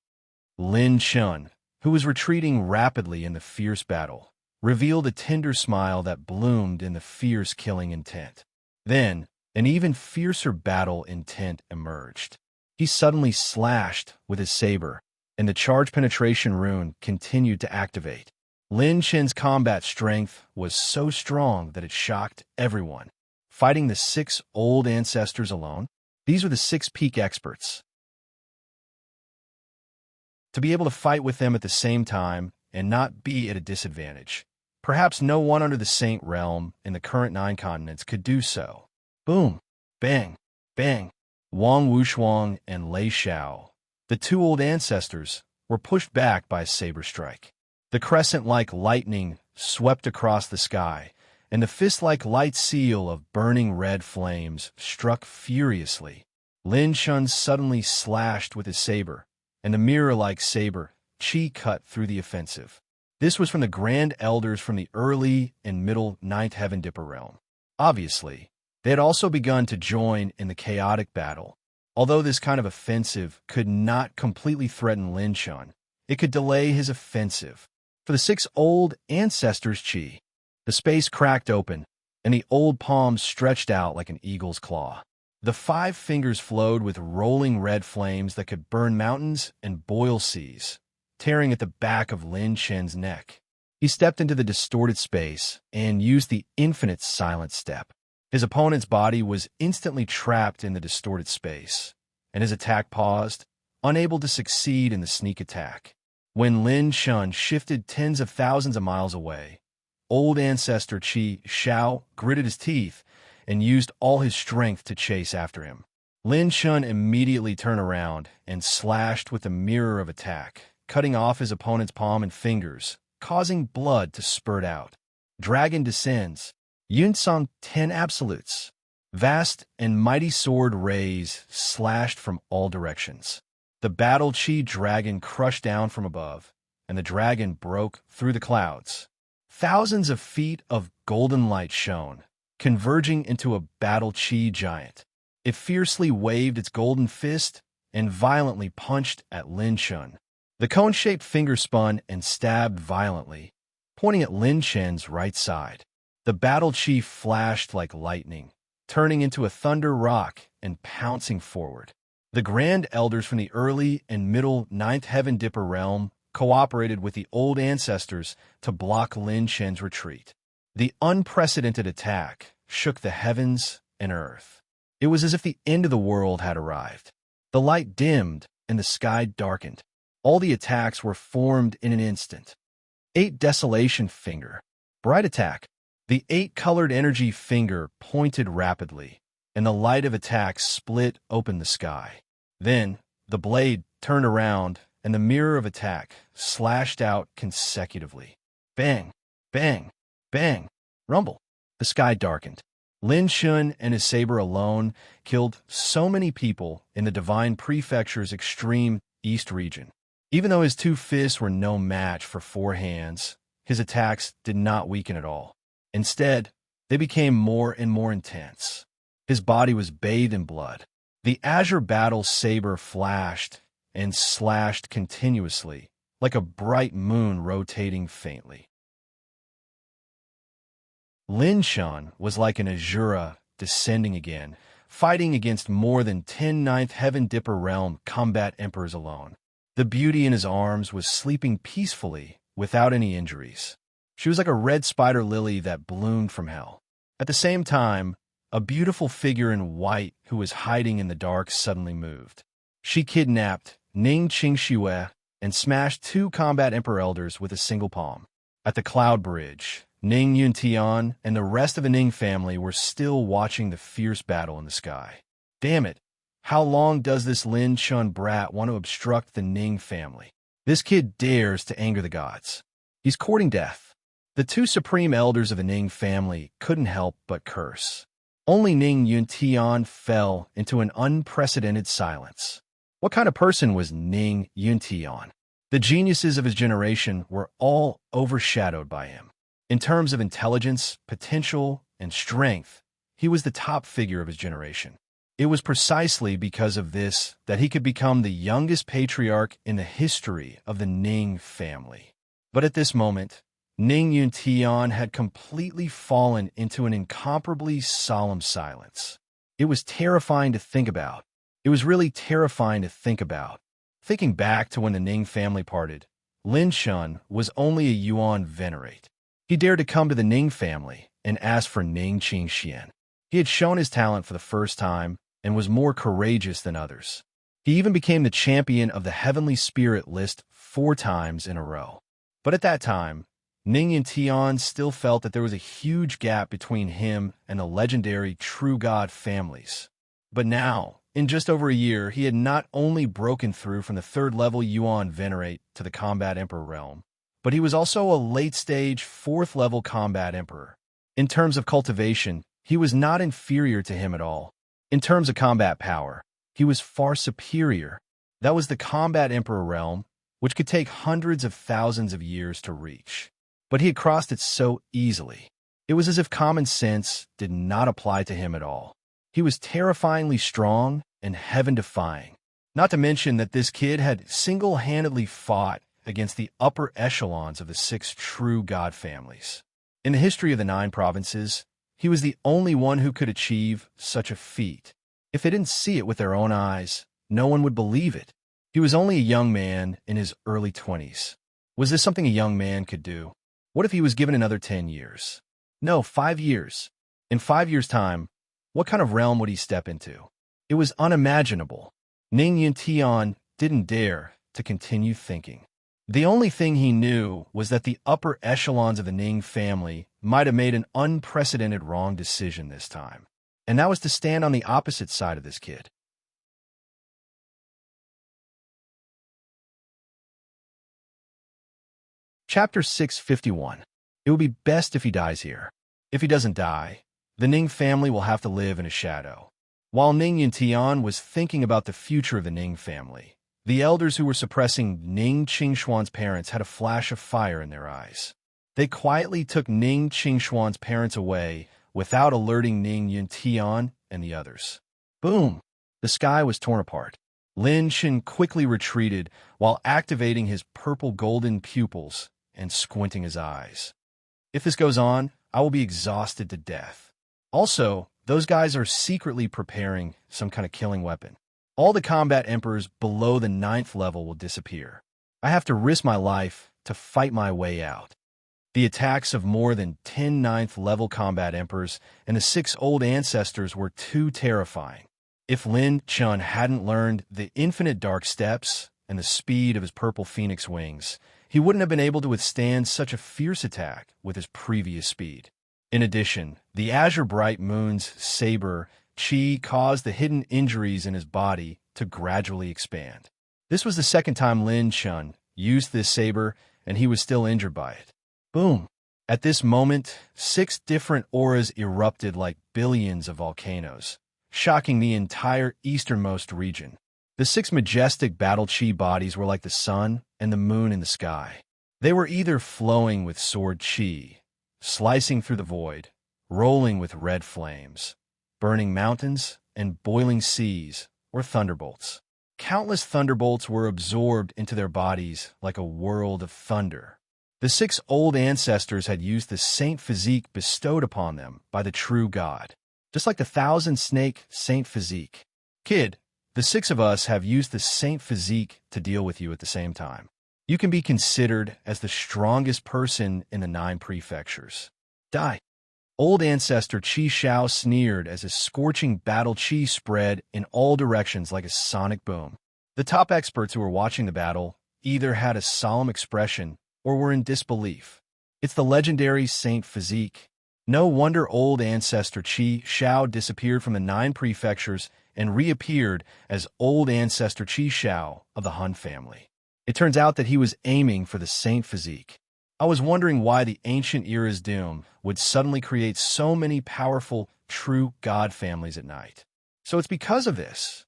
Lin Chun, who was retreating rapidly in the fierce battle, revealed a tender smile that bloomed in the fierce killing intent. Then, an even fiercer battle intent emerged. He suddenly slashed with his saber, and the charge penetration rune continued to activate. Lin Chen's combat strength was so strong that it shocked everyone. Fighting the 6 old ancestors alone, these were the 6 peak experts. To be able to fight with them at the same time and not be at a disadvantage. Perhaps no one under the Saint Realm in the current 9 continents could do so. Boom, bang, bang. Wang Wushuang and Lei Xiao, the 2 old ancestors, were pushed back by a saber strike. The crescent-like lightning swept across the sky, and the fist-like light seal of burning red flames struck furiously. Lin Chun suddenly slashed with his saber, and the mirror-like saber chi cut through the offensive. This was from the Grand Elders from the early and middle 9th Heaven Dipper realm. Obviously, They had also begun to join in the chaotic battle. Although this kind of offensive could not completely threaten Lin Shun, it could delay his offensive. For the 6 old ancestors' chi, the space cracked open, and the old palm stretched out like an eagle's claw. The 5 fingers flowed with rolling red flames that could burn mountains and boil seas, tearing at the back of Lin Chen's neck. He stepped into the distorted space and used the infinite silent step. His opponent's body was instantly trapped in the distorted space, and his attack paused, unable to succeed in the sneak attack. When Lin Shun shifted tens of thousands of miles away, old ancestor Qi Xiao gritted his teeth and used all his strength to chase after him. Lin Shun immediately turned around and slashed with the mirror of attack, cutting off his opponent's palm and fingers, causing blood to spurt out. Dragon descends. Yunsong 10 absolutes. Vast and mighty sword rays slashed from all directions. The battle chi dragon crushed down from above, and the dragon broke through the clouds. Thousands of feet of golden light shone, converging into a battle chi giant. It fiercely waved its golden fist and violently punched at Lin Shun. The cone-shaped finger spun and stabbed violently, pointing at Lin Chen's right side. The battle chi flashed like lightning, turning into a thunder rock and pouncing forward. The Grand Elders from the early and middle Ninth Heaven Dipper realm cooperated with the old ancestors to block Lin Chen's retreat. The unprecedented attack shook the heavens and earth. It was as if the end of the world had arrived. The light dimmed and the sky darkened. All the attacks were formed in an instant. 8 Desolation Finger. Bright attack. The 8-colored energy finger pointed rapidly, and the light of attack split open the sky. Then, the blade turned around, and the mirror of attack slashed out consecutively. Bang, bang, bang, rumble. The sky darkened. Lin Shun and his saber alone killed so many people in the Divine Prefecture's extreme east region. Even though his 2 fists were no match for 4 hands, his attacks did not weaken at all. Instead, they became more and more intense. His body was bathed in blood. The azure battle saber flashed and slashed continuously, like a bright moon rotating faintly. Lin Shun was like an Azura descending again, fighting against more than 10 Ninth Heaven Dipper realm combat emperors alone. The beauty in his arms was sleeping peacefully without any injuries. She was like a red spider lily that bloomed from hell. At the same time, a beautiful figure in white who was hiding in the dark suddenly moved. She kidnapped Ning Qingxue and smashed 2 combat emperor elders with a single palm. At the cloud bridge, Ning Yuntian and the rest of the Ning family were still watching the fierce battle in the sky. Damn it! How long does this Lin Shun brat want to obstruct the Ning family? This kid dares to anger the gods. He's courting death. The 2 supreme elders of the Ning family couldn't help but curse. Only Ning Yuntian fell into an unprecedented silence. What kind of person was Ning Yuntian? The geniuses of his generation were all overshadowed by him. In terms of intelligence, potential, and strength, he was the top figure of his generation. It was precisely because of this that he could become the youngest patriarch in the history of the Ning family. But at this moment, Ning Yuntian had completely fallen into an incomparably solemn silence. It was terrifying to think about. It was really terrifying to think about. Thinking back to when the Ning family parted, Lin Shun was only a Yuan venerate. He dared to come to the Ning family and ask for Ning Qingxian. He had shown his talent for the first time and was more courageous than others. He even became the champion of the Heavenly Spirit list 4 times in a row. But at that time, Ning Yuntian still felt that there was a huge gap between him and the legendary True God families. But now, in just over a year, he had not only broken through from the 3rd level Yuan Venerate to the Combat Emperor realm, but he was also a late-stage 4th level Combat Emperor. In terms of cultivation, he was not inferior to him at all. In terms of combat power, he was far superior. That was the Combat Emperor realm, which could take hundreds of thousands of years to reach. But he had crossed it so easily. It was as if common sense did not apply to him at all. He was terrifyingly strong and heaven-defying. Not to mention that this kid had single-handedly fought against the upper echelons of the 6 true god families. In the history of the 9 provinces, he was the only one who could achieve such a feat. If they didn't see it with their own eyes, no one would believe it. He was only a young man in his early 20s. Was this something a young man could do? What if he was given another 10 years? No, 5 years. In 5 years' time, what kind of realm would he step into? It was unimaginable. Ning Yuntian didn't dare to continue thinking. The only thing he knew was that the upper echelons of the Ning family might have made an unprecedented wrong decision this time, and that was to stand on the opposite side of this kid. Chapter 651. It would be best if he dies here. If he doesn't die, the Ning family will have to live in a shadow. While Ning Yuntian was thinking about the future of the Ning family, the elders who were suppressing Ning Qingshuan's parents had a flash of fire in their eyes. They quietly took Ning Qingshuan's parents away without alerting Ning Yuntian and the others. Boom! The sky was torn apart. Lin Qin quickly retreated while activating his purple-golden pupils and squinting his eyes. If this goes on, I will be exhausted to death. Also, those guys are secretly preparing some kind of killing weapon. All the combat emperors below the 9th level will disappear. I have to risk my life to fight my way out. The attacks of more than 10 9th level combat emperors and the 6 old ancestors were too terrifying. If Lin Chun hadn't learned the infinite dark steps and the speed of his purple phoenix wings, he wouldn't have been able to withstand such a fierce attack with his previous speed. In addition, the Azure Bright Moon's saber chi caused the hidden injuries in his body to gradually expand. This was the second time Lin Chun used this saber, and he was still injured by it. Boom! At this moment, 6 different auras erupted like billions of volcanoes, shocking the entire easternmost region. The 6 majestic battle chi bodies were like the sun and the moon in the sky. They were either flowing with sword chi, slicing through the void, rolling with red flames, burning mountains and boiling seas, or thunderbolts. Countless thunderbolts were absorbed into their bodies like a world of thunder. The 6 old ancestors had used the saint physique bestowed upon them by the true God, just like the 1,000-snake saint physique. Kid, the 6 of us have used the saint physique to deal with you at the same time. You can be considered as the strongest person in the 9 prefectures. Die. Old ancestor Qi Shao sneered as his scorching battle chi spread in all directions like a sonic boom. The top experts who were watching the battle either had a solemn expression or were in disbelief. It's the legendary Saint Physique. No wonder old ancestor Qi Shao disappeared from the 9 prefectures and reappeared as old ancestor Qi Shao of the Han family. It turns out that he was aiming for the Saint Physique. I was wondering why the ancient era's doom would suddenly create so many powerful, true god families at night. So it's because of this.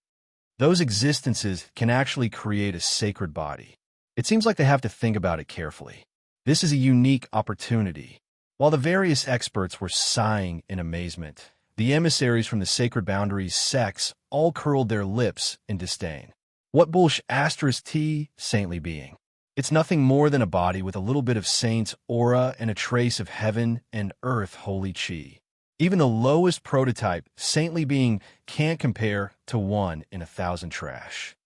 Those existences can actually create a sacred body. It seems like they have to think about it carefully. This is a unique opportunity. While the various experts were sighing in amazement, the emissaries from the Sacred Boundaries sects all curled their lips in disdain. What bullsh*** T, saintly being? It's nothing more than a body with a little bit of saint's aura and a trace of heaven and earth holy chi. Even the lowest prototype, saintly being, can't compare to 1 in 1,000 trash.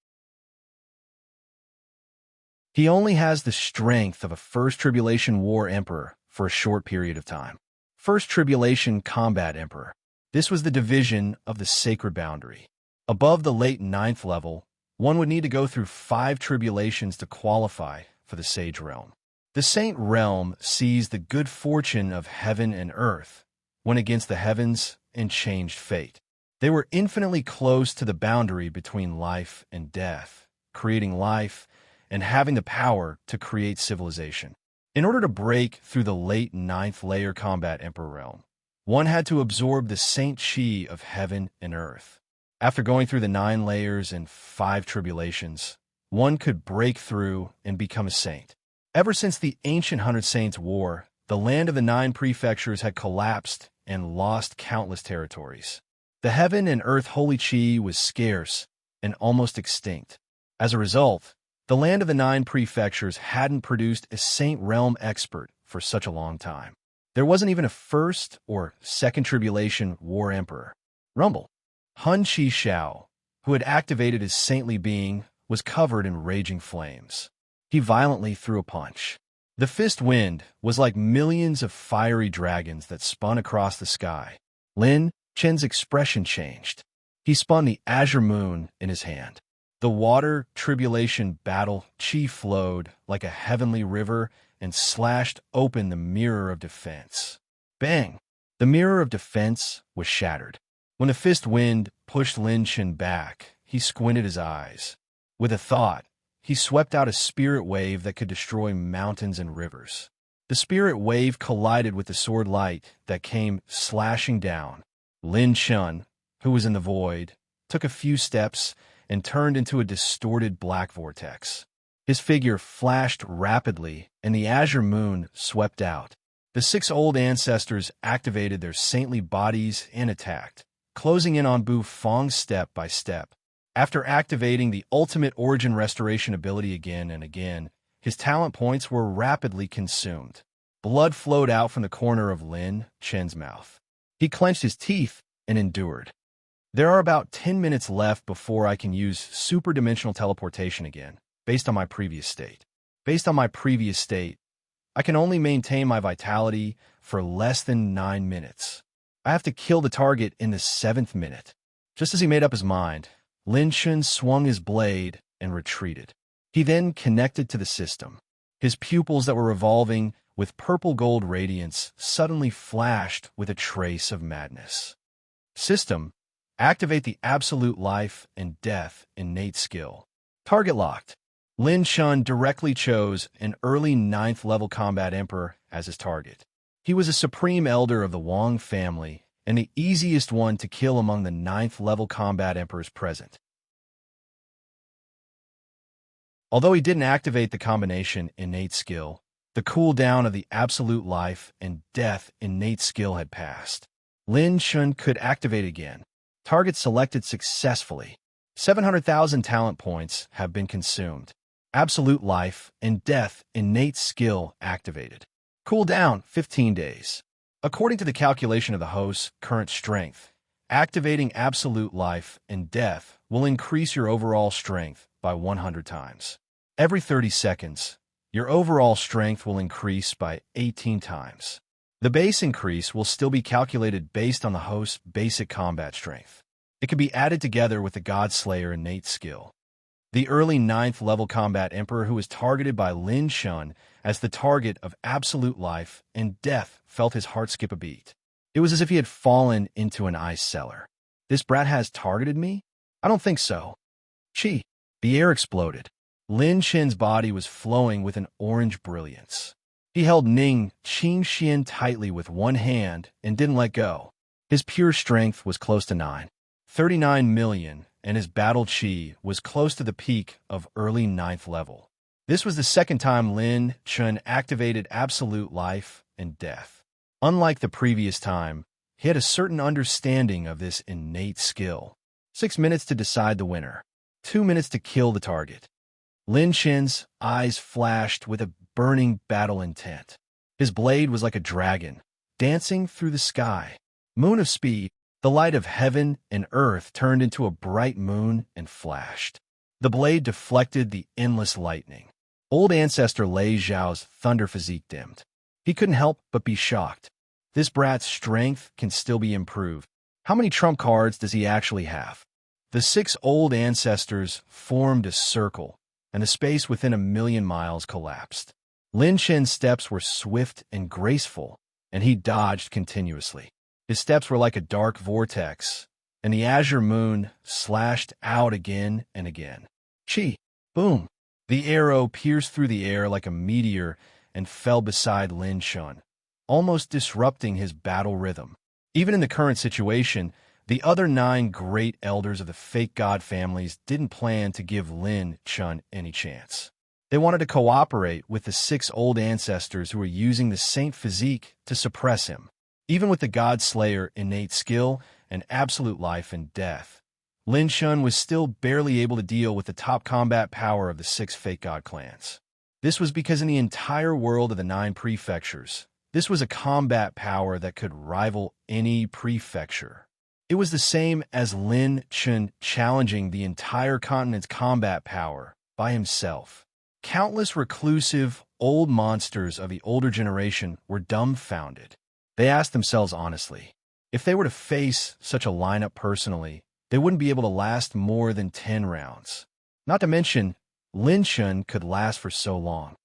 He only has the strength of a First Tribulation War Emperor for a short period of time. First Tribulation Combat Emperor. This was the division of the Sacred Boundary. Above the late 9th level, one would need to go through 5 tribulations to qualify for the Sage Realm. The Saint Realm sees the good fortune of heaven and earth, went against the heavens and changed fate. They were infinitely close to the boundary between life and death, creating life and having the power to create civilization. In order to break through the late 9th layer combat Emperor Realm, one had to absorb the Saint Chi of heaven and earth. After going through the 9 layers and 5 tribulations, one could break through and become a saint. Ever since the ancient 100 Saints War, the land of the 9 prefectures had collapsed and lost countless territories. The heaven and earth holy chi was scarce and almost extinct. As a result, the land of the 9 prefectures hadn't produced a Saint Realm expert for such a long time. There wasn't even a first or second tribulation war emperor. Rumble. Hun Chi Shao, who had activated his saintly being, was covered in raging flames. He violently threw a punch. The fist wind was like millions of fiery dragons that spun across the sky. Lin Chen's expression changed. He spun the azure moon in his hand. The water tribulation battle chi flowed like a heavenly river and slashed open the mirror of defense. Bang! The mirror of defense was shattered. When the fist wind pushed Lin Chen back, he squinted his eyes. With a thought, he swept out a spirit wave that could destroy mountains and rivers. The spirit wave collided with the sword light that came slashing down. Lin Chen, who was in the void, took a few steps and turned into a distorted black vortex. His figure flashed rapidly, and the azure moon swept out. The 6 old ancestors activated their saintly bodies and attacked, closing in on Bu Fong step by step. After activating the ultimate origin restoration ability again and again, his talent points were rapidly consumed. Blood flowed out from the corner of Lin Chen's mouth. He clenched his teeth and endured. There are about 10 minutes left before I can use superdimensional teleportation again, based on my previous state. Based on my previous state, I can only maintain my vitality for less than 9 minutes. I have to kill the target in the 7th minute. Just as he made up his mind, Lin Chen swung his blade and retreated. He then connected to the system. His pupils that were revolving with purple-gold radiance suddenly flashed with a trace of madness. System. Activate the absolute life and death innate skill. Target locked. Lin Chen directly chose an early 9th level combat emperor as his target. He was a supreme elder of the Wang family and the easiest one to kill among the 9th level combat emperors present. Although he didn't activate the combination innate skill, the cooldown of the absolute life and death innate skill had passed. Lin Chen could activate again. Target selected successfully. 700,000 talent points have been consumed. Absolute life and death innate skill activated. Cooldown 15 days. According to the calculation of the host's current strength, activating absolute life and death will increase your overall strength by 100 times. Every 30 seconds, your overall strength will increase by 18 times. The base increase will still be calculated based on the host's basic combat strength. It can be added together with the Godslayer innate skill. The early 9th level combat emperor who was targeted by Lin Chen as the target of absolute life and death felt his heart skip a beat. It was as if he had fallen into an ice cellar. This brat has targeted me? I don't think so. Chi. The air exploded. Lin Chen's body was flowing with an orange brilliance. He held Ning Qingxian tightly with one hand and didn't let go. His pure strength was close to 39 million, and his battle chi was close to the peak of early 9th level. This was the second time Lin Chen activated absolute life and death. Unlike the previous time, he had a certain understanding of this innate skill. 6 minutes to decide the winner. 2 minutes to kill the target. Lin Chen's eyes flashed with a burning battle intent. His blade was like a dragon, dancing through the sky. Moon of speed, the light of heaven and earth turned into a bright moon and flashed. The blade deflected the endless lightning. Old ancestor Lei Zhao's thunder physique dimmed. He couldn't help but be shocked. This brat's strength can still be improved. How many trump cards does he actually have? The 6 old ancestors formed a circle, and the space within 1,000,000 miles collapsed. Lin Chen's steps were swift and graceful, and he dodged continuously. His steps were like a dark vortex, and the azure moon slashed out again and again. Chi! Boom! The arrow pierced through the air like a meteor and fell beside Lin Chen, almost disrupting his battle rhythm. Even in the current situation, the other 9 great elders of the fake god families didn't plan to give Lin Chen any chance. They wanted to cooperate with the 6 old ancestors who were using the saint physique to suppress him. Even with the God Slayer innate skill and absolute life and death, Lin Shun was still barely able to deal with the top combat power of the 6 fake god clans. This was because in the entire world of the 9 prefectures, this was a combat power that could rival any prefecture. It was the same as Lin Chun challenging the entire continent's combat power by himself. Countless reclusive, old monsters of the older generation were dumbfounded. They asked themselves honestly, if they were to face such a lineup personally, they wouldn't be able to last more than 10 rounds. Not to mention, Lin Chun could last for so long.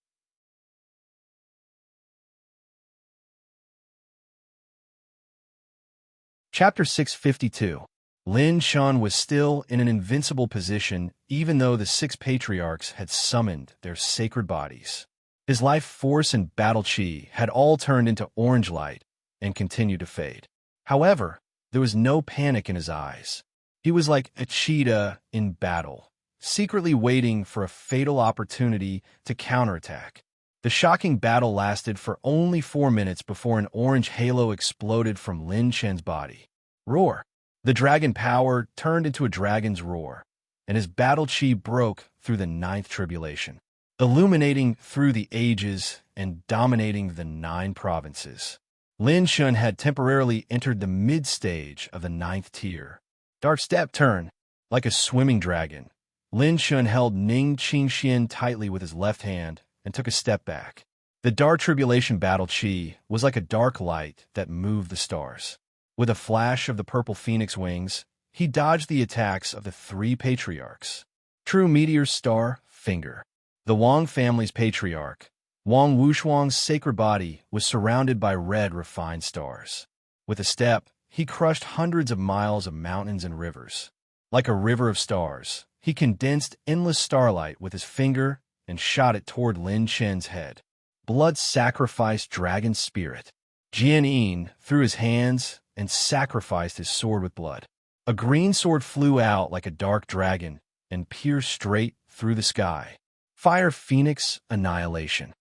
Chapter 652. Lin Chun was still in an invincible position even though the 6 patriarchs had summoned their sacred bodies. His life force and battle chi had all turned into orange light and continued to fade. However, there was no panic in his eyes. He was like a cheetah in battle, secretly waiting for a fatal opportunity to counterattack. The shocking battle lasted for only 4 minutes before an orange halo exploded from Lin Chen's body. Roar! The dragon power turned into a dragon's roar, and his battle chi broke through the 9th tribulation, illuminating through the ages and dominating the 9 provinces. Lin Shun had temporarily entered the mid-stage of the 9th tier. Dark step turn. Like a swimming dragon, Lin Shun held Ning Qingxian tightly with his left hand and took a step back. The dark tribulation battle chi was like a dark light that moved the stars. With a flash of the purple phoenix wings, he dodged the attacks of the 3 patriarchs. True meteor star, finger. The Wang family's patriarch, Wang Wushuang's sacred body, was surrounded by red refined stars. With a step, he crushed hundreds of miles of mountains and rivers. Like a river of stars, he condensed endless starlight with his finger and shot it toward Lin Chen's head. Blood sacrificed dragon spirit. Jian Yin threw his hands and sacrificed his sword with blood. A green sword flew out like a dark dragon and pierced straight through the sky. Fire Phoenix Annihilation.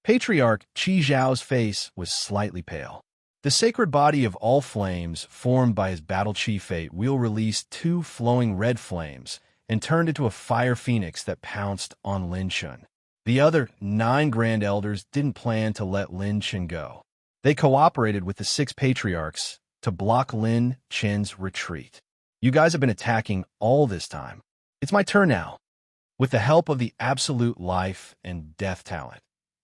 Patriarch Qi Zhao's face was slightly pale. The sacred body of all flames formed by his battle chi fate will release 2 flowing red flames and turned into a fire phoenix that pounced on Lin Chun. The other 9 grand elders didn't plan to let Lin Chun go. They cooperated with the 6 patriarchs to block Lin Chen's retreat. You guys have been attacking all this time. It's my turn now. With the help of the absolute life and death talent,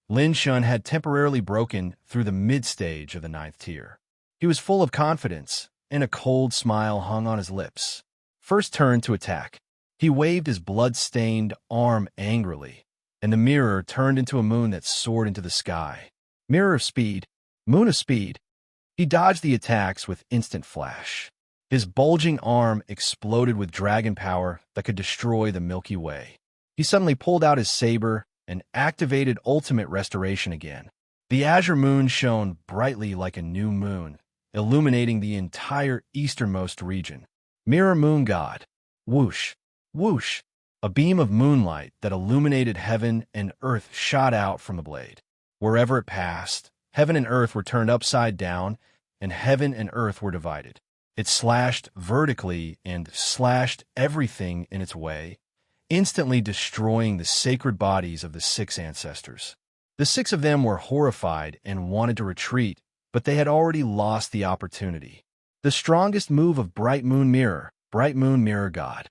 Lin Chun had temporarily broken through the mid-stage of the 9th tier. He was full of confidence, and a cold smile hung on his lips. First turn to attack. He waved his blood-stained arm angrily, and the mirror turned into a moon that soared into the sky. Mirror of speed, moon of speed. He dodged the attacks with instant flash. His bulging arm exploded with dragon power that could destroy the Milky Way. He suddenly pulled out his saber and activated ultimate restoration again. The azure moon shone brightly like a new moon, illuminating the entire easternmost region. Mirror moon god. Whoosh, whoosh. A beam of moonlight that illuminated heaven and earth shot out from the blade. Wherever it passed, heaven and earth were turned upside down, and heaven and earth were divided. It slashed vertically and slashed everything in its way, instantly destroying the sacred bodies of the 6 ancestors. The 6 of them were horrified and wanted to retreat, but they had already lost the opportunity. The strongest move of Bright Moon Mirror God.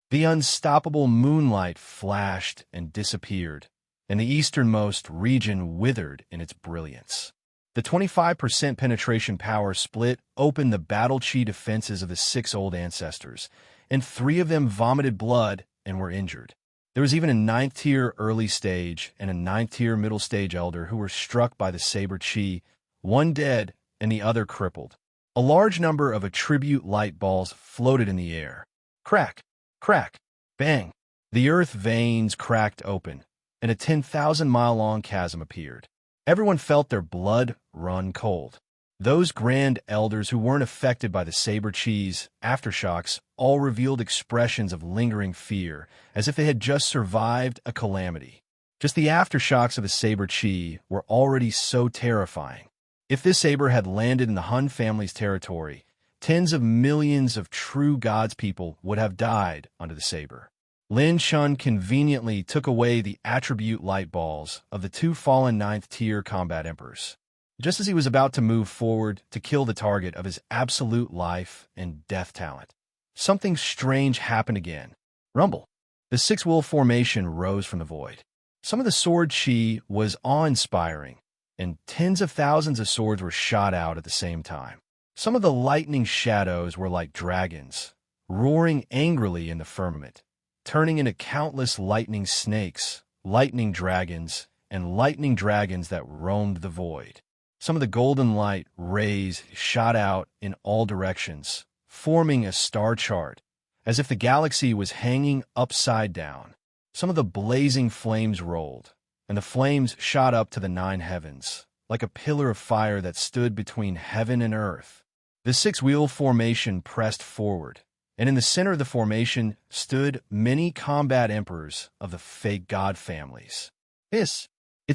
The unstoppable moonlight flashed and disappeared, and the easternmost region withered in its brilliance. The 25% penetration power split open the battle chi defenses of the 6 old ancestors, and 3 of them vomited blood and were injured. There was even a 9th tier early stage and a 9th tier middle stage elder who were struck by the saber chi, one dead and the other crippled. A large number of attribute light balls floated in the air. Crack, crack, bang. The earth veins cracked open, and a 10,000-mile-long chasm appeared. Everyone felt their blood run cold. Those grand elders who weren't affected by the saber cheese aftershocks all revealed expressions of lingering fear, as if they had just survived a calamity. Just the aftershocks of the saber chi were already so terrifying. If this saber had landed in the Hun family's territory, tens of millions of true God's people would have died under the saber. Lin Chun conveniently took away the attribute light balls of the two fallen ninth-tier combat emperors, just as he was about to move forward to kill the target of his absolute life and death talent. Something strange happened again. Rumble. The six-wheel formation rose from the void. Some of the sword chi was awe-inspiring, and tens of thousands of swords were shot out at the same time. Some of the lightning shadows were like dragons, roaring angrily in the firmament, turning into countless lightning snakes, lightning dragons, and lightning dragons that roamed the void. Some of the golden light rays shot out in all directions, forming a star chart, as if the galaxy was hanging upside down. Some of the blazing flames rolled, and the flames shot up to the nine heavens, like a pillar of fire that stood between heaven and earth. The six-wheel formation pressed forward, and in the center of the formation stood many combat emperors of the fake god families. It's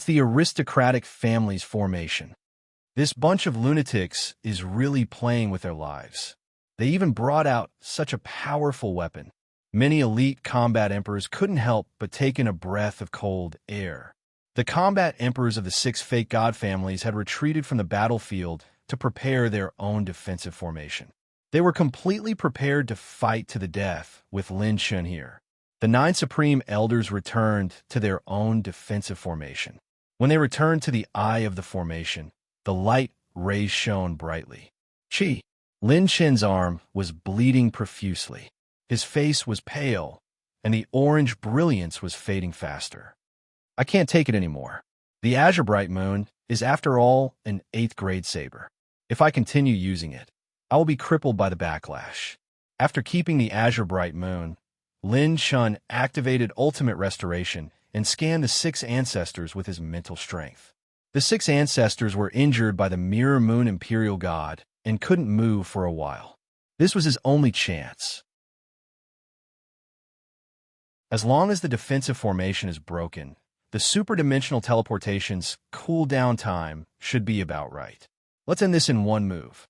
the aristocratic families formation. This bunch of lunatics is really playing with their lives. They even brought out such a powerful weapon. Many elite combat emperors couldn't help but take in a breath of cold air. The combat emperors of the six fake god families had retreated from the battlefield to prepare their own defensive formation. They were completely prepared to fight to the death with Lin Chun here. The nine supreme elders returned to their own defensive formation. When they returned to the eye of the formation, the light rays shone brightly. Chi. Lin Chen's arm was bleeding profusely. His face was pale, and the orange brilliance was fading faster. I can't take it anymore. The Azure Bright Moon is, after all, an 8th grade saber. If I continue using it, I will be crippled by the backlash. After keeping the Azure Bright Moon, Lin Chun activated Ultimate Restoration and scanned the 6 ancestors with his mental strength. The 6 ancestors were injured by the Mirror Moon Imperial God and couldn't move for a while. This was his only chance. As long as the defensive formation is broken, the superdimensional teleportation's cooldown time should be about right. Let's end this in one move.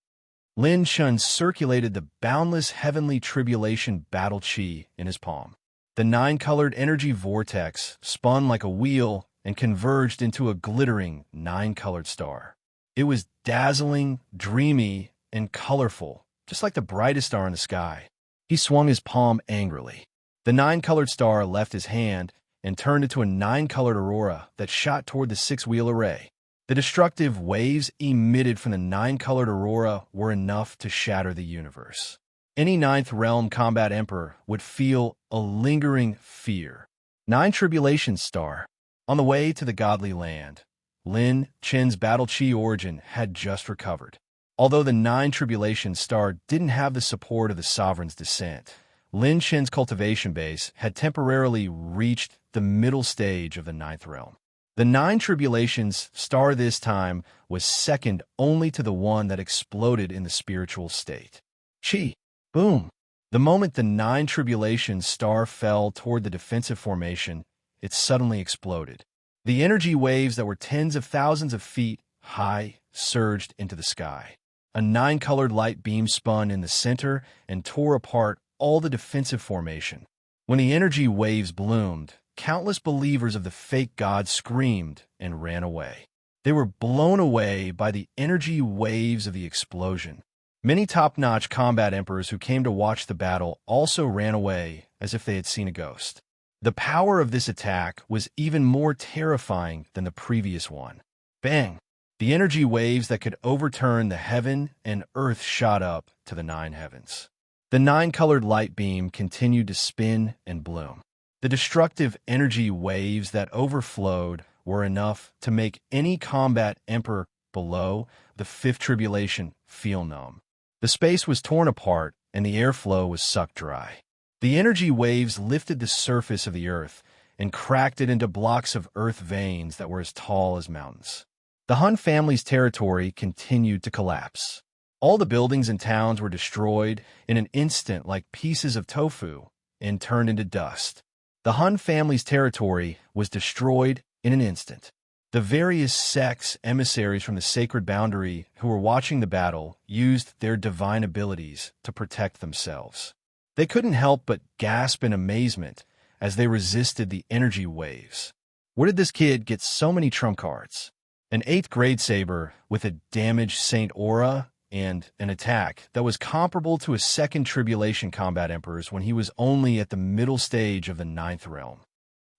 Lin Chun circulated the boundless heavenly tribulation battle chi in his palm. The 9-colored energy vortex spun like a wheel and converged into a glittering 9-colored star. It was dazzling, dreamy, and colorful, just like the brightest star in the sky. He swung his palm angrily. The 9-colored star left his hand and turned into a 9-colored aurora that shot toward the 6-wheel array. The destructive waves emitted from the 9-colored aurora were enough to shatter the universe. Any 9th realm combat emperor would feel a lingering fear. 9 Tribulation Star. On the way to the godly land, Lin Chen's battle chi origin had just recovered. Although the 9 Tribulation Star didn't have the support of the sovereign's descent, Lin Chen's cultivation base had temporarily reached the middle stage of the 9th realm. The 9 Tribulations Star this time was second only to the one that exploded in the spiritual state. Chi. Boom. The moment the 9 Tribulations Star fell toward the defensive formation, it suddenly exploded. The energy waves that were tens of thousands of feet high surged into the sky. A 9-colored light beam spun in the center and tore apart all the defensive formation. When the energy waves bloomed, countless believers of the fake god screamed and ran away. They were blown away by the energy waves of the explosion. Many top-notch combat emperors who came to watch the battle also ran away as if they had seen a ghost. The power of this attack was even more terrifying than the previous one. Bang! The energy waves that could overturn the heaven and earth shot up to the 9 heavens. The 9-colored light beam continued to spin and bloom. The destructive energy waves that overflowed were enough to make any combat emperor below the 5th tribulation feel numb. The space was torn apart and the airflow was sucked dry. The energy waves lifted the surface of the earth and cracked it into blocks of earth veins that were as tall as mountains. The Hun family's territory continued to collapse. All the buildings and towns were destroyed in an instant like pieces of tofu and turned into dust. The Hun family's territory was destroyed in an instant. The various sects, emissaries from the sacred boundary who were watching the battle used their divine abilities to protect themselves. They couldn't help but gasp in amazement as they resisted the energy waves. Where did this kid get so many trump cards? An 8th grade saber with a damaged Saint Aura and an attack that was comparable to a second Tribulation Combat Emperor's when he was only at the middle stage of the 9th realm.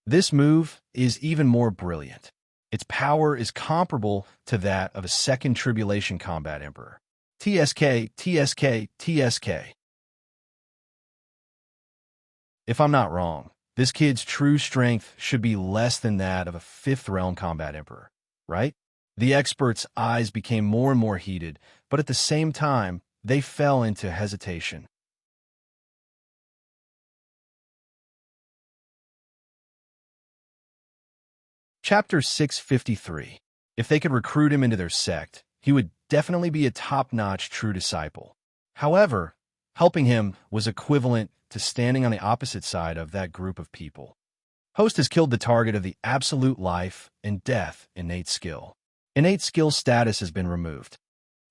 This move is even more brilliant. Its power is comparable to that of a second Tribulation Combat Emperor. TSK, TSK, TSK. If I'm not wrong, this kid's true strength should be less than that of a 5th realm Combat Emperor, right? The experts' eyes became more and more heated, but at the same time, they fell into hesitation. Chapter 653. If they could recruit him into their sect, he would definitely be a top-notch true disciple. However, helping him was equivalent to standing on the opposite side of that group of people. Host has killed the target of the absolute life and death innate skill. Innate skill status has been removed.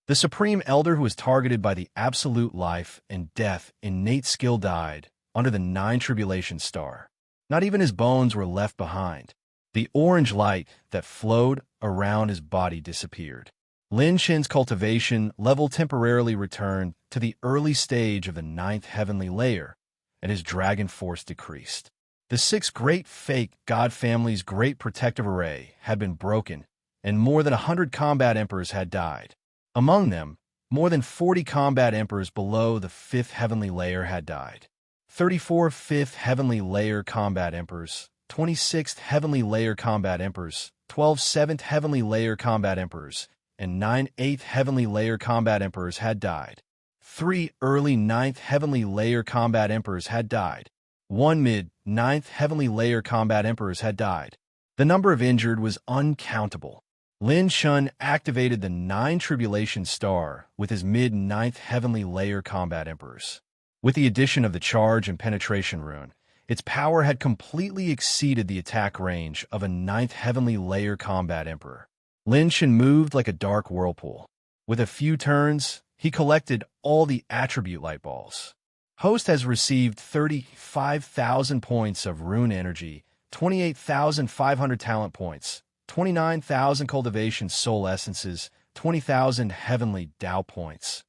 The Supreme Elder who was targeted by the absolute life and death innate skill died under the 9 Tribulation Star. Not even his bones were left behind. The orange light that flowed around his body disappeared. Lin Shin's cultivation level temporarily returned to the early stage of the 9th heavenly layer, and his dragon force decreased. The 6 great fake god family's great protective array had been broken, and more than 100 combat emperors had died. Among them, more than 40 combat emperors below the 5th heavenly layer had died. 34 5th heavenly layer combat emperors, 26th heavenly layer combat emperors, 12 7th heavenly layer combat emperors, and 9 8th heavenly layer combat emperors had died. 3 early 9th heavenly layer combat emperors had died. 1 mid 9th heavenly layer combat emperors had died. The number of injured was uncountable. Lin Shun activated the 9 Tribulation Star with his mid-9th heavenly layer combat emperors. With the addition of the charge and penetration rune, its power had completely exceeded the attack range of a 9th heavenly layer combat emperor. Lin Shun moved like a dark whirlpool. With a few turns, he collected all the attribute light balls. Host has received 35,000 points of rune energy, 28,500 talent points, 29,000 cultivation soul essences, 20,000 heavenly Tao points.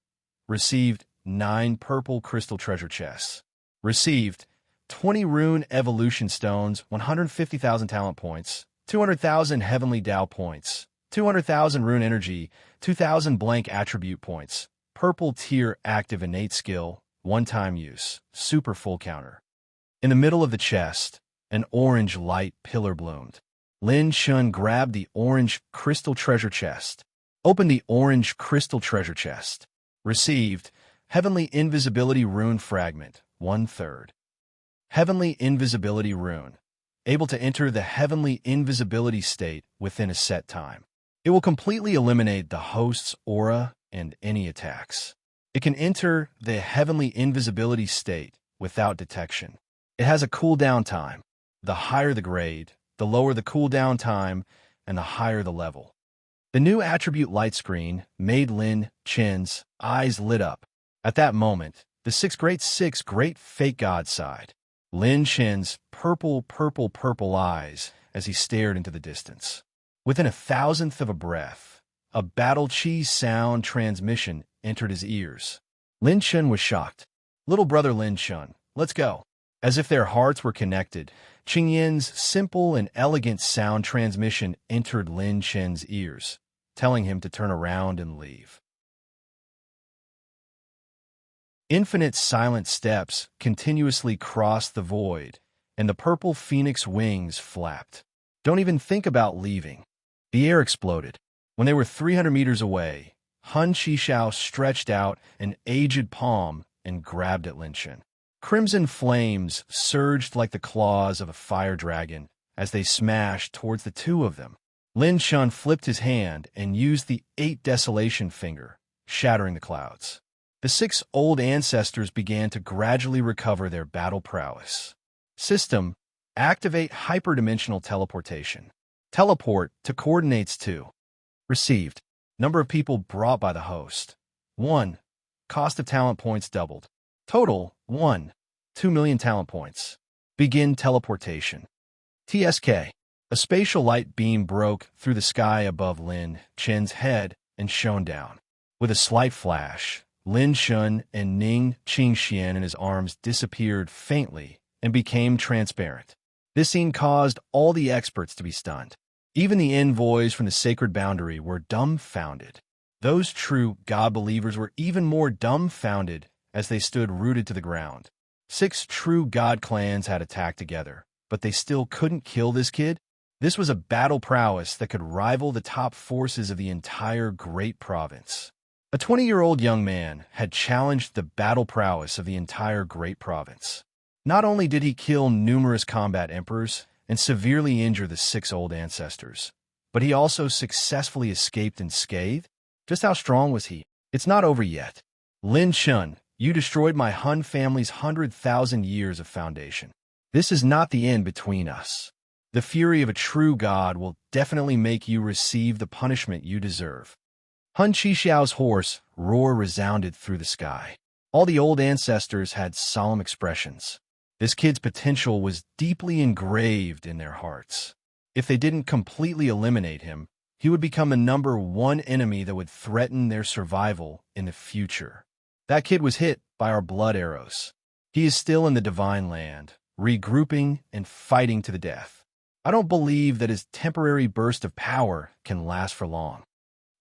Received 9 purple crystal treasure chests. Received 20 rune evolution stones, 150,000 talent points, 200,000 heavenly Tao points, 200,000 rune energy, 2,000 blank attribute points, purple tier active innate skill, one-time use, super full counter. In the middle of the chest, an orange light pillar bloomed. Lin Shun grabbed the orange crystal treasure chest. Opened the orange crystal treasure chest. Received Heavenly Invisibility Rune Fragment, 1/3. Heavenly Invisibility Rune. Able to enter the Heavenly Invisibility state within a set time. It will completely eliminate the host's aura and any attacks. It can enter the Heavenly Invisibility state without detection. It has a cooldown time. The higher the grade, the lower the cooldown time, and the higher the level. The new attribute light screen made Lin Chen's eyes lit up. At that moment, the 6 great fake god sighed. Lin Chen's purple eyes as he stared into the distance. Within a thousandth of a breath, a battle chi sound transmission entered his ears. Lin Chen was shocked. Little brother Lin Chen, let's go. As if their hearts were connected, Qing Yin's simple and elegant sound transmission entered Lin Chen's ears, telling him to turn around and leave. Infinite silent steps continuously crossed the void, and the purple phoenix wings flapped. Don't even think about leaving. The air exploded. When they were 300 meters away, Hun Qishao stretched out an aged palm and grabbed at Lin Chen. Crimson flames surged like the claws of a fire dragon as they smashed towards the two of them. Lin Shun flipped his hand and used the 8 desolation finger, shattering the clouds. The 6 old ancestors began to gradually recover their battle prowess. System: activate hyperdimensional teleportation. Teleport to coordinates 2. Received. Number of people brought by the host: 1. Cost of talent points doubled. Total: 1. 2 million talent points. Begin teleportation. TSK. A spatial light beam broke through the sky above Lin Chen's head and shone down. With a slight flash, Lin Shun and Ning Qingxian in his arms disappeared faintly and became transparent. This scene caused all the experts to be stunned. Even the envoys from the sacred boundary were dumbfounded. Those true God believers were even more dumbfounded as they stood rooted to the ground. 6 true God clans had attacked together, but they still couldn't kill this kid? This was a battle prowess that could rival the top forces of the entire great province. A 20-year-old young man had challenged the battle prowess of the entire great province. Not only did he kill numerous combat emperors and severely injure the 6 old ancestors, but he also successfully escaped unscathed. Just how strong was he? It's not over yet. Lin Shun, you destroyed my Hun family's 100,000 years of foundation. This is not the end between us. The fury of a true god will definitely make you receive the punishment you deserve. Hun Qixiao's hoarse roar resounded through the sky. All the old ancestors had solemn expressions. This kid's potential was deeply engraved in their hearts. If they didn't completely eliminate him, he would become the number 1 enemy that would threaten their survival in the future. That kid was hit by our blood arrows. He is still in the divine land, regrouping and fighting to the death. I don't believe that his temporary burst of power can last for long.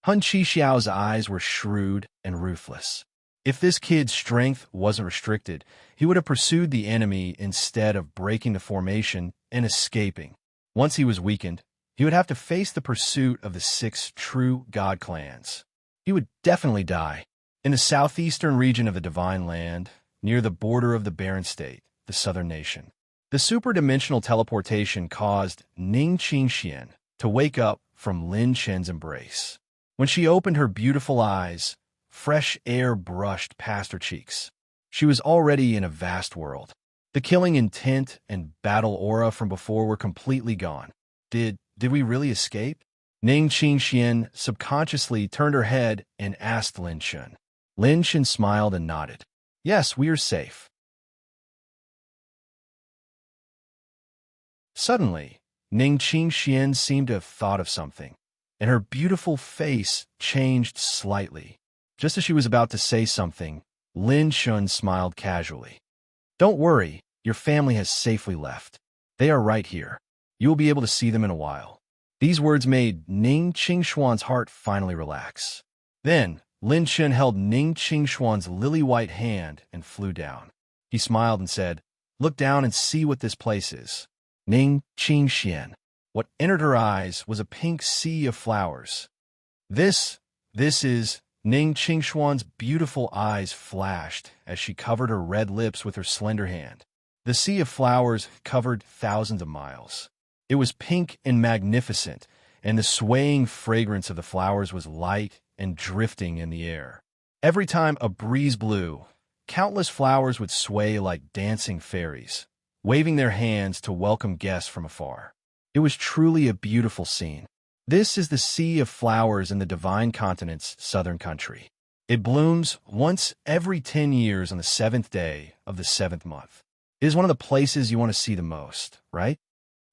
Hun Qixiao's eyes were shrewd and ruthless. If this kid's strength wasn't restricted, he would have pursued the enemy instead of breaking the formation and escaping. Once he was weakened, he would have to face the pursuit of the 6 true god clans. He would definitely die. In the southeastern region of the Divine Land, near the border of the Barren State, the southern nation, the superdimensional teleportation caused Ning Qingxian to wake up from Lin Chen's embrace. When she opened her beautiful eyes, fresh air brushed past her cheeks. She was already in a vast world. The killing intent and battle aura from before were completely gone. Did we really escape? Ning Qingxian subconsciously turned her head and asked Lin Shun. Lin Shun smiled and nodded. Yes, we are safe. Suddenly, Ning Qingxian seemed to have thought of something, and her beautiful face changed slightly. Just as she was about to say something, Lin Shun smiled casually. Don't worry, your family has safely left. They are right here. You will be able to see them in a while. These words made Ning Qingshuan's heart finally relax. Then, Lin Shun held Ning Qingshuan's lily-white hand and flew down. He smiled and said, Look down and see what this place is. Ning Qingxian. What entered her eyes was a pink sea of flowers. This is... Ning Qingshuan's beautiful eyes flashed as she covered her red lips with her slender hand. The sea of flowers covered thousands of miles. It was pink and magnificent, and the swaying fragrance of the flowers was light and drifting in the air. Every time a breeze blew, countless flowers would sway like dancing fairies, waving their hands to welcome guests from afar. It was truly a beautiful scene. This is the Sea of Flowers in the Divine Continent's southern country. It blooms once every 10 years on the 7th day of the 7th month. It is one of the places you want to see the most, right?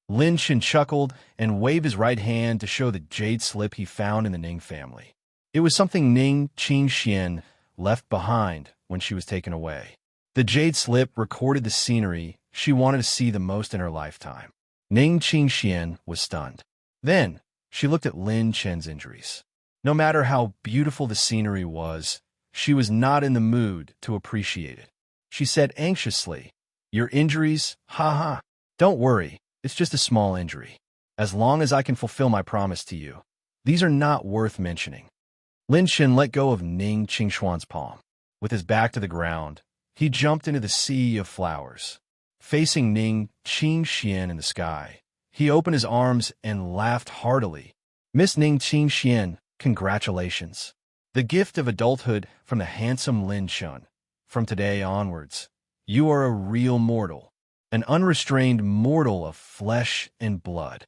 Lin Shin chuckled and waved his right hand to show the jade slip he found in the Ning family. It was something Ning Qingxian left behind when she was taken away. The jade slip recorded the scenery she wanted to see the most in her lifetime. Ning Qingxian was stunned. Then, she looked at Lin Chen's injuries. No matter how beautiful the scenery was, she was not in the mood to appreciate it. She said anxiously, Your injuries? Ha. Don't worry, it's just a small injury. As long as I can fulfill my promise to you, these are not worth mentioning. Lin Shen let go of Ning Qingshuan's palm. With his back to the ground, he jumped into the sea of flowers. Facing Ning Qingxian in the sky, he opened his arms and laughed heartily. Miss Ning Qingxian, congratulations. The gift of adulthood from the handsome Lin Shun. From today onwards, you are a real mortal, an unrestrained mortal of flesh and blood.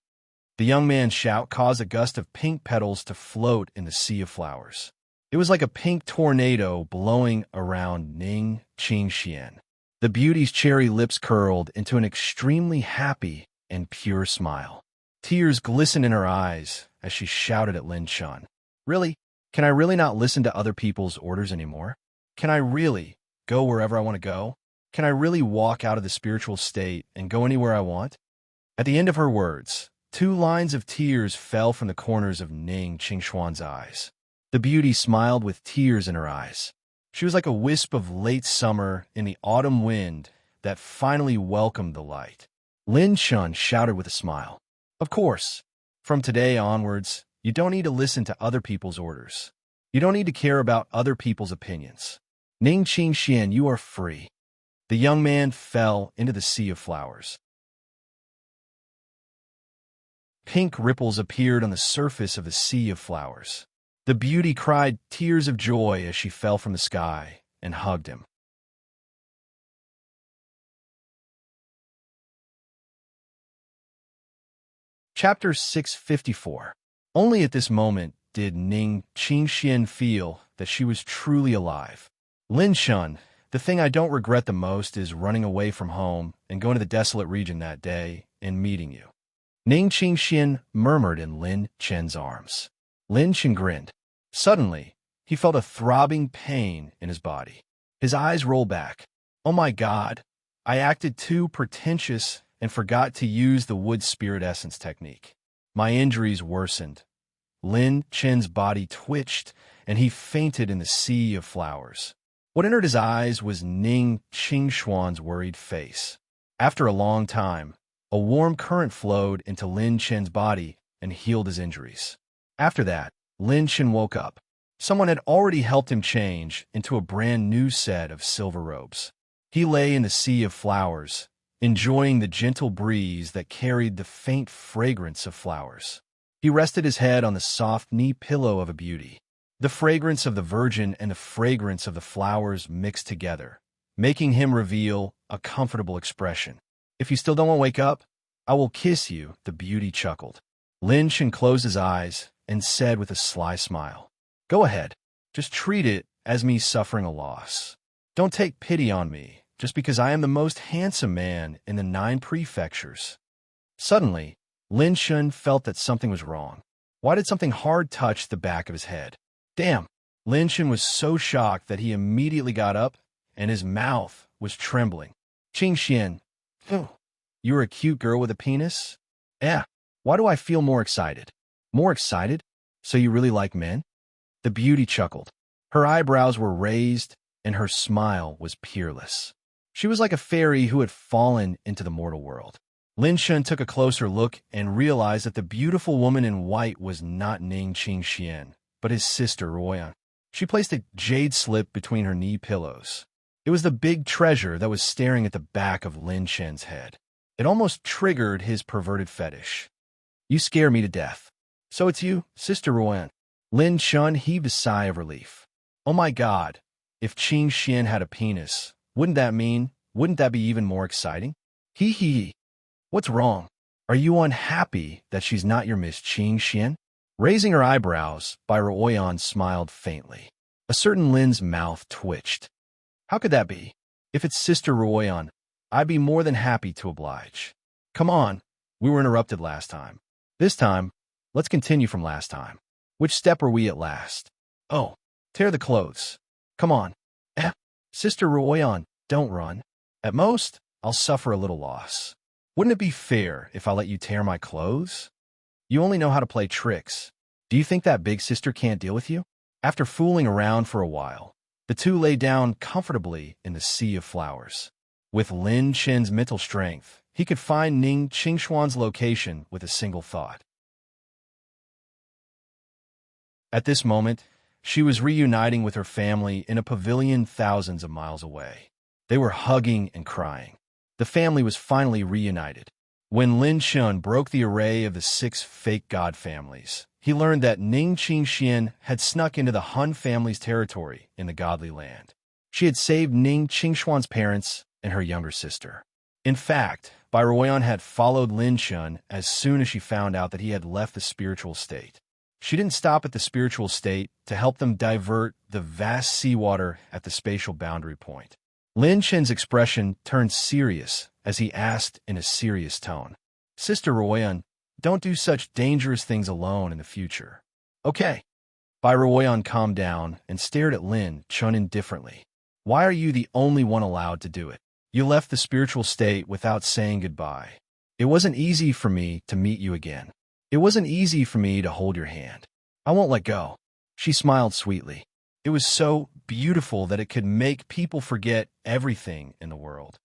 The young man's shout caused a gust of pink petals to float in the sea of flowers. It was like a pink tornado blowing around Ning Qingxian. The beauty's cherry lips curled into an extremely happy and pure smile. Tears glistened in her eyes as she shouted at Lin Shun. Really? Can I really not listen to other people's orders anymore? Can I really go wherever I want to go? Can I really walk out of the spiritual state and go anywhere I want? At the end of her words, 2 lines of tears fell from the corners of Ning Qingshuan's eyes. The beauty smiled with tears in her eyes. She was like a wisp of late summer in the autumn wind that finally welcomed the light. Lin Shun shouted with a smile. Of course, from today onwards, you don't need to listen to other people's orders. You don't need to care about other people's opinions. Ning Qingxian, you are free. The young man fell into the sea of flowers. Pink ripples appeared on the surface of the sea of flowers. The beauty cried tears of joy as she fell from the sky and hugged him. Chapter 654. Only at this moment did Ning Qingxian feel that she was truly alive. Lin Shun, the thing I don't regret the most is running away from home and going to the desolate region that day and meeting you. Ning Qingxian murmured in Lin Chen's arms. Lin Chen grinned. Suddenly, he felt a throbbing pain in his body. His eyes rolled back. Oh my God, I acted too pretentious and forgot to use the wood spirit essence technique. My injuries worsened. Lin Chen's body twitched, and he fainted in the sea of flowers. What entered his eyes was Ning Qingshuan's worried face. After a long time, a warm current flowed into Lin Chen's body and healed his injuries. After that, Lin Chen woke up. Someone had already helped him change into a brand new set of silver robes. He lay in the sea of flowers, enjoying the gentle breeze that carried the faint fragrance of flowers. He rested his head on the soft knee pillow of a beauty. The fragrance of the virgin and the fragrance of the flowers mixed together, making him reveal a comfortable expression. If you still don't want to wake up, I will kiss you, the beauty chuckled. Lin Chen closed his eyes and said with a sly smile, Go ahead, just treat it as me suffering a loss. Don't take pity on me, just because I am the most handsome man in the 9 prefectures. Suddenly, Lin Chen felt that something was wrong. Why did something hard touch the back of his head? Damn! Lin Chen was so shocked that he immediately got up, and his mouth was trembling. Qingxian, you're a cute girl with a penis? Why do I feel more excited? More excited? So you really like men? The beauty chuckled. Her eyebrows were raised, and her smile was peerless. She was like a fairy who had fallen into the mortal world. Lin Shun took a closer look and realized that the beautiful woman in white was not Ning Qingxian, but his sister Ruoyan. She placed a jade slip between her knee pillows. It was the big treasure that was staring at the back of Lin Chen's head. It almost triggered his perverted fetish. You scare me to death. So it's you, Sister Ruoyan. Lin Shun heaved a sigh of relief. Oh my God, if Qingxian had a penis, wouldn't that be even more exciting? Hee hee. What's wrong? Are you unhappy that she's not your Miss Qingxian? Raising her eyebrows, Ruoyan smiled faintly. A certain Lin's mouth twitched. How could that be? If it's Sister Ruoyan, I'd be more than happy to oblige. Come on, we were interrupted last time. This time, let's continue from last time. Which step are we at last? Oh, tear the clothes. Come on. Sister Ruoyan, don't run. At most, I'll suffer a little loss. Wouldn't it be fair if I let you tear my clothes? You only know how to play tricks. Do you think that big sister can't deal with you? After fooling around for a while, the two lay down comfortably in the sea of flowers. With Lin Chen's mental strength, he could find Ning Qingshuan's location with a single thought. At this moment, she was reuniting with her family in a pavilion thousands of miles away. They were hugging and crying. The family was finally reunited. When Lin Shun broke the array of the 6 fake god families, he learned that Ning Qingxian had snuck into the Hun family's territory in the Godly Land. She had saved Ning Qingshuan's parents and her younger sister. In fact, Bai Ruoyan had followed Lin Shun as soon as she found out that he had left the spiritual state. She didn't stop at the spiritual state to help them divert the vast seawater at the spatial boundary point. Lin Chen's expression turned serious as he asked in a serious tone, "Sister Ruoyan, don't do such dangerous things alone in the future." "Okay." Bai Ruoyan calmed down and stared at Lin Chun indifferently. "Why are you the only one allowed to do it? You left the spiritual state without saying goodbye. It wasn't easy for me to meet you again. It wasn't easy for me to hold your hand. I won't let go." She smiled sweetly. It was so beautiful that it could make people forget everything in the world.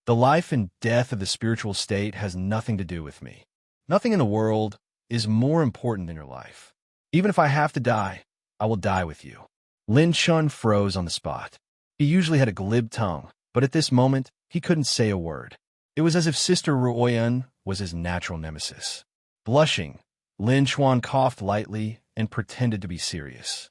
"The life and death of the spiritual state has nothing to do with me. Nothing in the world is more important than your life. Even if I have to die, I will die with you." Lin Chun froze on the spot. He usually had a glib tongue, but at this moment, he couldn't say a word. It was as if Sister Ruoyan was his natural nemesis. Blushing, Lin Chuan coughed lightly and pretended to be serious.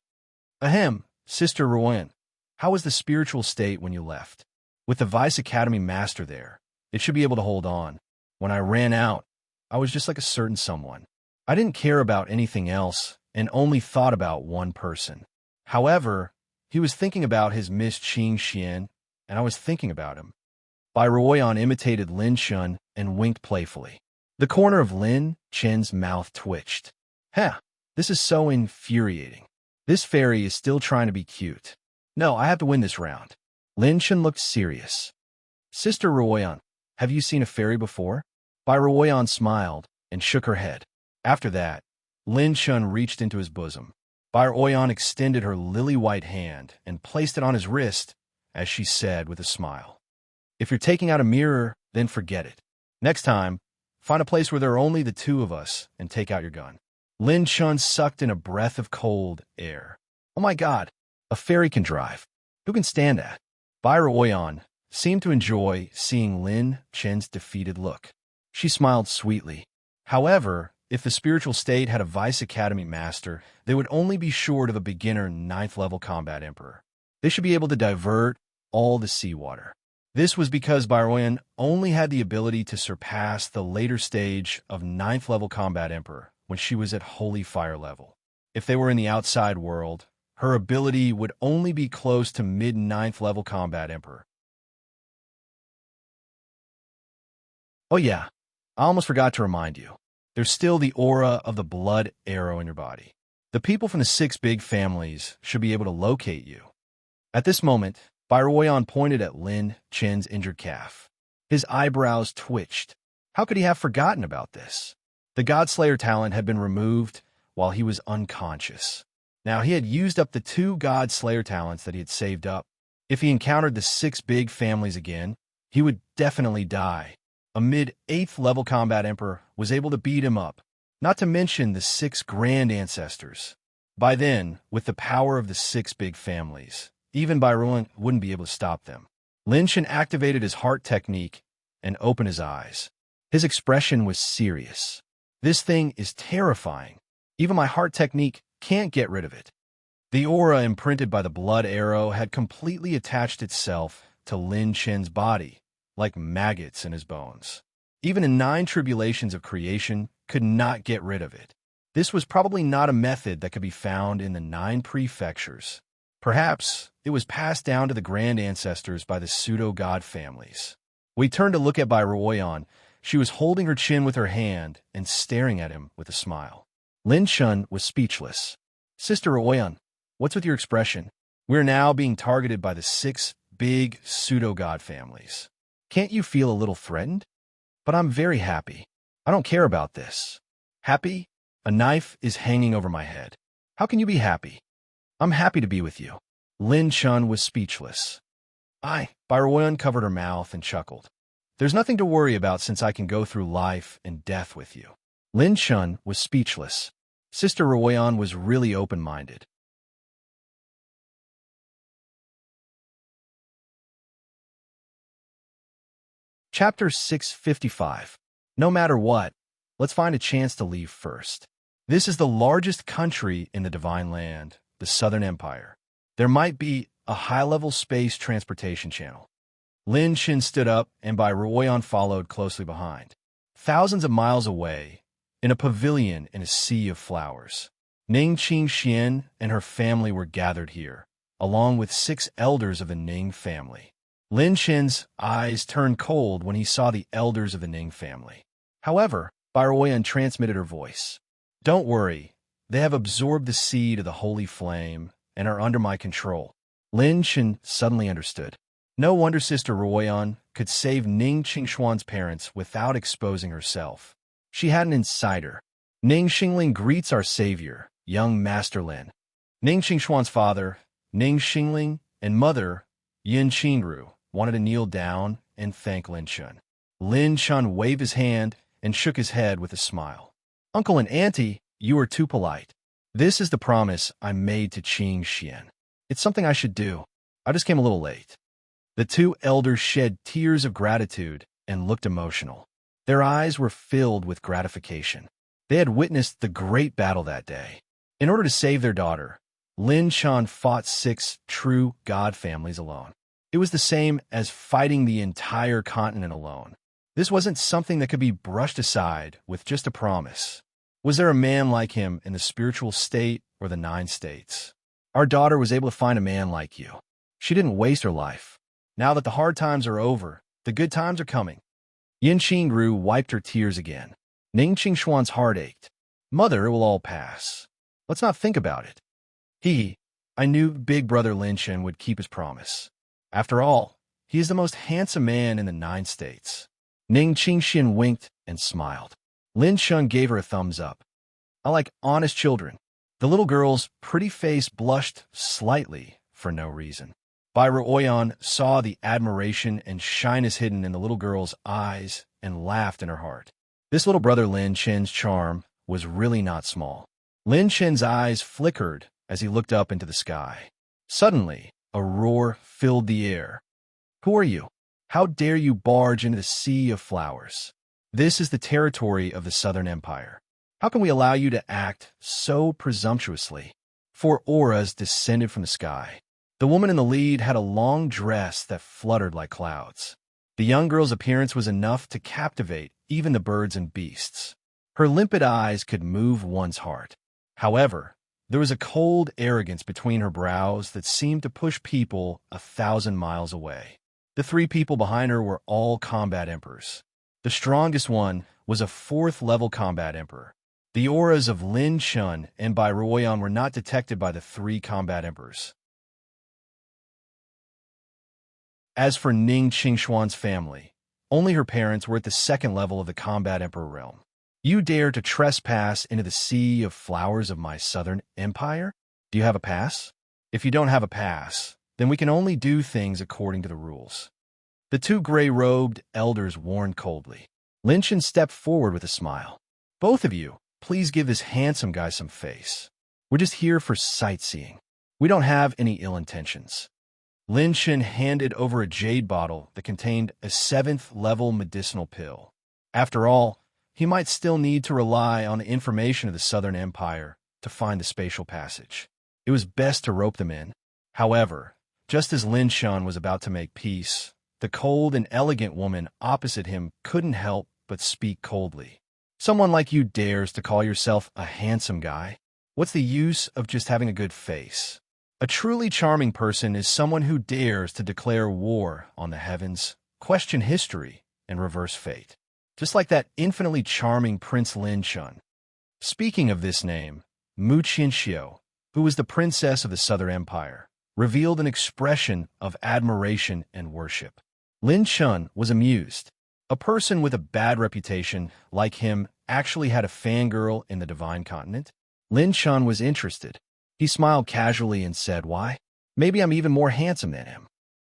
"Ahem, Sister Ruoyan, how was the spiritual state when you left? With the Vice Academy master there, it should be able to hold on. When I ran out, I was just like a certain someone. I didn't care about anything else and only thought about one person. However, he was thinking about his Miss Qing Xian, and I was thinking about him." Bai Ruoyan imitated Lin Shun and winked playfully. The corner of Lin Chen's mouth twitched. "Heh, this is so infuriating. This fairy is still trying to be cute. No, I have to win this round." Lin Chen looked serious. "Sister Ruoyan, have you seen a fairy before?" Bai Ruoyan smiled and shook her head. After that, Lin Chen reached into his bosom. Bai Ruoyan extended her lily-white hand and placed it on his wrist as she said with a smile, "If you're taking out a mirror, then forget it. Next time, find a place where there are only the two of us and take out your gun." Lin Chun sucked in a breath of cold air. "Oh my God, a fairy can drive. Who can stand that?" Bai Ruoyan seemed to enjoy seeing Lin Chen's defeated look. She smiled sweetly. However, if the spiritual state had a Vice Academy master, they would only be short of a beginner 9th level combat emperor. They should be able to divert all the seawater. This was because Bai Ruoyan only had the ability to surpass the later stage of 9th level combat emperor when she was at holy fire level. If they were in the outside world, her ability would only be close to mid-9th level combat emperor. Oh yeah, I almost forgot to remind you. There's still the aura of the blood arrow in your body. The people from the 6 big families should be able to locate you. At this moment, Bai Ruoyan pointed at Lin Chen's injured calf. His eyebrows twitched. How could he have forgotten about this? The Godslayer talent had been removed while he was unconscious. Now he had used up the 2 Godslayer talents that he had saved up. If he encountered the 6 big families again, he would definitely die. A mid-8th level combat emperor was able to beat him up, not to mention the 6 grand ancestors. By then, with the power of the 6 big families, even Bai Ruoyan wouldn't be able to stop them. Lin Chen activated his heart technique and opened his eyes. His expression was serious. "This thing is terrifying. Even my heart technique can't get rid of it." The aura imprinted by the blood arrow had completely attached itself to Lin Chen's body, like maggots in his bones. Even the 9 tribulations of creation could not get rid of it. This was probably not a method that could be found in the 9 prefectures. Perhaps it was passed down to the grand ancestors by the pseudo-god families. We turned to look at Bai Ruoyan. She was holding her chin with her hand and staring at him with a smile. Lin Chun was speechless. "Sister Ruoyan, what's with your expression? We're now being targeted by the 6 big pseudo-god families. Can't you feel a little threatened?" "But I'm very happy. I don't care about this." "Happy? A knife is hanging over my head. How can you be happy?" "I'm happy to be with you." Lin Chun was speechless. Bai Ruoyan covered her mouth and chuckled. "There's nothing to worry about since I can go through life and death with you." Lin Chun was speechless. Sister Ruoyan was really open-minded. Chapter 655. No matter what, let's find a chance to leave first. This is the largest country in the Divine Land, the Southern Empire. There might be a high-level space transportation channel. Lin Chin stood up, and Bai Ruoyan followed closely behind. Thousands of miles away, in a pavilion in a sea of flowers, Ning Qingxian and her family were gathered here, along with 6 elders of the Ning family. Lin Chin's eyes turned cold when he saw the elders of the Ning family. However, Bai Ruoyan transmitted her voice. "Don't worry, they have absorbed the seed of the holy flame and are under my control." Lin Chin suddenly understood. No wonder Sister Ruoyan could save Ning Qingshuan's parents without exposing herself. She had an insider. Ning Xingling greets our savior, young Master Lin. Ning Qingshuan's father, Ning Xingling, and mother, Yin Qingru, wanted to kneel down and thank Lin Chun. Lin Chun waved his hand and shook his head with a smile. "Uncle and Auntie, you are too polite. This is the promise I made to Qing Xian. It's something I should do. I just came a little late." The 2 elders shed tears of gratitude and looked emotional. Their eyes were filled with gratification. They had witnessed the great battle that day. In order to save their daughter, Lin Chan fought 6 true god families alone. It was the same as fighting the entire continent alone. This wasn't something that could be brushed aside with just a promise. Was there a man like him in the spiritual state or the 9 states? Our daughter was able to find a man like you. She didn't waste her life. Now that the hard times are over, the good times are coming. Yin Qingru wiped her tears again. Ning Qingshuan's heart ached. "Mother, it will all pass. Let's not think about it." I knew big brother Lin Chen would keep his promise. After all, he is the most handsome man in the 9 states. Ning Qingxian winked and smiled. Lin Chen gave her a thumbs up. "I like honest children." The little girl's pretty face blushed slightly for no reason. Bai Ruoyan saw the admiration and shyness hidden in the little girl's eyes and laughed in her heart. This little brother Lin Chen's charm was really not small. Lin Chen's eyes flickered as he looked up into the sky. Suddenly, a roar filled the air. "Who are you? How dare you barge into the sea of flowers? This is the territory of the Southern Empire. How can we allow you to act so presumptuously?" 4 auras descended from the sky. The woman in the lead had a long dress that fluttered like clouds. The young girl's appearance was enough to captivate even the birds and beasts. Her limpid eyes could move one's heart. However, there was a cold arrogance between her brows that seemed to push people 1,000 miles away. The 3 people behind her were all combat emperors. The strongest one was a 4th-level combat emperor. The auras of Lin Chun and Bai Ruoyan were not detected by the 3 combat emperors. As for Ning Qingshuan's family, only her parents were at the 2nd level of the combat emperor realm. "You dare to trespass into the sea of flowers of my Southern Empire? Do you have a pass? If you don't have a pass, then we can only do things according to the rules." The 2 gray-robed elders warned coldly. Lin Chen stepped forward with a smile. "Both of you, please give this handsome guy some face. We're just here for sightseeing. We don't have any ill intentions." Lin Chen handed over a jade bottle that contained a 7th-level medicinal pill. After all, he might still need to rely on the information of the Southern Empire to find the spatial passage. It was best to rope them in. However, just as Lin Chen was about to make peace, the cold and elegant woman opposite him couldn't help but speak coldly. "Someone like you dares to call yourself a handsome guy? What's the use of just having a good face? A truly charming person is someone who dares to declare war on the heavens, question history, and reverse fate. Just like that infinitely charming Prince Lin Chun." Speaking of this name, Mu Qianxiu, who was the princess of the Southern Empire, revealed an expression of admiration and worship. Lin Chun was amused. A person with a bad reputation like him actually had a fangirl in the Divine Continent? Lin Chun was interested. He smiled casually and said, "Why? Maybe I'm even more handsome than him."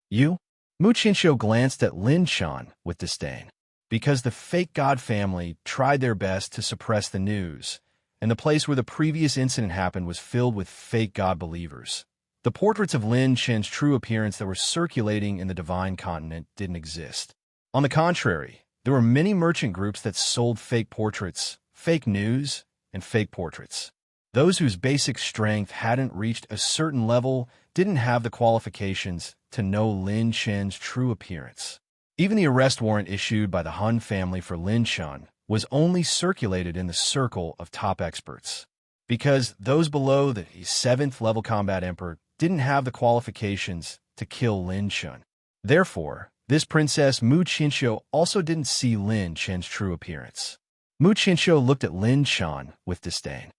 "You?" Mu Qianxiu glanced at Lin Chun with disdain. Because the fake god family tried their best to suppress the news, and the place where the previous incident happened was filled with fake god believers. The portraits of Lin Chen's true appearance that were circulating in the Divine Continent didn't exist. On the contrary, there were many merchant groups that sold fake portraits, fake news, and fake portraits. Those whose basic strength hadn't reached a certain level didn't have the qualifications to know Lin Chen's true appearance. Even the arrest warrant issued by the Han family for Lin Chen was only circulated in the circle of top experts, because those below the 7th level combat emperor didn't have the qualifications to kill Lin Chen. Therefore, this princess Mu Qianxiu also didn't see Lin Chen's true appearance. Mu Qianxiu looked at Lin Chen with disdain.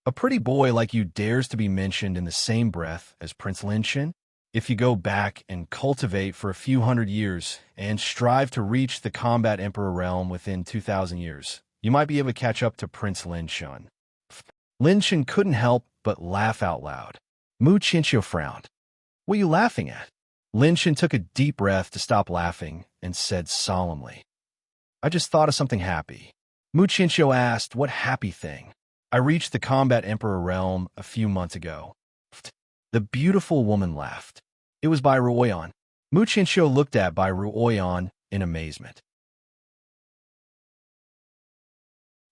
A pretty boy like you dares to be mentioned in the same breath as Prince Lin Chen? If you go back and cultivate for a few hundred years and strive to reach the combat emperor realm within 2,000 years, you might be able to catch up to Prince Lin Chen. Lin Chen couldn't help but laugh out loud. Mu Qianxiu frowned. What are you laughing at? Lin Chen took a deep breath to stop laughing and said solemnly, I just thought of something happy. Mu Qianxiu asked, what happy thing? I reached the combat emperor realm a few months ago. The beautiful woman laughed. It was Bai Ruoyan. Mu Qianxiu looked at Bai Ruoyan in amazement.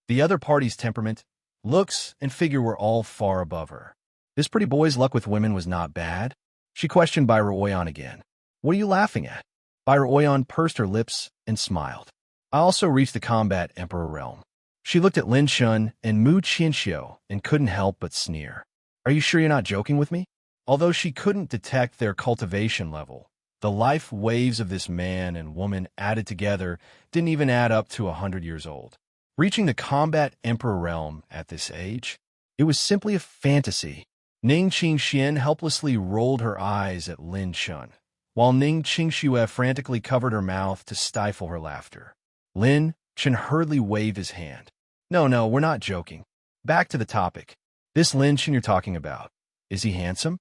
The other party's temperament, looks, and figure were all far above her. This pretty boy's luck with women was not bad. She questioned Bai Ruoyan again. What are you laughing at? Bai Ruoyan pursed her lips and smiled. I also reached the combat emperor realm. She looked at Lin Chen and Mu Qianxiu and couldn't help but sneer. Are you sure you're not joking with me? Although she couldn't detect their cultivation level, the life waves of this man and woman added together didn't even add up to 100 years old. Reaching the combat emperor realm at this age, it was simply a fantasy. Ning Qingxian helplessly rolled her eyes at Lin Chen, while Ning Qingxue frantically covered her mouth to stifle her laughter. Lin Chen hurriedly waved his hand. No, we're not joking. Back to the topic. This Lin Chen you're talking about, is he handsome?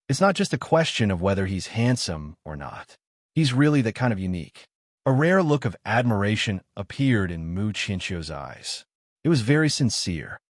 It's not just a question of whether he's handsome or not. He's really that kind of unique. A rare look of admiration appeared in Mu Qianxiu's eyes. It was very sincere.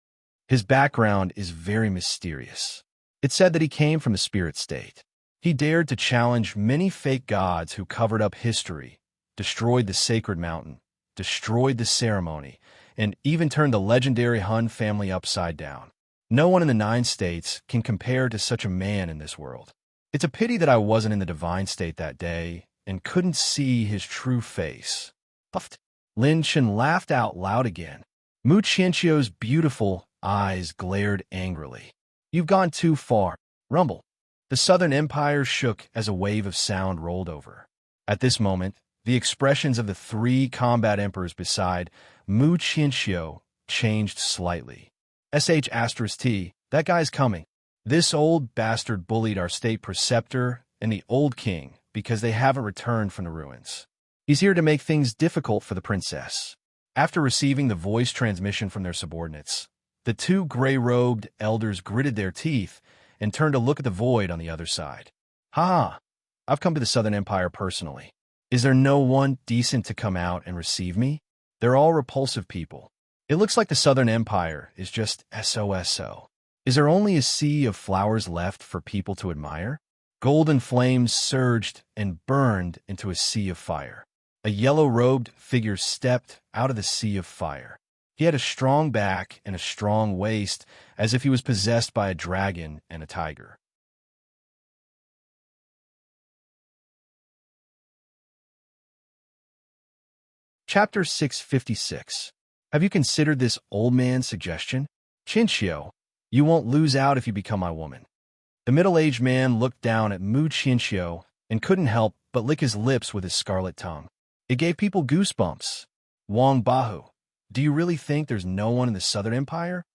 His background is very mysterious. It said that he came from the spirit state. He dared to challenge many fake gods who covered up history, destroyed the sacred mountain, destroyed the ceremony, and even turned the legendary Han family upside down. No one in the 9 states can compare to such a man in this world. It's a pity that I wasn't in the divine state that day and couldn't see his true face. Puffed. Lin Chen laughed out loud again. Mu Qianxiu's beautiful eyes glared angrily. You've gone too far. Rumble. The Southern Empire shook as a wave of sound rolled over. At this moment, the expressions of the 3 combat emperors beside Mu Qianxiu changed slightly. *T, that guy's coming. This old bastard bullied our state preceptor and the old king because they haven't returned from the ruins. He's here to make things difficult for the princess. After receiving the voice transmission from their subordinates, the 2 gray-robed elders gritted their teeth and turned to look at the void on the other side. Ha! I've come to the Southern Empire personally. Is there no one decent to come out and receive me? They're all repulsive people. It looks like the Southern Empire is just SOSO. Is there only a sea of flowers left for people to admire? Golden flames surged and burned into a sea of fire. A yellow-robed figure stepped out of the sea of fire. He had a strong back and a strong waist, as if he was possessed by a dragon and a tiger. Chapter 656. Have you considered this old man's suggestion? Qianxiu, you won't lose out if you become my woman. The middle-aged man looked down at Mu Qianxiu and couldn't help but lick his lips with his scarlet tongue. It gave people goosebumps. Wang Bahu, do you really think there's no one in the Southern Empire?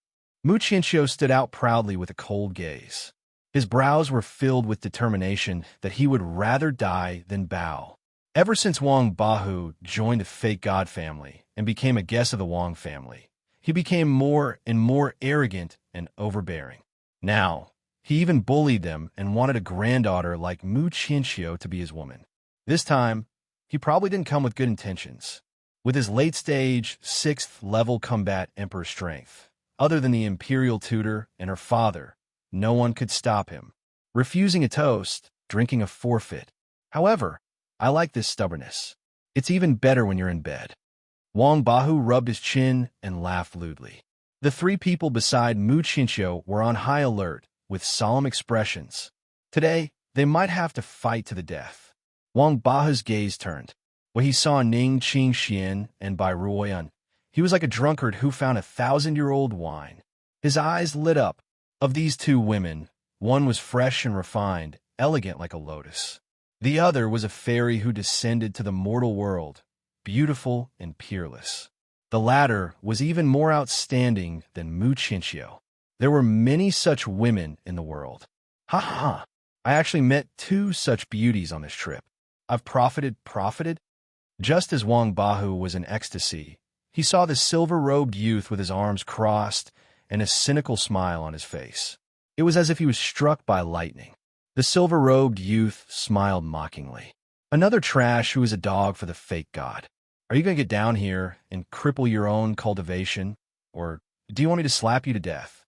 Mu Qianxiu stood out proudly with a cold gaze. His brows were filled with determination that he would rather die than bow. Ever since Wang Bahu joined the fake god family and became a guest of the Wang family, he became more and more arrogant and overbearing. Now, he even bullied them and wanted a granddaughter like Mu Qianxiu to be his woman. This time, he probably didn't come with good intentions. With his late-stage, 6th-level combat emperor strength, other than the imperial tutor and her father, no one could stop him. Refusing a toast, drinking a forfeit. However, I like this stubbornness. It's even better when you're in bed. Wang Bahu rubbed his chin and laughed lewdly. The three people beside Mu Chinchou were on high alert, with solemn expressions. Today, they might have to fight to the death. Wang Bahu's gaze turned. When he saw Ning Qing Xian and Bai Ruoyan, he was like a drunkard who found 1,000-year-old wine. His eyes lit up. Of these two women, one was fresh and refined, elegant like a lotus. The other was a fairy who descended to the mortal world, beautiful and peerless. The latter was even more outstanding than Mu Chinchou. There were many such women in the world. Ha ha! I actually met two such beauties on this trip. I've profited? Just as Wang Bahu was in ecstasy, he saw the silver-robed youth with his arms crossed and a cynical smile on his face. It was as if he was struck by lightning. The silver-robed youth smiled mockingly. Another trash who is a dog for the fake god. Are you going to get down here and cripple your own cultivation? Or do you want me to slap you to death?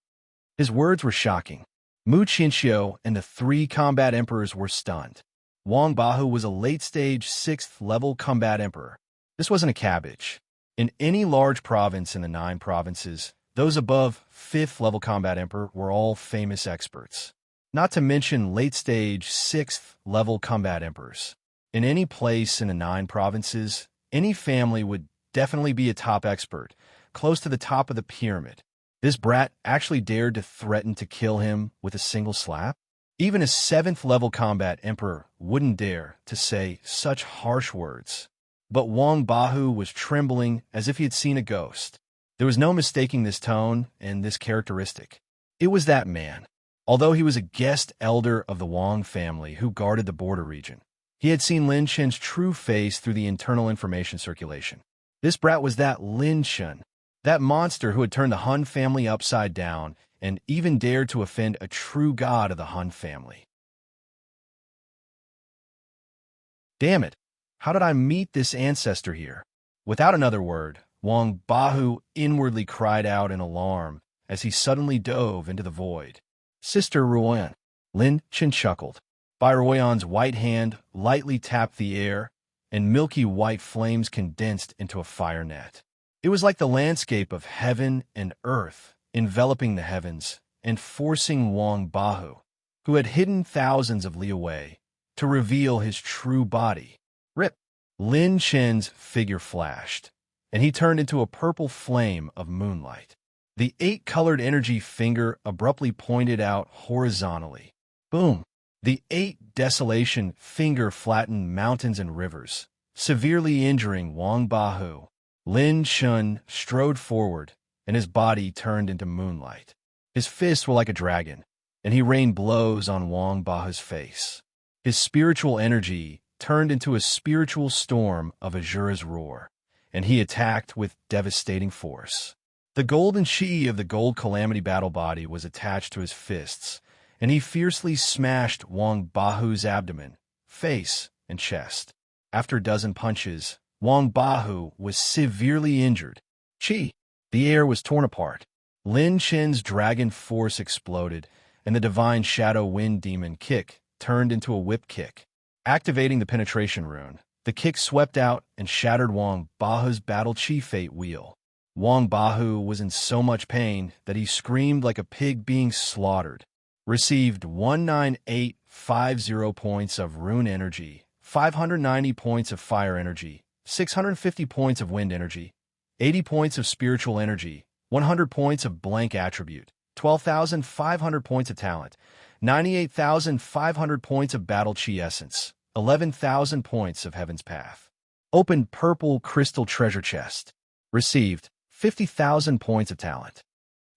His words were shocking. Mu Chinchou and the three combat emperors were stunned. Wang Bahu was a late-stage 6th-level combat emperor. This wasn't a cabbage. In any large province in the 9 provinces, those above 5th-level combat emperor were all famous experts. Not to mention late-stage 6th-level combat emperors. In any place in the 9 provinces, any family would definitely be a top expert, close to the top of the pyramid. This brat actually dared to threaten to kill him with a single slap? Even a 7th-level combat emperor wouldn't dare to say such harsh words. But Wang Bahu was trembling as if he had seen a ghost. There was no mistaking this tone and this characteristic. It was that man. Although he was a guest elder of the Wang family who guarded the border region, he had seen Lin Chen's true face through the internal information circulation. This brat was that Lin Chen, that monster who had turned the Han family upside down and even dared to offend a true god of the Han family. Damn it! How did I meet this ancestor here? Without another word, Wang Bahu inwardly cried out in alarm as he suddenly dove into the void. Sister Ruoyan. Lin Chen chuckled. Bai Ruoyan's white hand lightly tapped the air, and milky white flames condensed into a fire net. It was like the landscape of heaven and earth, enveloping the heavens and forcing Wang Bahu, who had hidden thousands of li away, to reveal his true body. Rip! Lin Chen's figure flashed, and he turned into a purple flame of moonlight. The 8-colored energy finger abruptly pointed out horizontally. Boom! The 8 desolation finger flattened mountains and rivers, severely injuring Wang Bahu. Lin Chen strode forward, and his body turned into moonlight. His fists were like a dragon, and he rained blows on Wang Bahu's face. His spiritual energy turned into a spiritual storm of Azura's roar, and he attacked with devastating force. The golden chi of the gold calamity battle body was attached to his fists, and he fiercely smashed Wang Bahu's abdomen, face, and chest. After a dozen punches, Wang Bahu was severely injured. Chi! The air was torn apart. Lin Chen's dragon force exploded, and the divine shadow wind demon kick turned into a whip kick. Activating the penetration rune, the kick swept out and shattered Wang Bahu's battle chi fate wheel. Wang Bahu was in so much pain that he screamed like a pig being slaughtered. Received 19850 points of rune energy, 590 points of fire energy, 650 points of wind energy, 80 points of spiritual energy, 100 points of blank attribute, 12,500 points of talent, 98,500 points of battle chi essence, 11,000 points of heaven's path. Opened purple crystal treasure chest. Received 50,000 points of talent.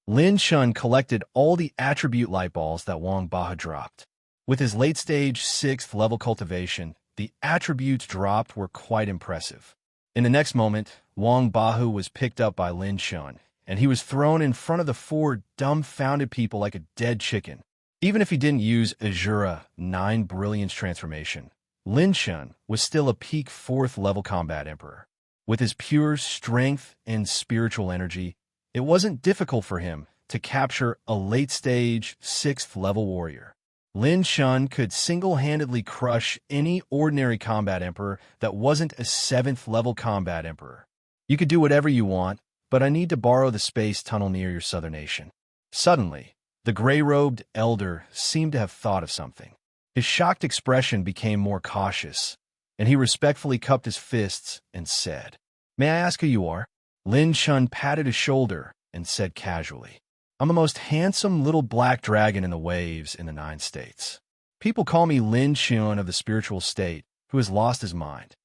Lin Chen collected all the attribute light balls that Wang Bahu dropped. With his late-stage 6th-level cultivation, the attributes dropped were quite impressive. In the next moment, Wang Bahu was picked up by Lin Chen, and he was thrown in front of the 4 dumbfounded people like a dead chicken. Even if he didn't use Azura 9 Brilliance transformation, Lin Chen was still a peak 4th-level combat emperor. With his pure strength and spiritual energy, it wasn't difficult for him to capture a late-stage 6th-level warrior. Lin Chen could single-handedly crush any ordinary combat emperor that wasn't a 7th-level combat emperor. You could do whatever you want, but I need to borrow the space tunnel near your southern nation." Suddenly, the gray-robed elder seemed to have thought of something. His shocked expression became more cautious, and he respectfully cupped his fists and said, "May I ask who you are?" Lin Chun patted his shoulder and said casually, "I'm the most handsome little black dragon in the waves in the 9 states. People call me Lin Chun of the spiritual state, who has lost his mind."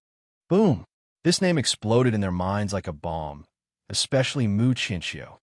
Boom! This name exploded in their minds like a bomb, especially Mu Chinchio.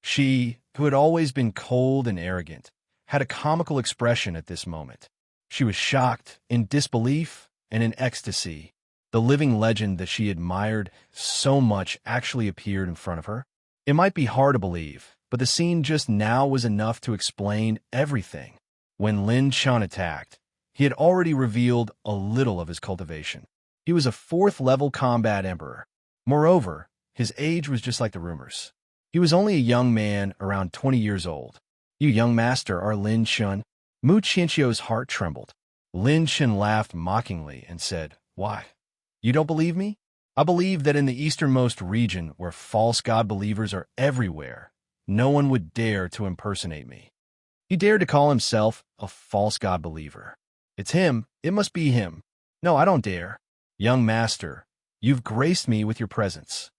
She, who had always been cold and arrogant, had a comical expression at this moment. She was shocked, in disbelief, and in ecstasy. The living legend that she admired so much actually appeared in front of her. It might be hard to believe, but the scene just now was enough to explain everything. When Lin Chun attacked, he had already revealed a little of his cultivation. He was a 4th-level combat emperor. Moreover, his age was just like the rumors. He was only a young man, around 20 years old. "You young master are Lin Chun?" Mu Chinchio's heart trembled. Lin Chun laughed mockingly and said, "Why? You don't believe me? I believe that in the easternmost region, where false god believers are everywhere, no one would dare to impersonate me." He dared to call himself a false god believer. "It's him. It must be him. No, I don't dare. Young master, you've graced me with your presence."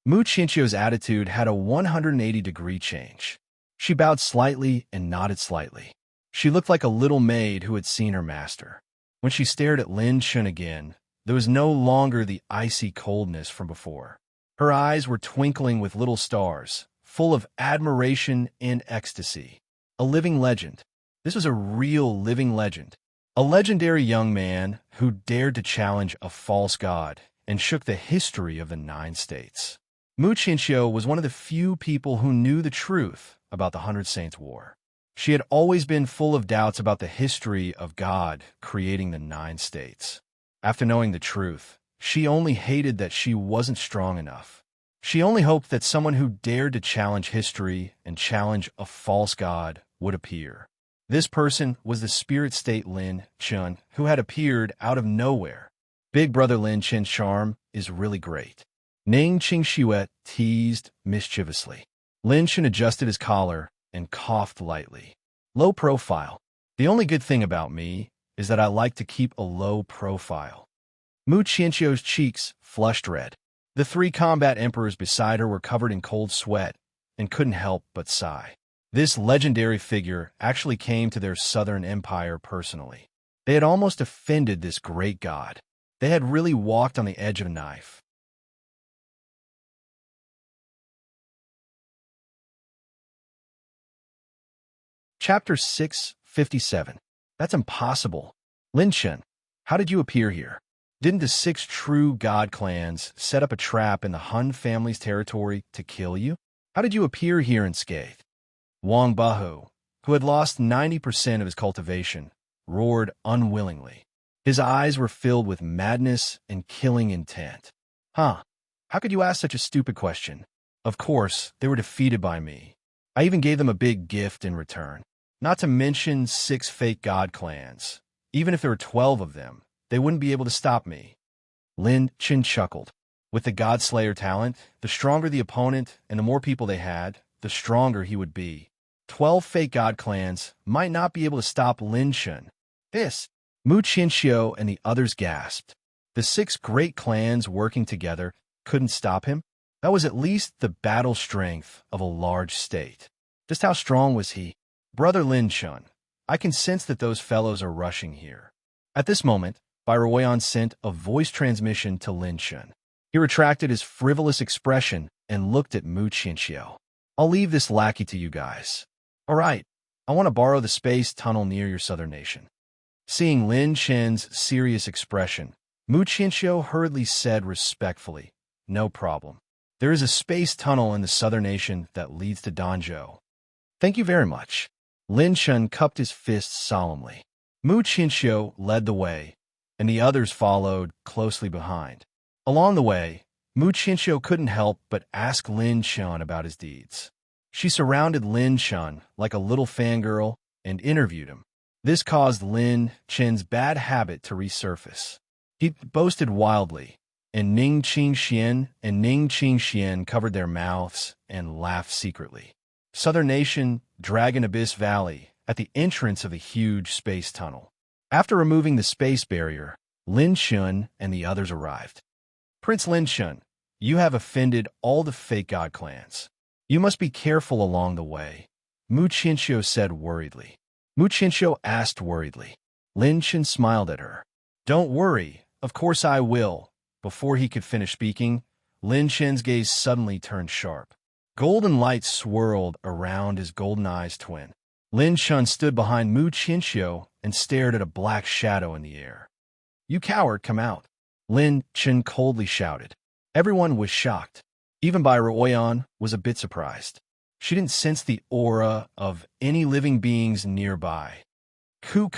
Mu Chinchio's attitude had a 180-degree change. She bowed slightly and nodded slightly. She looked like a little maid who had seen her master. When she stared at Lin Chun again, there was no longer the icy coldness from before. Her eyes were twinkling with little stars, full of admiration and ecstasy. A living legend. This was a real living legend. A legendary young man who dared to challenge a false god and shook the history of the 9 states. Mu Chinchio was one of the few people who knew the truth about the 100 Saints' War. She had always been full of doubts about the history of God creating the 9 states. After knowing the truth, she only hated that she wasn't strong enough. She only hoped that someone who dared to challenge history and challenge a false god would appear. This person was the spirit state Lin Chun, who had appeared out of nowhere. Big Brother Lin Chun's charm is really great. Ning Qingxuet teased mischievously. Lin Chun adjusted his collar and coughed lightly. "Low profile. The only good thing about me is that I like to keep a low profile." Mu Chinchio's cheeks flushed red. The 3 combat emperors beside her were covered in cold sweat and couldn't help but sigh. This legendary figure actually came to their southern empire personally. They had almost offended this great god. They had really walked on the edge of a knife. Chapter 657. That's impossible. Lin Chun, how did you appear here? Didn't the 6 true god clans set up a trap in the Hun family's territory to kill you? How did you appear here unscathed? Wang Bahu, who had lost 90% of his cultivation, roared unwillingly. His eyes were filled with madness and killing intent. Huh? How could you ask such a stupid question? Of course, they were defeated by me. I even gave them a big gift in return. Not to mention 6 fake god clans. Even if there were 12 of them, they wouldn't be able to stop me. Lin Chun chuckled. With the God Slayer talent, the stronger the opponent and the more people they had, the stronger he would be. 12 fake god clans might not be able to stop Lin Chun. This, Mu Chinchio and the others gasped. The 6 great clans working together couldn't stop him? That was at least the battle strength of a large state. Just how strong was he? Brother Lin Chun, I can sense that those fellows are rushing here. At this moment, Bairuoyan sent a voice transmission to Lin Chun. He retracted his frivolous expression and looked at Mu Chinchio. I'll leave this lackey to you guys. All right, I want to borrow the space tunnel near your southern nation. Seeing Lin Chun's serious expression, Mu Chinchio hurriedly said respectfully, "No problem. There is a space tunnel in the southern nation that leads to Danzhou." "Thank you very much." Lin Chun cupped his fists solemnly. Mu Chinchio led the way, and the others followed closely behind. Along the way, Mu Chinchio couldn't help but ask Lin Chun about his deeds. She surrounded Lin Chun like a little fangirl and interviewed him. This caused Lin Chun's bad habit to resurface. He boasted wildly, and Ning Qing Xian covered their mouths and laughed secretly. Southern Nation, Dragon Abyss Valley, at the entrance of the huge space tunnel. After removing the space barrier, Lin Shun and the others arrived. Prince Lin Shun, you have offended all the fake god clans. You must be careful along the way, Mu Qianxiu said worriedly. Mu Qianxiu asked worriedly. Lin Shun smiled at her. Don't worry, of course I will. Before he could finish speaking, Lin Shun's gaze suddenly turned sharp. Golden light swirled around his golden eyes twin. Lin Shun stood behind Mu Qianxiu and stared at a black shadow in the air. You coward, come out. Lin Shun coldly shouted. Everyone was shocked. Even Bai Ruoyan was a bit surprised. She didn't sense the aura of any living beings nearby. Coo,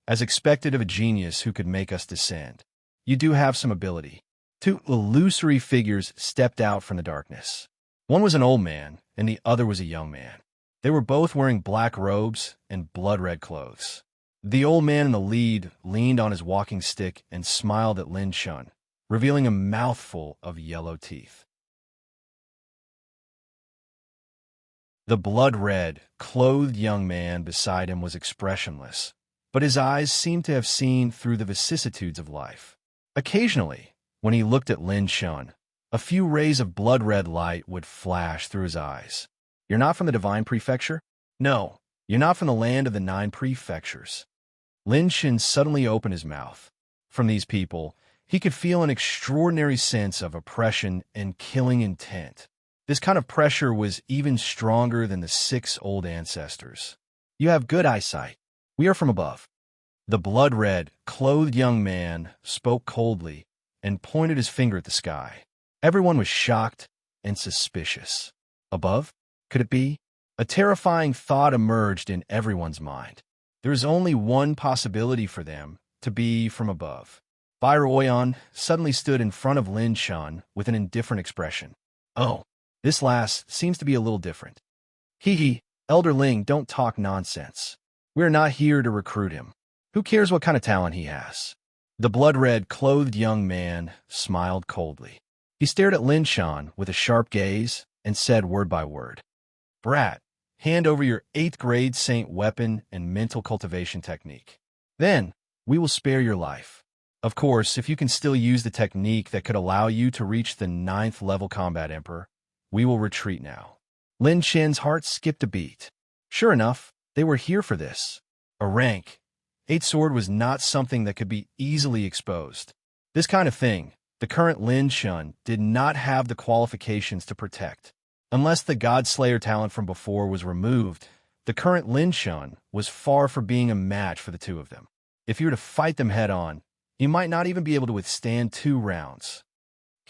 as expected of a genius who could make us descend. You do have some ability. Two illusory figures stepped out from the darkness. One was an old man, and the other was a young man. They were both wearing black robes and blood-red clothes. The old man in the lead leaned on his walking stick and smiled at Lin Shun, revealing a mouthful of yellow teeth. The blood-red, clothed young man beside him was expressionless, but his eyes seemed to have seen through the vicissitudes of life. Occasionally, when he looked at Lin Shun, a few rays of blood-red light would flash through his eyes. You're not from the Divine Prefecture? No, you're not from the land of the 9 prefectures. Lin Shun suddenly opened his mouth. From these people, he could feel an extraordinary sense of oppression and killing intent. This kind of pressure was even stronger than the 6 old ancestors. You have good eyesight. We are from above. The blood-red, clothed young man spoke coldly and pointed his finger at the sky. Everyone was shocked and suspicious. Above? Could it be? A terrifying thought emerged in everyone's mind. There is only one possibility for them, to be from above. Bai Ruoyan suddenly stood in front of Lin Shun with an indifferent expression. Oh, this last seems to be a little different. Hee, Elder Ling, don't talk nonsense. We're not here to recruit him. Who cares what kind of talent he has? The blood-red, clothed young man smiled coldly. He stared at Lin Shun with a sharp gaze and said word by word. Brat, hand over your 8th grade saint weapon and mental cultivation technique. Then, we will spare your life. Of course, if you can still use the technique that could allow you to reach the 9th level combat emperor, we will retreat now. Lin Chen's heart skipped a beat. Sure enough, they were here for this. A rank. 8 sword was not something that could be easily exposed. This kind of thing, the current Lin Shun did not have the qualifications to protect. Unless the God-Slayer talent from before was removed, the current Lin Shun was far from being a match for the two of them. If you were to fight them head-on, you might not even be able to withstand 2 rounds.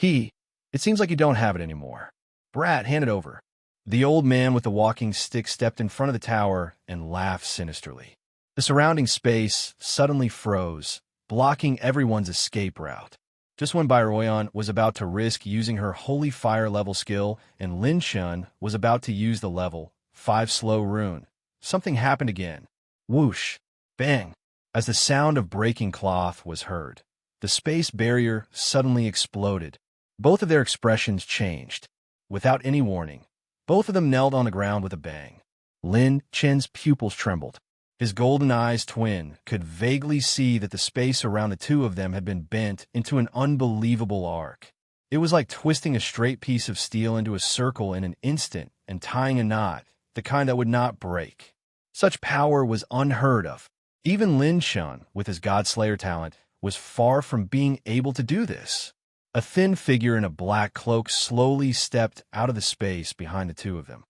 It seems like you don't have it anymore. Brat, hand it over. The old man with the walking stick stepped in front of the tower and laughed sinisterly. The surrounding space suddenly froze, blocking everyone's escape route. Just when Bai Ruoyan was about to risk using her Holy Fire level skill and Lin Shun was about to use the level 5 slow rune, something happened again. Whoosh! Bang! As the sound of breaking cloth was heard, the space barrier suddenly exploded. Both of their expressions changed. Without any warning, both of them knelt on the ground with a bang. Lin Chen's pupils trembled. His golden eyes twin could vaguely see that the space around the two of them had been bent into an unbelievable arc. It was like twisting a straight piece of steel into a circle in an instant and tying a knot, the kind that would not break. Such power was unheard of. Even Lin Shun, with his God-Slayer talent, was far from being able to do this. A thin figure in a black cloak slowly stepped out of the space behind the two of them.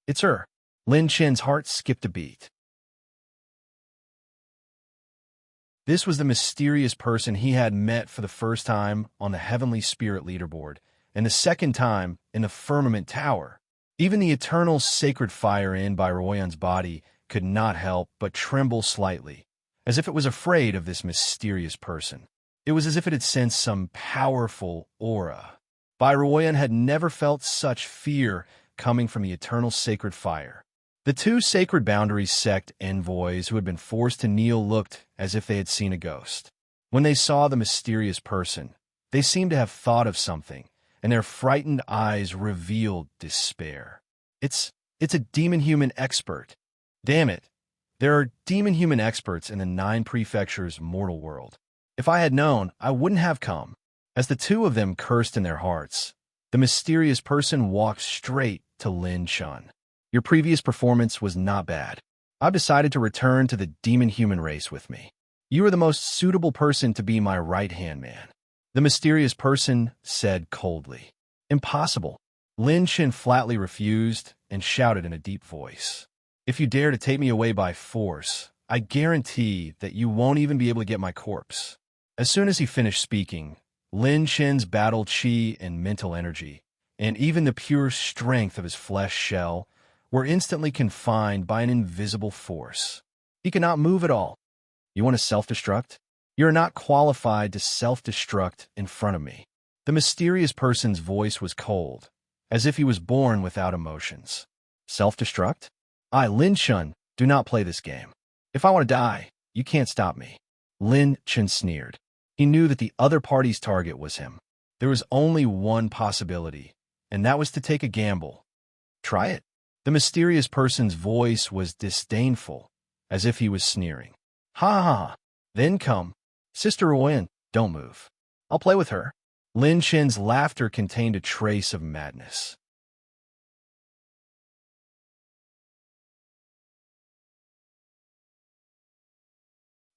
It's her. Lin Chen's heart skipped a beat. This was the mysterious person he had met for the first time on the Heavenly Spirit leaderboard, and the second time in the Firmament Tower. Even the eternal sacred fire in Bai Ruoyan's body could not help but tremble slightly, as if it was afraid of this mysterious person. It was as if it had sensed some powerful aura. Bai Ruoyan had never felt such fear coming from the eternal sacred fire. The 2 Sacred Boundaries sect envoys who had been forced to kneel looked as if they had seen a ghost. When they saw the mysterious person, They seemed to have thought of something, and their frightened eyes revealed despair. It's a demon-human expert. Damn it. There are demon-human experts in the 9 prefectures' mortal world. If I had known, I wouldn't have come. As the two of them cursed in their hearts, the mysterious person walked straight to Lin Chun. Your previous performance was not bad. I've decided to return to the demon-human race with me. You are the most suitable person to be my right-hand man. The mysterious person said coldly. Impossible. Lin Chun flatly refused and shouted in a deep voice. If you dare to take me away by force, I guarantee that you won't even be able to get my corpse. As soon as he finished speaking, Lin Chun's battle chi and mental energy, and even the pure strength of his flesh shell, were instantly confined by an invisible force. He could not move at all. You want to self-destruct? You are not qualified to self-destruct in front of me. The mysterious person's voice was cold, as if he was born without emotions. Self-destruct? I, Lin Chun, do not play this game. If I want to die, you can't stop me. Lin Chun sneered. He knew that the other party's target was him. There was only one possibility, and that was to take a gamble. Try it. The mysterious person's voice was disdainful, as if he was sneering. Ha ha ha. Then come. Sister Owen, don't move. I'll play with her. Lin Chun's laughter contained a trace of madness.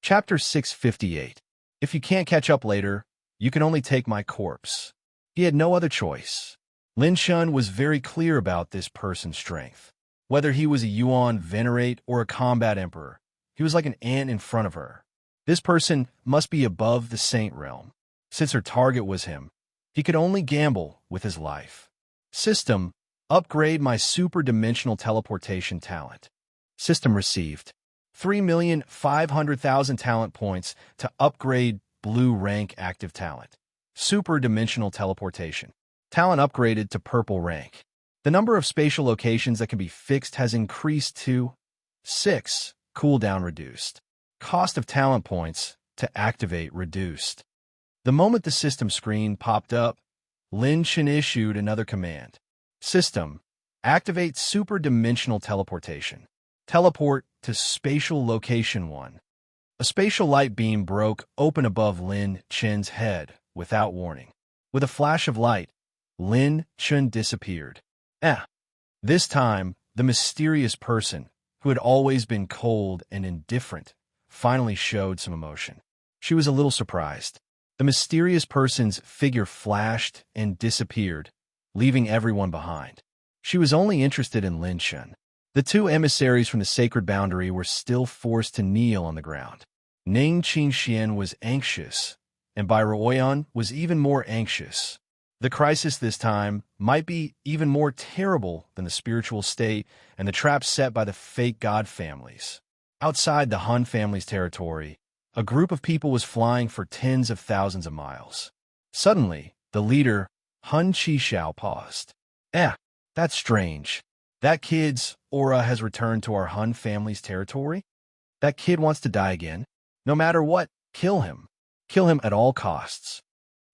Chapter 658. If you can't catch up later, you can only take my corpse. He had no other choice. Lin Chun was very clear about this person's strength. Whether he was a Yuan Venerate or a combat emperor, he was like an ant in front of her. This person must be above the saint realm. Since her target was him, he could only gamble with his life. System, upgrade my super-dimensional teleportation talent. System received 3,500,000 talent points to upgrade blue rank active talent. Super-dimensional teleportation. Talent upgraded to purple rank. The number of spatial locations that can be fixed has increased to 6. Cooldown reduced. Cost of talent points to activate reduced. The moment the system screen popped up, Lin Chun issued another command. System, activate super-dimensional teleportation. Teleport to spatial location 1. A spatial light beam broke open above Lin Chun's head without warning. With a flash of light, Lin Chun disappeared. This time, the mysterious person, who had always been cold and indifferent, finally showed some emotion. She was a little surprised. The mysterious person's figure flashed and disappeared, leaving everyone behind. She was only interested in Lin Chun. The 2 emissaries from the sacred boundary were still forced to kneel on the ground. Ning Qingxian was anxious, and Bai Ruoyan was even more anxious. The crisis this time might be even more terrible than the spiritual state and the traps set by the fake god families. Outside the Han family's territory, a group of people was flying for tens of thousands of miles. Suddenly, the leader, Hun Qishao, paused. That's strange. That kid's aura has returned to our Hun family's territory? That kid wants to die again. No matter what, kill him. Kill him at all costs.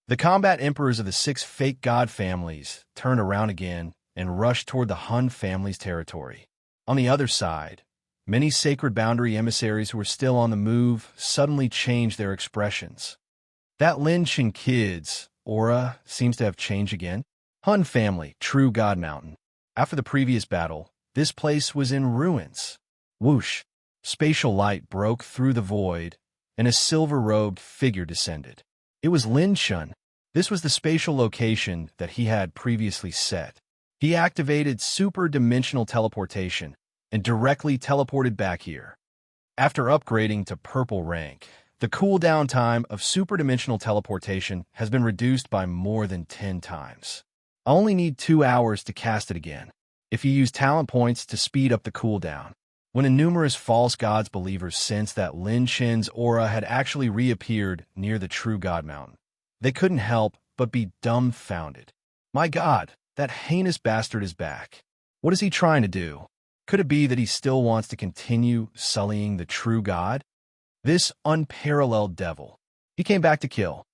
The combat emperors of the 6 fake god families turned around again and rushed toward the Han family's territory. On the other side, many sacred boundary emissaries who were still on the move suddenly changed their expressions. That Lin Chun kid's aura seems to have changed again. Hun family, True God Mountain. After the previous battle, this place was in ruins. Whoosh! Spatial light broke through the void, and a silver-robed figure descended. It was Lin Chun. This was the spatial location that he had previously set. He activated super-dimensional teleportation and directly teleported back here. After upgrading to purple rank, the cooldown time of super-dimensional teleportation has been reduced by more than 10 times. I only need 2 hours to cast it again, if you use talent points to speed up the cooldown. When a numerous false gods believers sensed that Lin Chun's aura had actually reappeared near the True God Mountain, they couldn't help but be dumbfounded. My God, that heinous bastard is back. What is he trying to do? Could it be that he still wants to continue sullying the true God? This unparalleled devil. He came back to kill.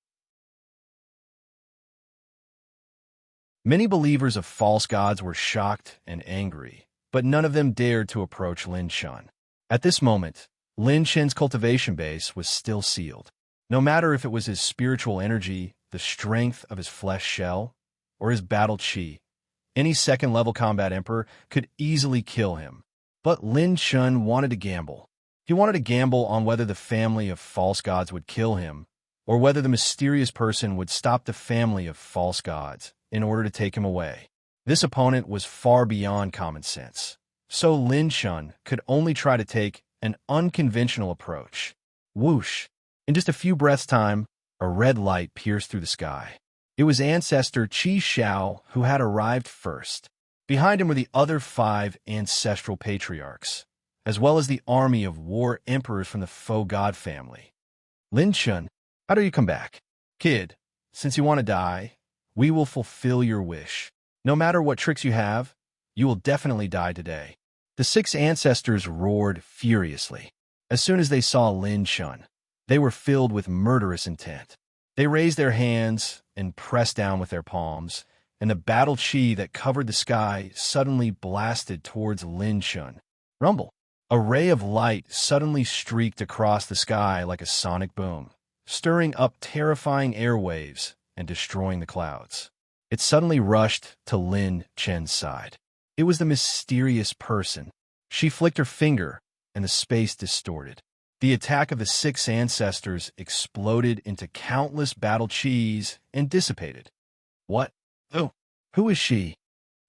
Many believers of false gods were shocked and angry, but none of them dared to approach Lin Shun. At this moment, Lin Chen's cultivation base was still sealed. No matter if it was his spiritual energy, the strength of his flesh shell, or his battle chi, any second-level combat emperor could easily kill him. But Lin Shun wanted to gamble. He wanted to gamble on whether the family of false gods would kill him, or whether the mysterious person would stop the family of false gods in order to take him away. This opponent was far beyond common sense, so Lin Shun could only try to take an unconventional approach. Whoosh! In just a few breaths' time, a red light pierced through the sky. It was ancestor Qi Xiao who had arrived first. Behind him were the other 5 ancestral patriarchs, as well as the army of war emperors from the faux god family. Lin Shun, how do you come back? Kid, since you want to die, we will fulfill your wish. No matter what tricks you have, you will definitely die today. The 6 ancestors roared furiously. As soon as they saw Lin Shun, they were filled with murderous intent. They raised their hands and pressed down with their palms, and the battle chi that covered the sky suddenly blasted towards Lin Shun. Rumble! A ray of light suddenly streaked across the sky like a sonic boom, stirring up terrifying airwaves and destroying the clouds. It suddenly rushed to Lin Chen's side. It was the mysterious person. She flicked her finger, and the space distorted. The attack of the 6 ancestors exploded into countless battle chis and dissipated. What? Oh, who is she?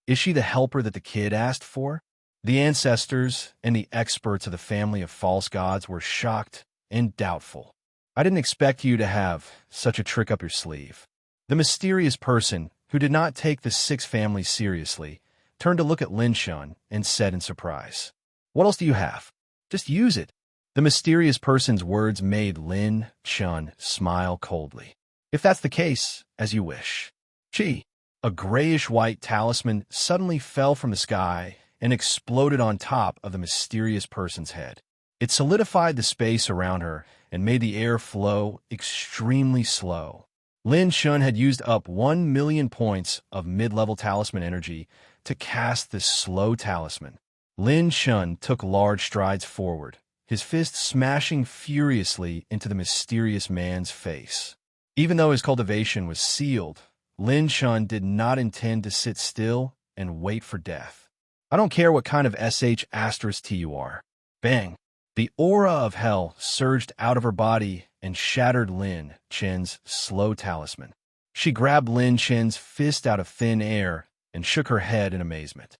Is she the helper that the kid asked for? The ancestors and the experts of the family of false gods were shocked and doubtful. I didn't expect you to have such a trick up your sleeve. The mysterious person, who did not take the 6 families seriously, turned to look at Lin Shun and said in surprise, "What else do you have? Just use it." The mysterious person's words made Lin Shun smile coldly. "If that's the case, as you wish." Chi, a grayish-white talisman, suddenly fell from the sky and exploded on top of the mysterious person's head. It solidified the space around her and made the air flow extremely slow. Lin Shun had used up 1 million points of mid-level talisman energy to cast this slow talisman. Lin Shun took large strides forward, his fist smashing furiously into the mysterious man's face. Even though his cultivation was sealed, Lin Shun did not intend to sit still and wait for death. "I don't care what kind of sh*T you are." Bang! The aura of hell surged out of her body and shattered Lin Chen's slow talisman. She grabbed Lin Chen's fist out of thin air and shook her head in amazement.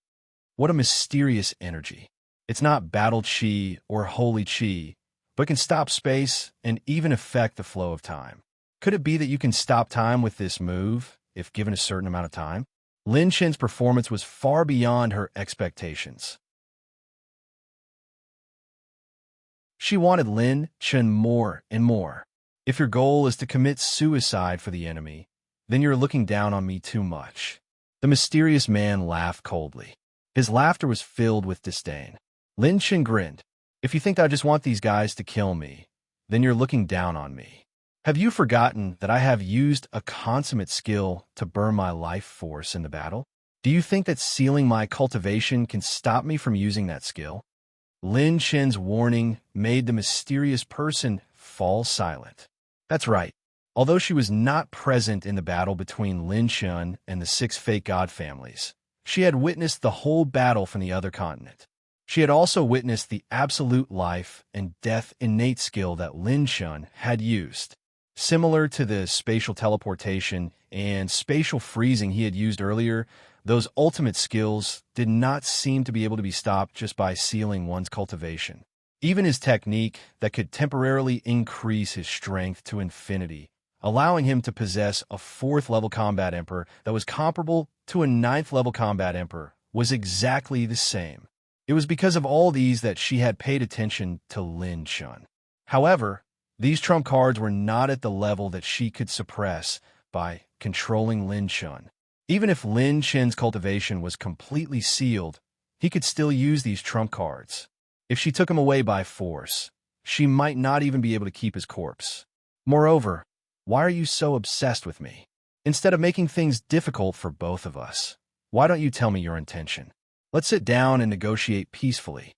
What a mysterious energy. It's not battle chi or holy chi, but can stop space and even affect the flow of time. Could it be that you can stop time with this move if given a certain amount of time? Lin Chen's performance was far beyond her expectations. She wanted Lin Chen more and more. If your goal is to commit suicide for the enemy, then you're looking down on me too much. The mysterious man laughed coldly. His laughter was filled with disdain. Lin Chen grinned. "If you think that I just want these guys to kill me, then you're looking down on me. Have you forgotten that I have used a consummate skill to burn my life force in the battle? Do you think that sealing my cultivation can stop me from using that skill?" Lin Chen's warning made the mysterious person fall silent. That's right. Although she was not present in the battle between Lin Chen and the 6 fake god families, she had witnessed the whole battle from the other continent. She had also witnessed the absolute life and death innate skill that Lin Chen had used. Similar to the spatial teleportation and spatial freezing he had used earlier, those ultimate skills did not seem to be able to be stopped just by sealing one's cultivation. Even his technique that could temporarily increase his strength to infinity, allowing him to possess a 4th-level combat emperor that was comparable to a 9th-level combat emperor, was exactly the same. It was because of all these that she had paid attention to Lin Chen. However, these trump cards were not at the level that she could suppress by controlling Lin Chen. Even if Lin Chen's cultivation was completely sealed, he could still use these trump cards. If she took him away by force, she might not even be able to keep his corpse. Moreover, why are you so obsessed with me? Instead of making things difficult for both of us, why don't you tell me your intention? Let's sit down and negotiate peacefully.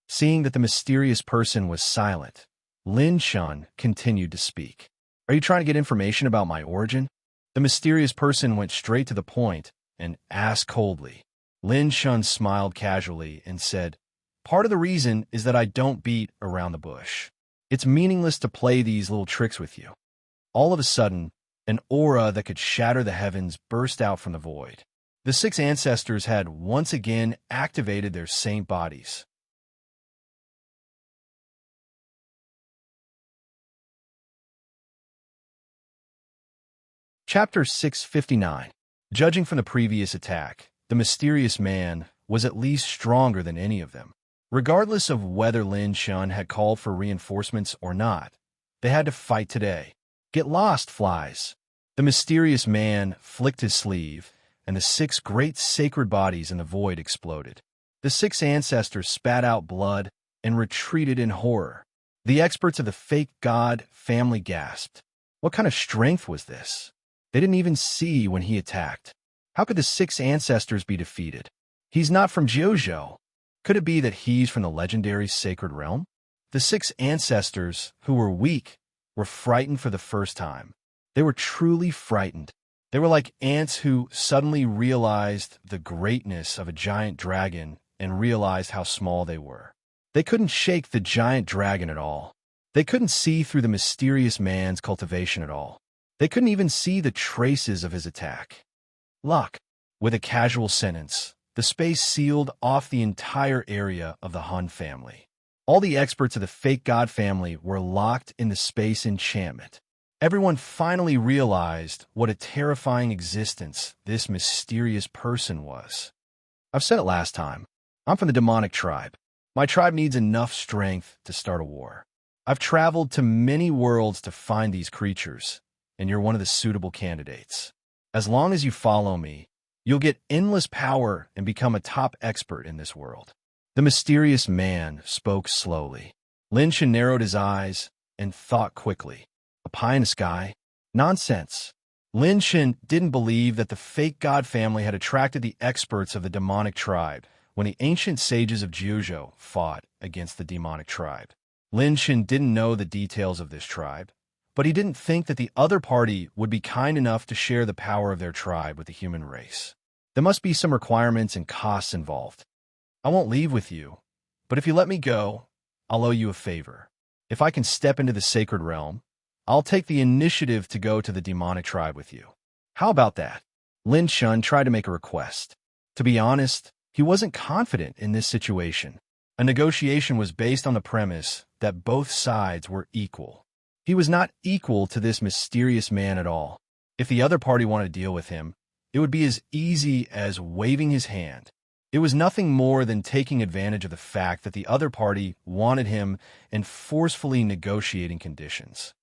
Seeing that the mysterious person was silent, Lin Shun continued to speak. Are you trying to get information about my origin? The mysterious person went straight to the point and asked coldly. Lin Shun smiled casually and said, "Part of the reason is that I don't beat around the bush. It's meaningless to play these little tricks with you." All of a sudden, an aura that could shatter the heavens burst out from the void. The six ancestors had once again activated their saint bodies. Chapter 659. Judging from the previous attack, the mysterious man was at least stronger than any of them. Regardless of whether Lin Shun had called for reinforcements or not, they had to fight today. Get lost, flies. The mysterious man flicked his sleeve, and the six great sacred bodies in the void exploded. The six ancestors spat out blood and retreated in horror. The experts of the fake god family gasped. What kind of strength was this? They didn't even see when he attacked. How could the six ancestors be defeated? He's not from Jiuzhou. Could it be that he's from the legendary sacred realm? The six ancestors, who were weak, were frightened for the first time. They were truly frightened. They were like ants who suddenly realized the greatness of a giant dragon and realized how small they were. They couldn't shake the giant dragon at all. They couldn't see through the mysterious man's cultivation at all. They couldn't even see the traces of his attack. Lock. With a casual sentence, the space sealed off the entire area of the Han family. All the experts of the fake god family were locked in the space enchantment. Everyone finally realized what a terrifying existence this mysterious person was. I've said it last time. I'm from the demonic tribe. My tribe needs enough strength to start a war. I've traveled to many worlds to find these creatures, and you're one of the suitable candidates. As long as you follow me, you'll get endless power and become a top expert in this world. The mysterious man spoke slowly. Lin Shen narrowed his eyes and thought quickly. A pie in the sky? Nonsense. Lin Shen didn't believe that the fake god family had attracted the experts of the demonic tribe when the ancient sages of Jiuzhou fought against the demonic tribe. Lin Shen didn't know the details of this tribe, but he didn't think that the other party would be kind enough to share the power of their tribe with the human race. There must be some requirements and costs involved. I won't leave with you, but if you let me go, I'll owe you a favor. If I can step into the sacred realm, I'll take the initiative to go to the demonic tribe with you. How about that? Lin Shun tried to make a request. To be honest, he wasn't confident in this situation. A negotiation was based on the premise that both sides were equal. He was not equal to this mysterious man at all. If the other party wanted to deal with him, it would be as easy as waving his hand. It was nothing more than taking advantage of the fact that the other party wanted him and forcefully negotiating conditions.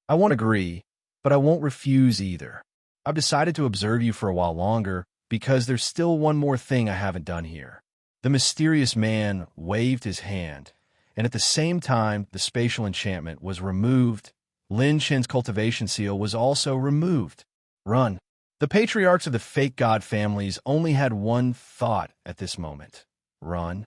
I won't agree, but I won't refuse either. I've decided to observe you for a while longer because there's still one more thing I haven't done here. The mysterious man waved his hand, and at the same time the spatial enchantment was removed. Lin Shen's cultivation seal was also removed. Run. The patriarchs of the fake god families only had one thought at this moment. Run.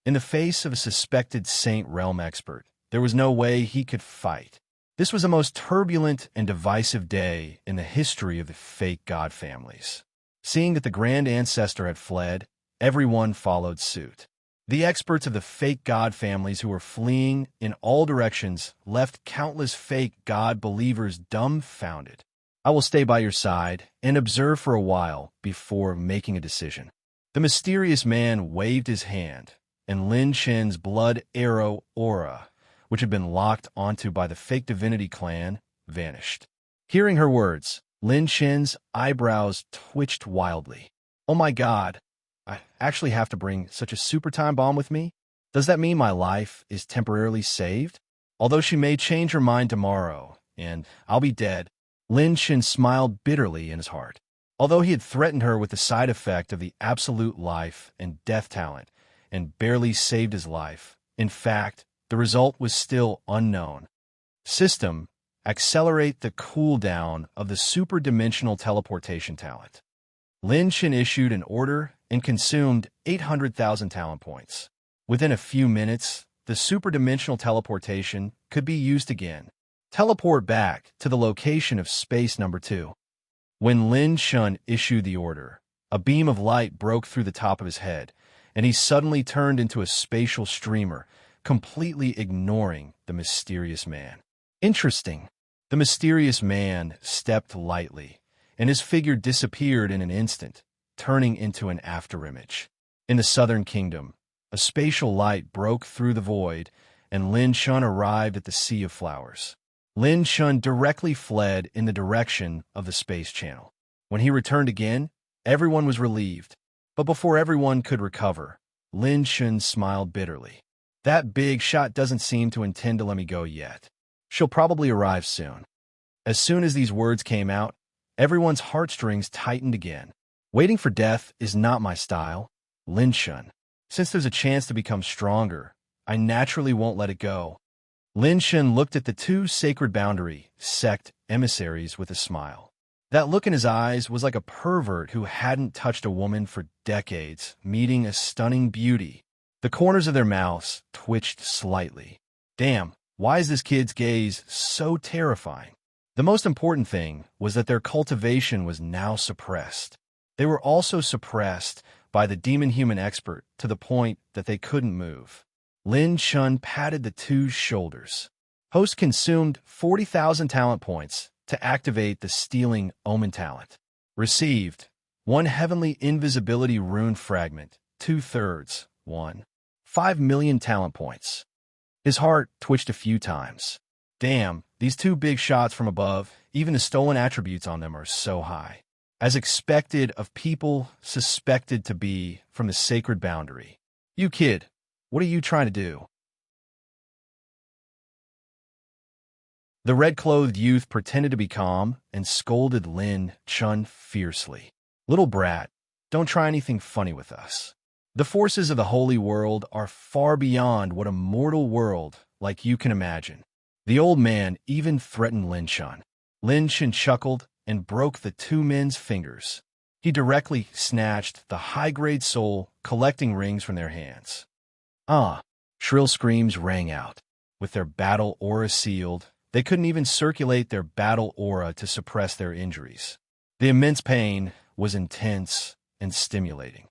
In the face of a suspected Saint Realm expert, there was no way he could fight. This was the most turbulent and divisive day in the history of the fake god families. Seeing that the grand ancestor had fled, everyone followed suit. The experts of the fake god families who were fleeing in all directions left countless fake god believers dumbfounded. I will stay by your side and observe for a while before making a decision. The mysterious man waved his hand, and Lin Shen's blood arrow aura, which had been locked onto by the fake divinity clan, vanished. Hearing her words, Lin Shen's eyebrows twitched wildly. Oh my god, I actually have to bring such a super time bomb with me? Does that mean my life is temporarily saved? Although she may change her mind tomorrow, and I'll be dead, Lin Shen smiled bitterly in his heart. Although he had threatened her with the side effect of the absolute life and death talent, and barely saved his life, in fact, the result was still unknown. System, accelerate the cooldown of the superdimensional teleportation talent. Lin Shan issued an order and consumed 800,000 talent points. Within a few minutes, the superdimensional teleportation could be used again. Teleport back to the location of space number 2. When Lin Shan issued the order, a beam of light broke through the top of his head, and he suddenly turned into a spatial streamer, completely ignoring the mysterious man. Interesting. The mysterious man stepped lightly, and his figure disappeared in an instant, turning into an afterimage. In the southern kingdom, a spatial light broke through the void, and Lin Shan arrived at the Sea of Flowers. Lin Shan directly fled in the direction of the space channel. When he returned again, everyone was relieved. But before everyone could recover, Lin Shan smiled bitterly. That big shot doesn't seem to intend to let me go yet. She'll probably arrive soon. As soon as these words came out, everyone's heartstrings tightened again. Waiting for death is not my style, Lin Shan. Since there's a chance to become stronger, I naturally won't let it go. Lin Shan looked at the two sacred boundary sect emissaries with a smile. That look in his eyes was like a pervert who hadn't touched a woman for decades, meeting a stunning beauty. The corners of their mouths twitched slightly. Damn, why is this kid's gaze so terrifying? The most important thing was that their cultivation was now suppressed. They were also suppressed by the demon-human expert to the point that they couldn't move. Lin Shan patted the two's shoulders. Host consumed 40,000 talent points to activate the stealing omen talent. Received 1 heavenly invisibility rune fragment, 2/3, 1. 5 million talent points. His heart twitched a few times. Damn, these two big shots from above, even the stolen attributes on them are so high. As expected of people suspected to be from the sacred boundary. You kid, what are you trying to do? The red-clothed youth pretended to be calm and scolded Lin Shan fiercely. Little brat, don't try anything funny with us. The forces of the holy world are far beyond what a mortal world like you can imagine. The old man even threatened Lin Shan. Lin Shan chuckled and broke the two men's fingers. He directly snatched the high-grade soul collecting rings from their hands. Ah! Shrill screams rang out. With their battle aura sealed, they couldn't even circulate their battle aura to suppress their injuries. The immense pain was intense and stimulating.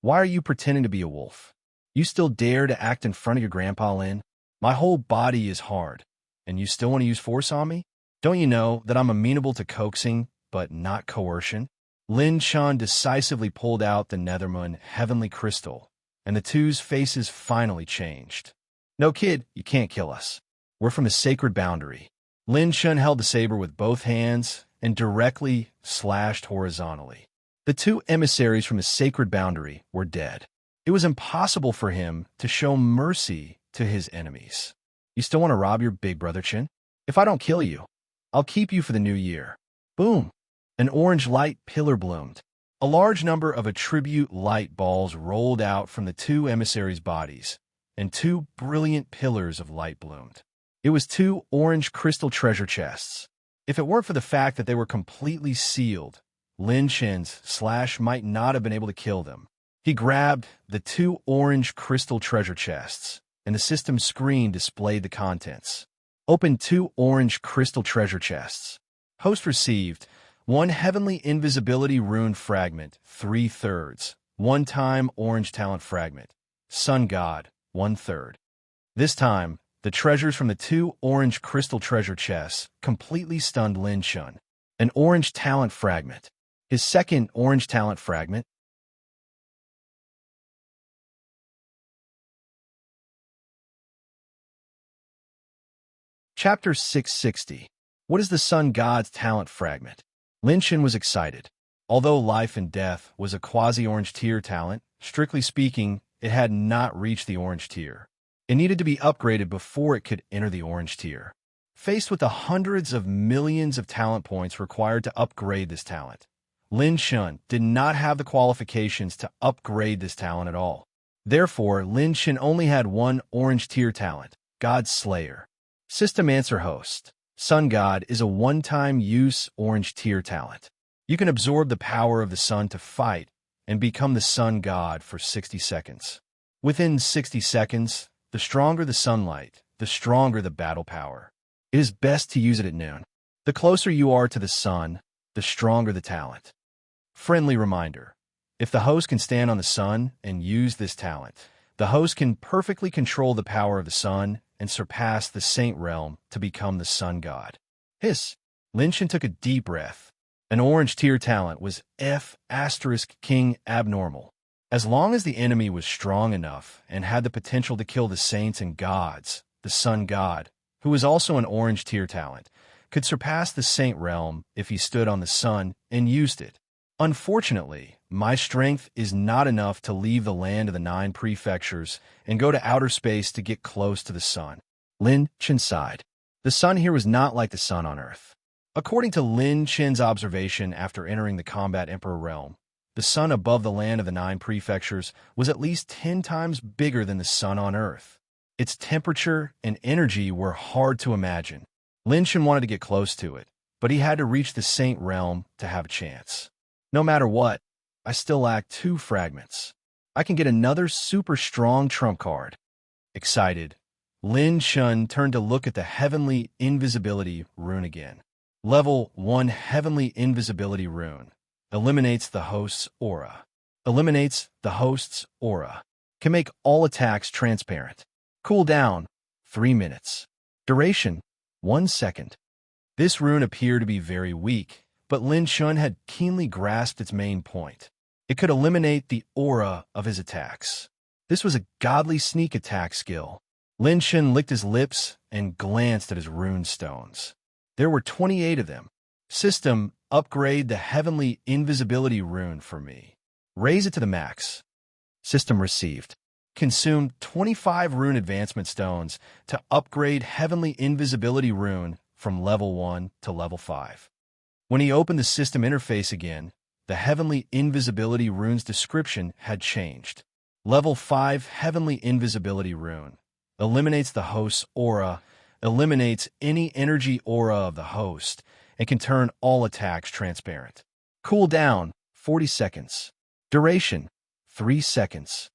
Why are you pretending to be a wolf? You still dare to act in front of your grandpa, Lin? My whole body is hard, and you still want to use force on me? Don't you know that I'm amenable to coaxing, but not coercion? Lin Shan decisively pulled out the Nethermoon heavenly crystal, and the two's faces finally changed. No, kid, you can't kill us. We're from the sacred boundary. Lin Shan held the saber with both hands and directly slashed horizontally. The two emissaries from the sacred boundary were dead. It was impossible for him to show mercy to his enemies. You still want to rob your big brother, Chin? If I don't kill you, I'll keep you for the new year. Boom! An orange light pillar bloomed. A large number of attribute light balls rolled out from the two emissaries' bodies, and two brilliant pillars of light bloomed. It was two orange crystal treasure chests. If it weren't for the fact that they were completely sealed, Lin Shan's slash might not have been able to kill them. He grabbed the two orange crystal treasure chests, and the system screen displayed the contents. Open two orange crystal treasure chests. Host received 1 heavenly invisibility rune fragment, 3/3, 1-time orange talent fragment. Sun God, 1/3. This time, the treasures from the two orange crystal treasure chests completely stunned Lin Shan. An orange talent fragment. His second orange talent fragment. Chapter 660. What is the Sun God's talent fragment? Lin Shan was excited. Although Life and Death was a quasi-orange tier talent, strictly speaking, it had not reached the orange tier. It needed to be upgraded before it could enter the orange tier. Faced with the hundreds of millions of talent points required to upgrade this talent, Lin Shan did not have the qualifications to upgrade this talent at all. Therefore, Lin Shan only had one orange tier talent, God's Slayer. System answer host. Sun God is a one-time use orange tier talent. You can absorb the power of the sun to fight and become the Sun God for 60 seconds. Within 60 seconds, the stronger the sunlight, the stronger the battle power. It is best to use it at noon. The closer you are to the sun, the stronger the talent. Friendly reminder: if the host can stand on the sun and use this talent, the host can perfectly control the power of the sun and surpass the Saint realm to become the Sun God. Hiss. Lin Shen took a deep breath. An orange tier talent was F*King abnormal. As long as the enemy was strong enough and had the potential to kill the saints and gods, the Sun God, who was also an orange tier talent, could surpass the Saint realm if he stood on the sun and used it. Unfortunately, my strength is not enough to leave the land of the 9 prefectures and go to outer space to get close to the sun. Lin Chen sighed. The sun here was not like the sun on Earth. According to Lin Chen's observation after entering the Combat Emperor realm, the sun above the land of the 9 prefectures was at least 10 times bigger than the sun on Earth. Its temperature and energy were hard to imagine. Lin Chen wanted to get close to it, but he had to reach the Saint realm to have a chance. No matter what, I still lack 2 fragments. I can get another super strong trump card. Excited, Lin Chen turned to look at the Heavenly Invisibility rune again. Level 1 Heavenly Invisibility rune. Eliminates the host's aura. Eliminates the host's aura. Can make all attacks transparent. Cooldown, 3 minutes. Duration, 1 second. This rune appeared to be very weak, but Lin Chen had keenly grasped its main point. It could eliminate the aura of his attacks. This was a godly sneak attack skill. Lin Chen licked his lips and glanced at his rune stones. There were 28 of them. System, upgrade the Heavenly Invisibility rune for me. Raise it to the max. System received. Consume 25 rune advancement stones to upgrade Heavenly Invisibility rune from level 1 to level 5. When he opened the system interface again, the Heavenly Invisibility rune's description had changed. Level 5 Heavenly Invisibility rune. Eliminates the host's aura, eliminates any energy aura of the host, and can turn all attacks transparent. Cooldown, 40 seconds. Duration, 3 seconds.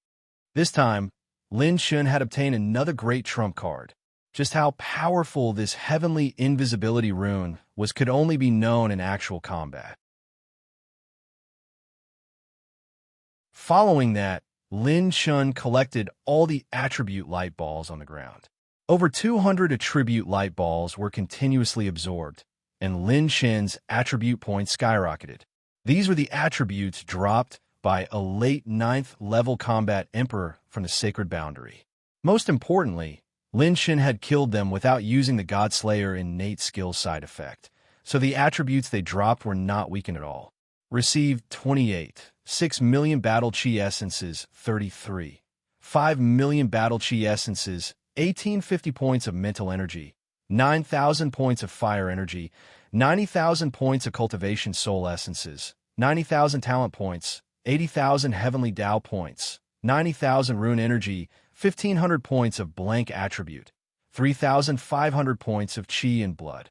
This time, Lin Chen had obtained another great trump card. Just how powerful this Heavenly Invisibility rune was could only be known in actual combat. Following that, Lin Chen collected all the attribute light balls on the ground. Over 200 attribute light balls were continuously absorbed, and Lin Chen's attribute points skyrocketed. These were the attributes dropped by a late 9th level combat emperor from the Sacred Boundary. Most importantly, Lin Chen had killed them without using the Godslayer innate skill side effect, so the attributes they dropped were not weakened at all. Received 28, 6 million Battle Chi Essences, 33, 5 million Battle Chi Essences, 1850 points of mental energy, 9,000 points of fire energy, 90,000 points of cultivation soul essences, 90,000 talent points, 80,000 heavenly Tao points, 90,000 rune energy, 1,500 points of blank attribute, 3,500 points of chi and blood.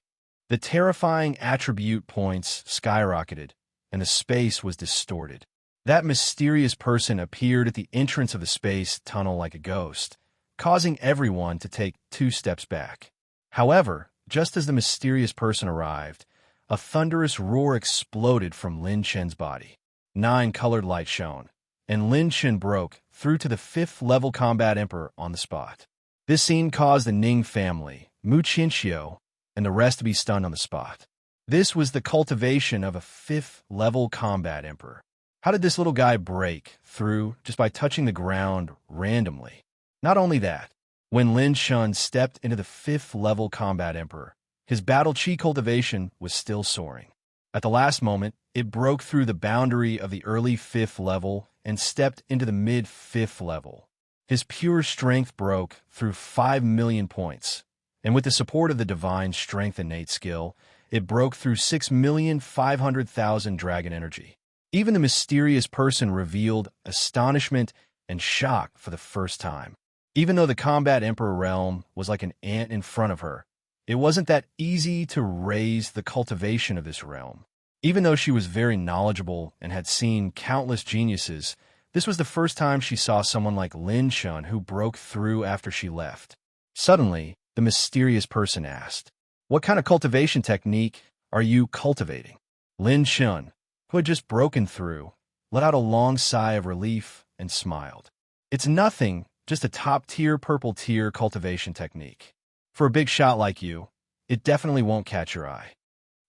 The terrifying attribute points skyrocketed, and the space was distorted. That mysterious person appeared at the entrance of the space tunnel like a ghost, causing everyone to take 2 steps back. However, just as the mysterious person arrived, a thunderous roar exploded from Lin Chen's body. 9 colored lights shone, and Lin Chen broke through to the 5th level combat emperor on the spot. This scene caused the Ning family, Mu Qinxiu, and the rest to be stunned on the spot. This was the cultivation of a 5th level combat emperor. How did this little guy break through just by touching the ground randomly? Not only that, when Lin Chen stepped into the 5th level combat emperor, his battle chi cultivation was still soaring. At the last moment, it broke through the boundary of the early 5th level and stepped into the mid-5th level. His pure strength broke through 5 million points, and with the support of the divine strength innate skill, it broke through 6,500,000 dragon energy. Even the mysterious person revealed astonishment and shock for the first time. Even though the combat emperor realm was like an ant in front of her, It wasn't that easy to raise the cultivation of this realm. Even though she was very knowledgeable and had seen countless geniuses, this was the first time she saw someone like Lin Shun who broke through after she left. Suddenly, the mysterious person asked, "What kind of cultivation technique are you cultivating?" Lin Shun, who had just broken through, let out a long sigh of relief and smiled. "It's nothing, just a top-tier purple tier cultivation technique. For a big shot like you, it definitely won't catch your eye."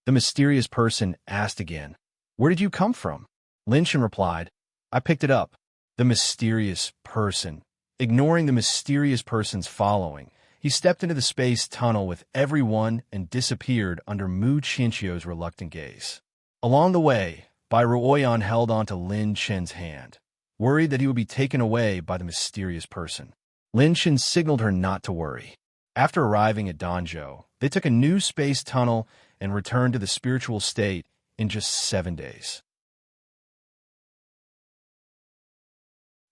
The mysterious person asked again, "Where did you come from?" Lin Shun replied, "I picked it up." The mysterious person, ignoring the mysterious person's following, he stepped into the space tunnel with everyone and disappeared under Mu Chinchio's reluctant gaze. Along the way, Bai Ruoyan held onto Lin Chen's hand, worried that he would be taken away by the mysterious person. Lin Chen signaled her not to worry. After arriving at Danzhou, they took a new space tunnel and returned to the spiritual state in just 7 days.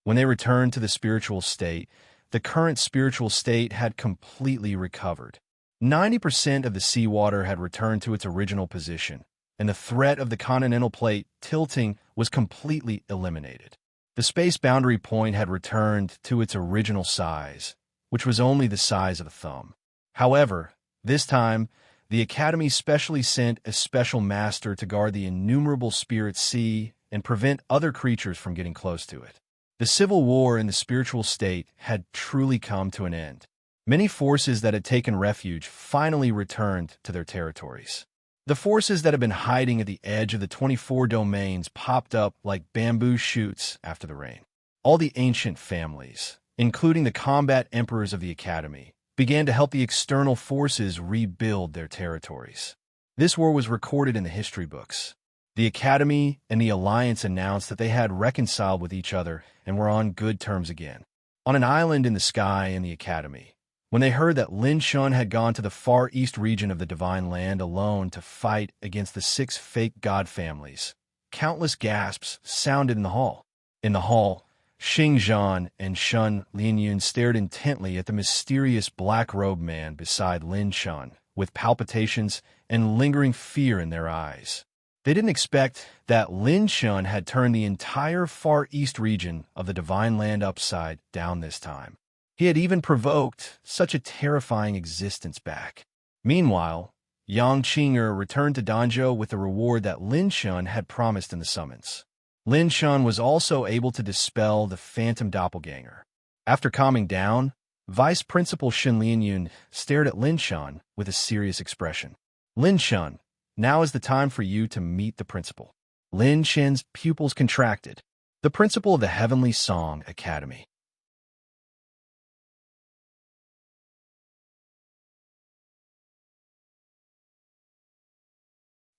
When they returned to the spiritual state, the current spiritual state had completely recovered. 90% of the seawater had returned to its original position, and the threat of the continental plate tilting was completely eliminated. The space boundary point had returned to its original size, which was only the size of a thumb. However, this time, the Academy specially sent a special master to guard the innumerable spirit sea and prevent other creatures from getting close to it. The civil war in the spiritual state had truly come to an end. Many forces that had taken refuge finally returned to their territories. The forces that had been hiding at the edge of the 24 domains popped up like bamboo shoots after the rain. All the ancient families, including the combat emperors of the Academy, began to help the external forces rebuild their territories. This war was recorded in the history books. The Academy and the Alliance announced that they had reconciled with each other and were on good terms again. On an island in the sky in the Academy, when they heard that Lin Shun had gone to the far east region of the Divine Land alone to fight against the 6 fake god families, countless gasps sounded in the hall. In the hall, Xing Zhan and Shun Lianyun stared intently at the mysterious black-robed man beside Lin Shun, with palpitations and lingering fear in their eyes. They didn't expect that Lin Shun had turned the entire Far East region of the Divine Land upside down this time. He had even provoked such a terrifying existence back. Meanwhile, Yang Qinger returned to Danzhou with the reward that Lin Shun had promised in the summons. Lin Shun was also able to dispel the phantom doppelganger. After calming down, Vice Principal Shen Lianyun stared at Lin Shun with a serious expression. "Lin Shun, now is the time for you to meet the principal." Lin Shen's pupils contracted. The principal of the Heavenly Song Academy.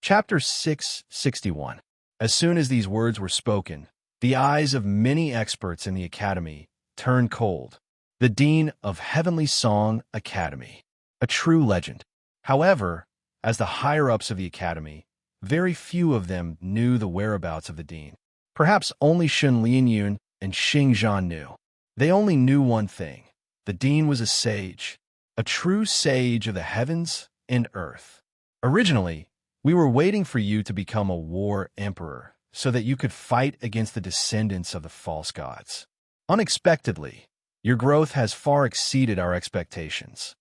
Chapter 661. As soon as these words were spoken, the eyes of many experts in the Academy turned cold. The Dean of Heavenly Song Academy, a true legend. However, as the higher-ups of the Academy, very few of them knew the whereabouts of the Dean. Perhaps only Shen Lianyun and Xing Zhan knew. They only knew one thing. The Dean was a sage, a true sage of the heavens and earth. Originally, we were waiting for you to become a war emperor so that you could fight against the descendants of the false gods. Unexpectedly, your growth has far exceeded our expectations.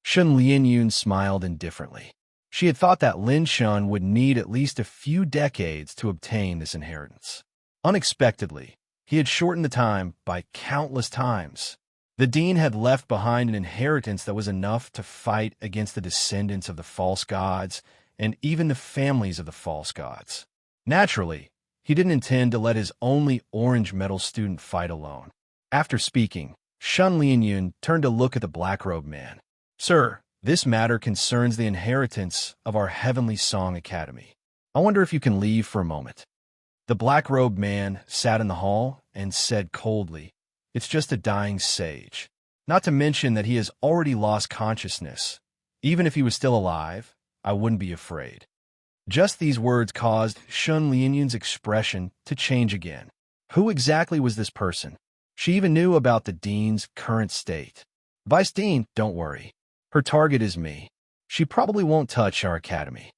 Shen Lianyun smiled indifferently. She had thought that Lin Shun would need at least a few decades to obtain this inheritance. Unexpectedly, he had shortened the time by countless times. The Dean had left behind an inheritance that was enough to fight against the descendants of the false gods and even the families of the false gods. Naturally, he didn't intend to let his only orange medal student fight alone. After speaking, Shen Lianyun turned to look at the black-robed man. "Sir, this matter concerns the inheritance of our Heavenly Song Academy. I wonder if you can leave for a moment." The black-robed man sat in the hall and said coldly, "It's just a dying sage. Not to mention that he has already lost consciousness. Even if he was still alive, I wouldn't be afraid." Just these words caused Shen Lianyun's expression to change again. Who exactly was this person? She even knew about the Dean's current state. "Vice Dean, don't worry. Her target is me." She probably won't touch our academy,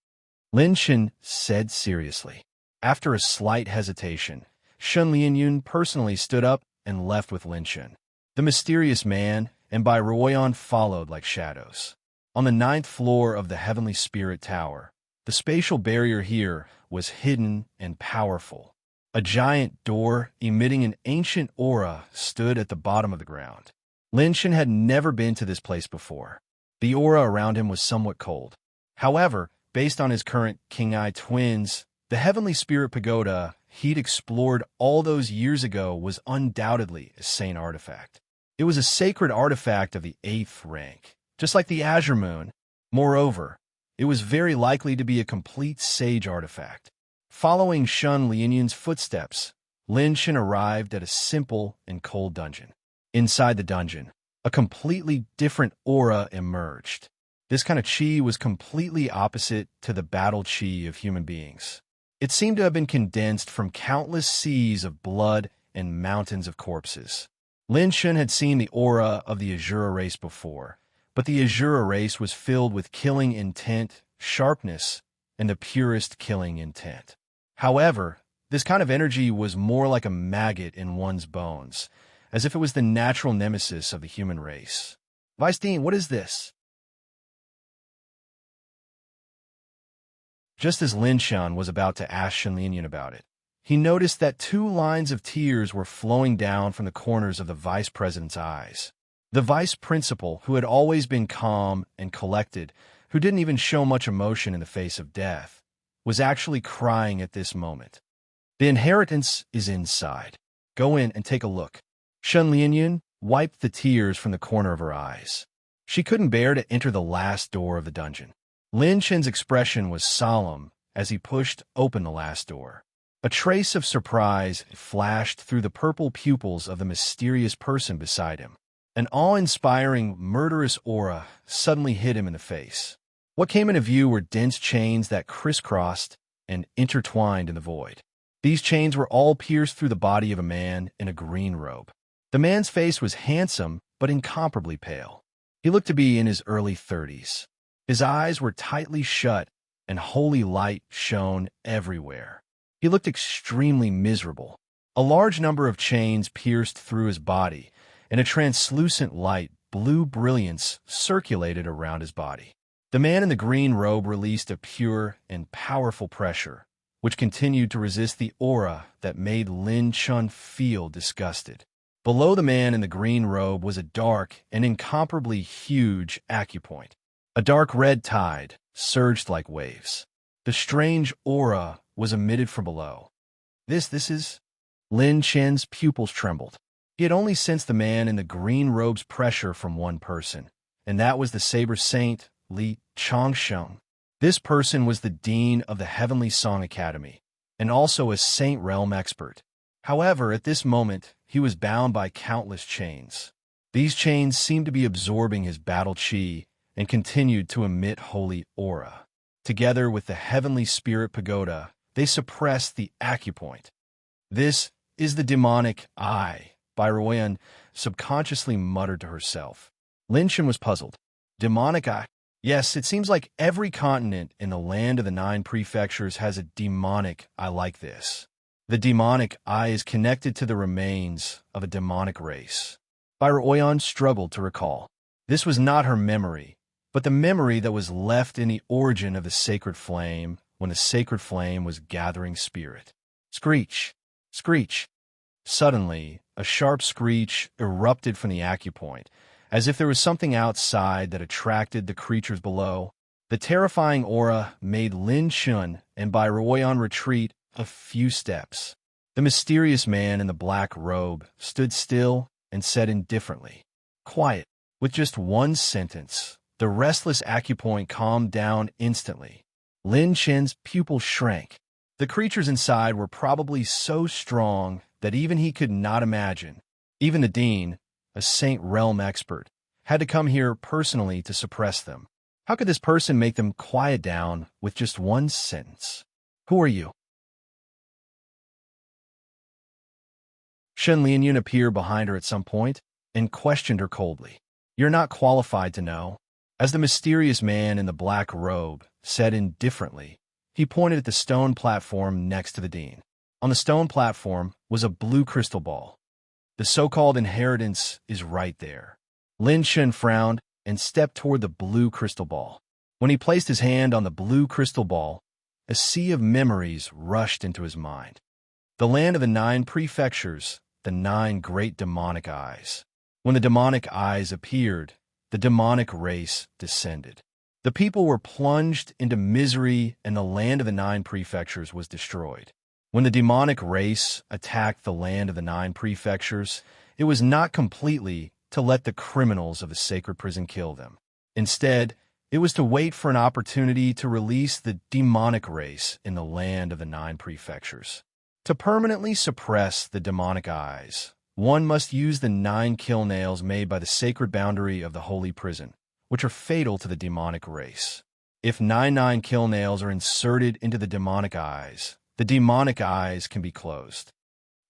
Lin Shen said seriously. After a slight hesitation, Shen Lianyun personally stood up and left with Lin Shen. The mysterious man and Bai Ruoyan followed like shadows. On the 9th floor of the Heavenly Spirit Tower, the spatial barrier here was hidden and powerful. A giant door emitting an ancient aura stood at the bottom of the ground. Lin Shen had never been to this place before. The aura around him was somewhat cold. However, based on his current King Eye twins, the Heavenly Spirit Pagoda he'd explored all those years ago was undoubtedly a saint artifact. It was a sacred artifact of the 8th rank, just like the Azure Moon. Moreover, it was very likely to be a complete sage artifact. Following Shen Lianyun's footsteps, Lin Shen arrived at a simple and cold dungeon. Inside the dungeon, a completely different aura emerged. This kind of chi was completely opposite to the battle chi of human beings. It seemed to have been condensed from countless seas of blood and mountains of corpses. Lin Shen had seen the aura of the Azura race before, but the Azura race was filled with killing intent, sharpness, and the purest killing intent. However, this kind of energy was more like a maggot in one's bones, as if it was the natural nemesis of the human race. Vice-Dean, what is this? Just as Lin Shen was about to ask Shen Lianyun about it, he noticed that 2 lines of tears were flowing down from the corners of the vice president's eyes. The vice principal, who had always been calm and collected, who didn't even show much emotion in the face of death, was actually crying at this moment. The inheritance is inside. Go in and take a look. Shen Lianyun wiped the tears from the corner of her eyes. She couldn't bear to enter the last door of the dungeon. Lin Shen's expression was solemn as he pushed open the last door. A trace of surprise flashed through the purple pupils of the mysterious person beside him. An awe-inspiring, murderous aura suddenly hit him in the face. What came into view were dense chains that crisscrossed and intertwined in the void. These chains were all pierced through the body of a man in a green robe. The man's face was handsome but incomparably pale. He looked to be in his early 30s. His eyes were tightly shut, and holy light shone everywhere. He looked extremely miserable. A large number of chains pierced through his body, and a translucent light, blue brilliance, circulated around his body. The man in the green robe released a pure and powerful pressure, which continued to resist the aura that made Lin Shen feel disgusted. Below the man in the green robe was a dark and incomparably huge acupoint. A dark red tide surged like waves. The strange aura was emitted from below. This is... Lin Shen's pupils trembled. He had only sensed the man in the green robe's pressure from one person, and that was the Saber Saint, Li Changsheng. This person was the dean of the Heavenly Song Academy, and also a Saint Realm expert. However, at this moment, he was bound by countless chains. These chains seemed to be absorbing his battle chi and continued to emit holy aura. Together with the Heavenly Spirit Pagoda, they suppressed the acupoint. This is the demonic eye, Bai Ruoyan subconsciously muttered to herself. Lin Shen was puzzled. Demonic eye? Yes, it seems like every continent in the land of the 9 prefectures has a demonic eye like this. The demonic eye is connected to the remains of a demonic race. Bai Ruoyan struggled to recall. This was not her memory, but the memory that was left in the origin of the sacred flame when the sacred flame was gathering spirit. Screech! Screech! Suddenly, a sharp screech erupted from the acupoint, as if there was something outside that attracted the creatures below. The terrifying aura made Lin Shen and Bai Ruoyan retreat a few steps. The mysterious man in the black robe stood still and said indifferently, "Quiet." With just one sentence, the restless acupoint calmed down instantly. Lin Shen's pupils shrank. The creatures inside were probably so strong that even he could not imagine. Even the dean, a Saint Realm expert, had to come here personally to suppress them. How could this person make them quiet down with just one sentence? Who are you? Shen Lianyun appeared behind her at some point and questioned her coldly. You're not qualified to know. As the mysterious man in the black robe said indifferently, he pointed at the stone platform next to the dean. On the stone platform was a blue crystal ball. The so-called inheritance is right there. Lin Shen frowned and stepped toward the blue crystal ball. When he placed his hand on the blue crystal ball, a sea of memories rushed into his mind. The land of the 9 prefectures, the 9 great demonic eyes. When the demonic eyes appeared, the demonic race descended. The people were plunged into misery, and the land of the 9 prefectures was destroyed. When the demonic race attacked the land of the 9 prefectures, it was not completely to let the criminals of the sacred prison kill them. Instead, it was to wait for an opportunity to release the demonic race in the land of the 9 prefectures. To permanently suppress the demonic eyes, one must use the 9 kill nails made by the sacred boundary of the holy prison, which are fatal to the demonic race. If 9 kill nails are inserted into the demonic eyes, the demonic eyes can be closed.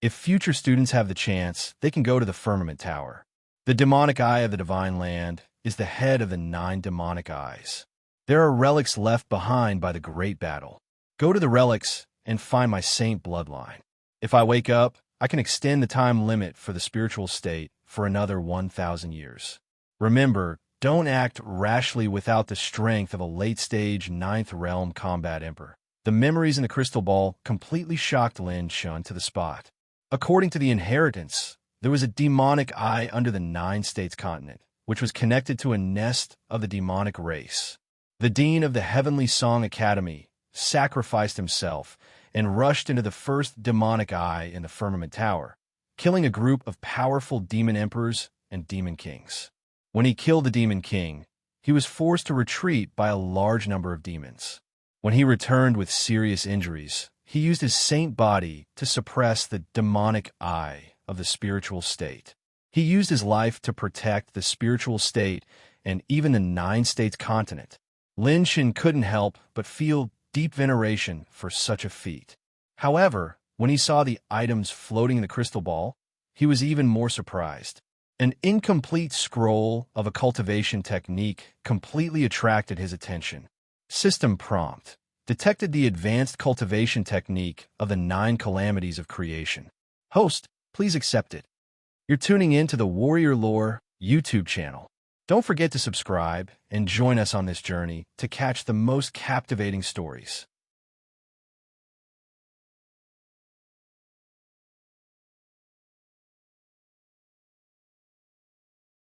If future students have the chance, they can go to the Firmament Tower. The demonic eye of the divine land is the head of the 9 demonic eyes. There are relics left behind by the great battle. Go to the relics and find my saint bloodline. If I wake up, I can extend the time limit for the spiritual state for another 1,000 years. Remember, don't act rashly without the strength of a late-stage 9th realm combat emperor. The memories in the crystal ball completely shocked Lin Shen to the spot. According to the inheritance, there was a demonic eye under the 9 states continent, which was connected to a nest of the demonic race. The dean of the Heavenly Song Academy sacrificed himself and rushed into the first demonic eye in the Firmament Tower, killing a group of powerful demon emperors and demon kings. When he killed the demon king, he was forced to retreat by a large number of demons. When he returned with serious injuries, he used his saint body to suppress the demonic eye of the spiritual state. He used his life to protect the spiritual state and even the 9 states continent. Lin Shen couldn't help but feel deep veneration for such a feat. However, when he saw the items floating in the crystal ball, he was even more surprised. An incomplete scroll of a cultivation technique completely attracted his attention. System prompt detected the advanced cultivation technique of the 9 calamities of creation. Host, please accept it. You're tuning in to the Warrior Lore YouTube channel. Don't forget to subscribe and join us on this journey to catch the most captivating stories.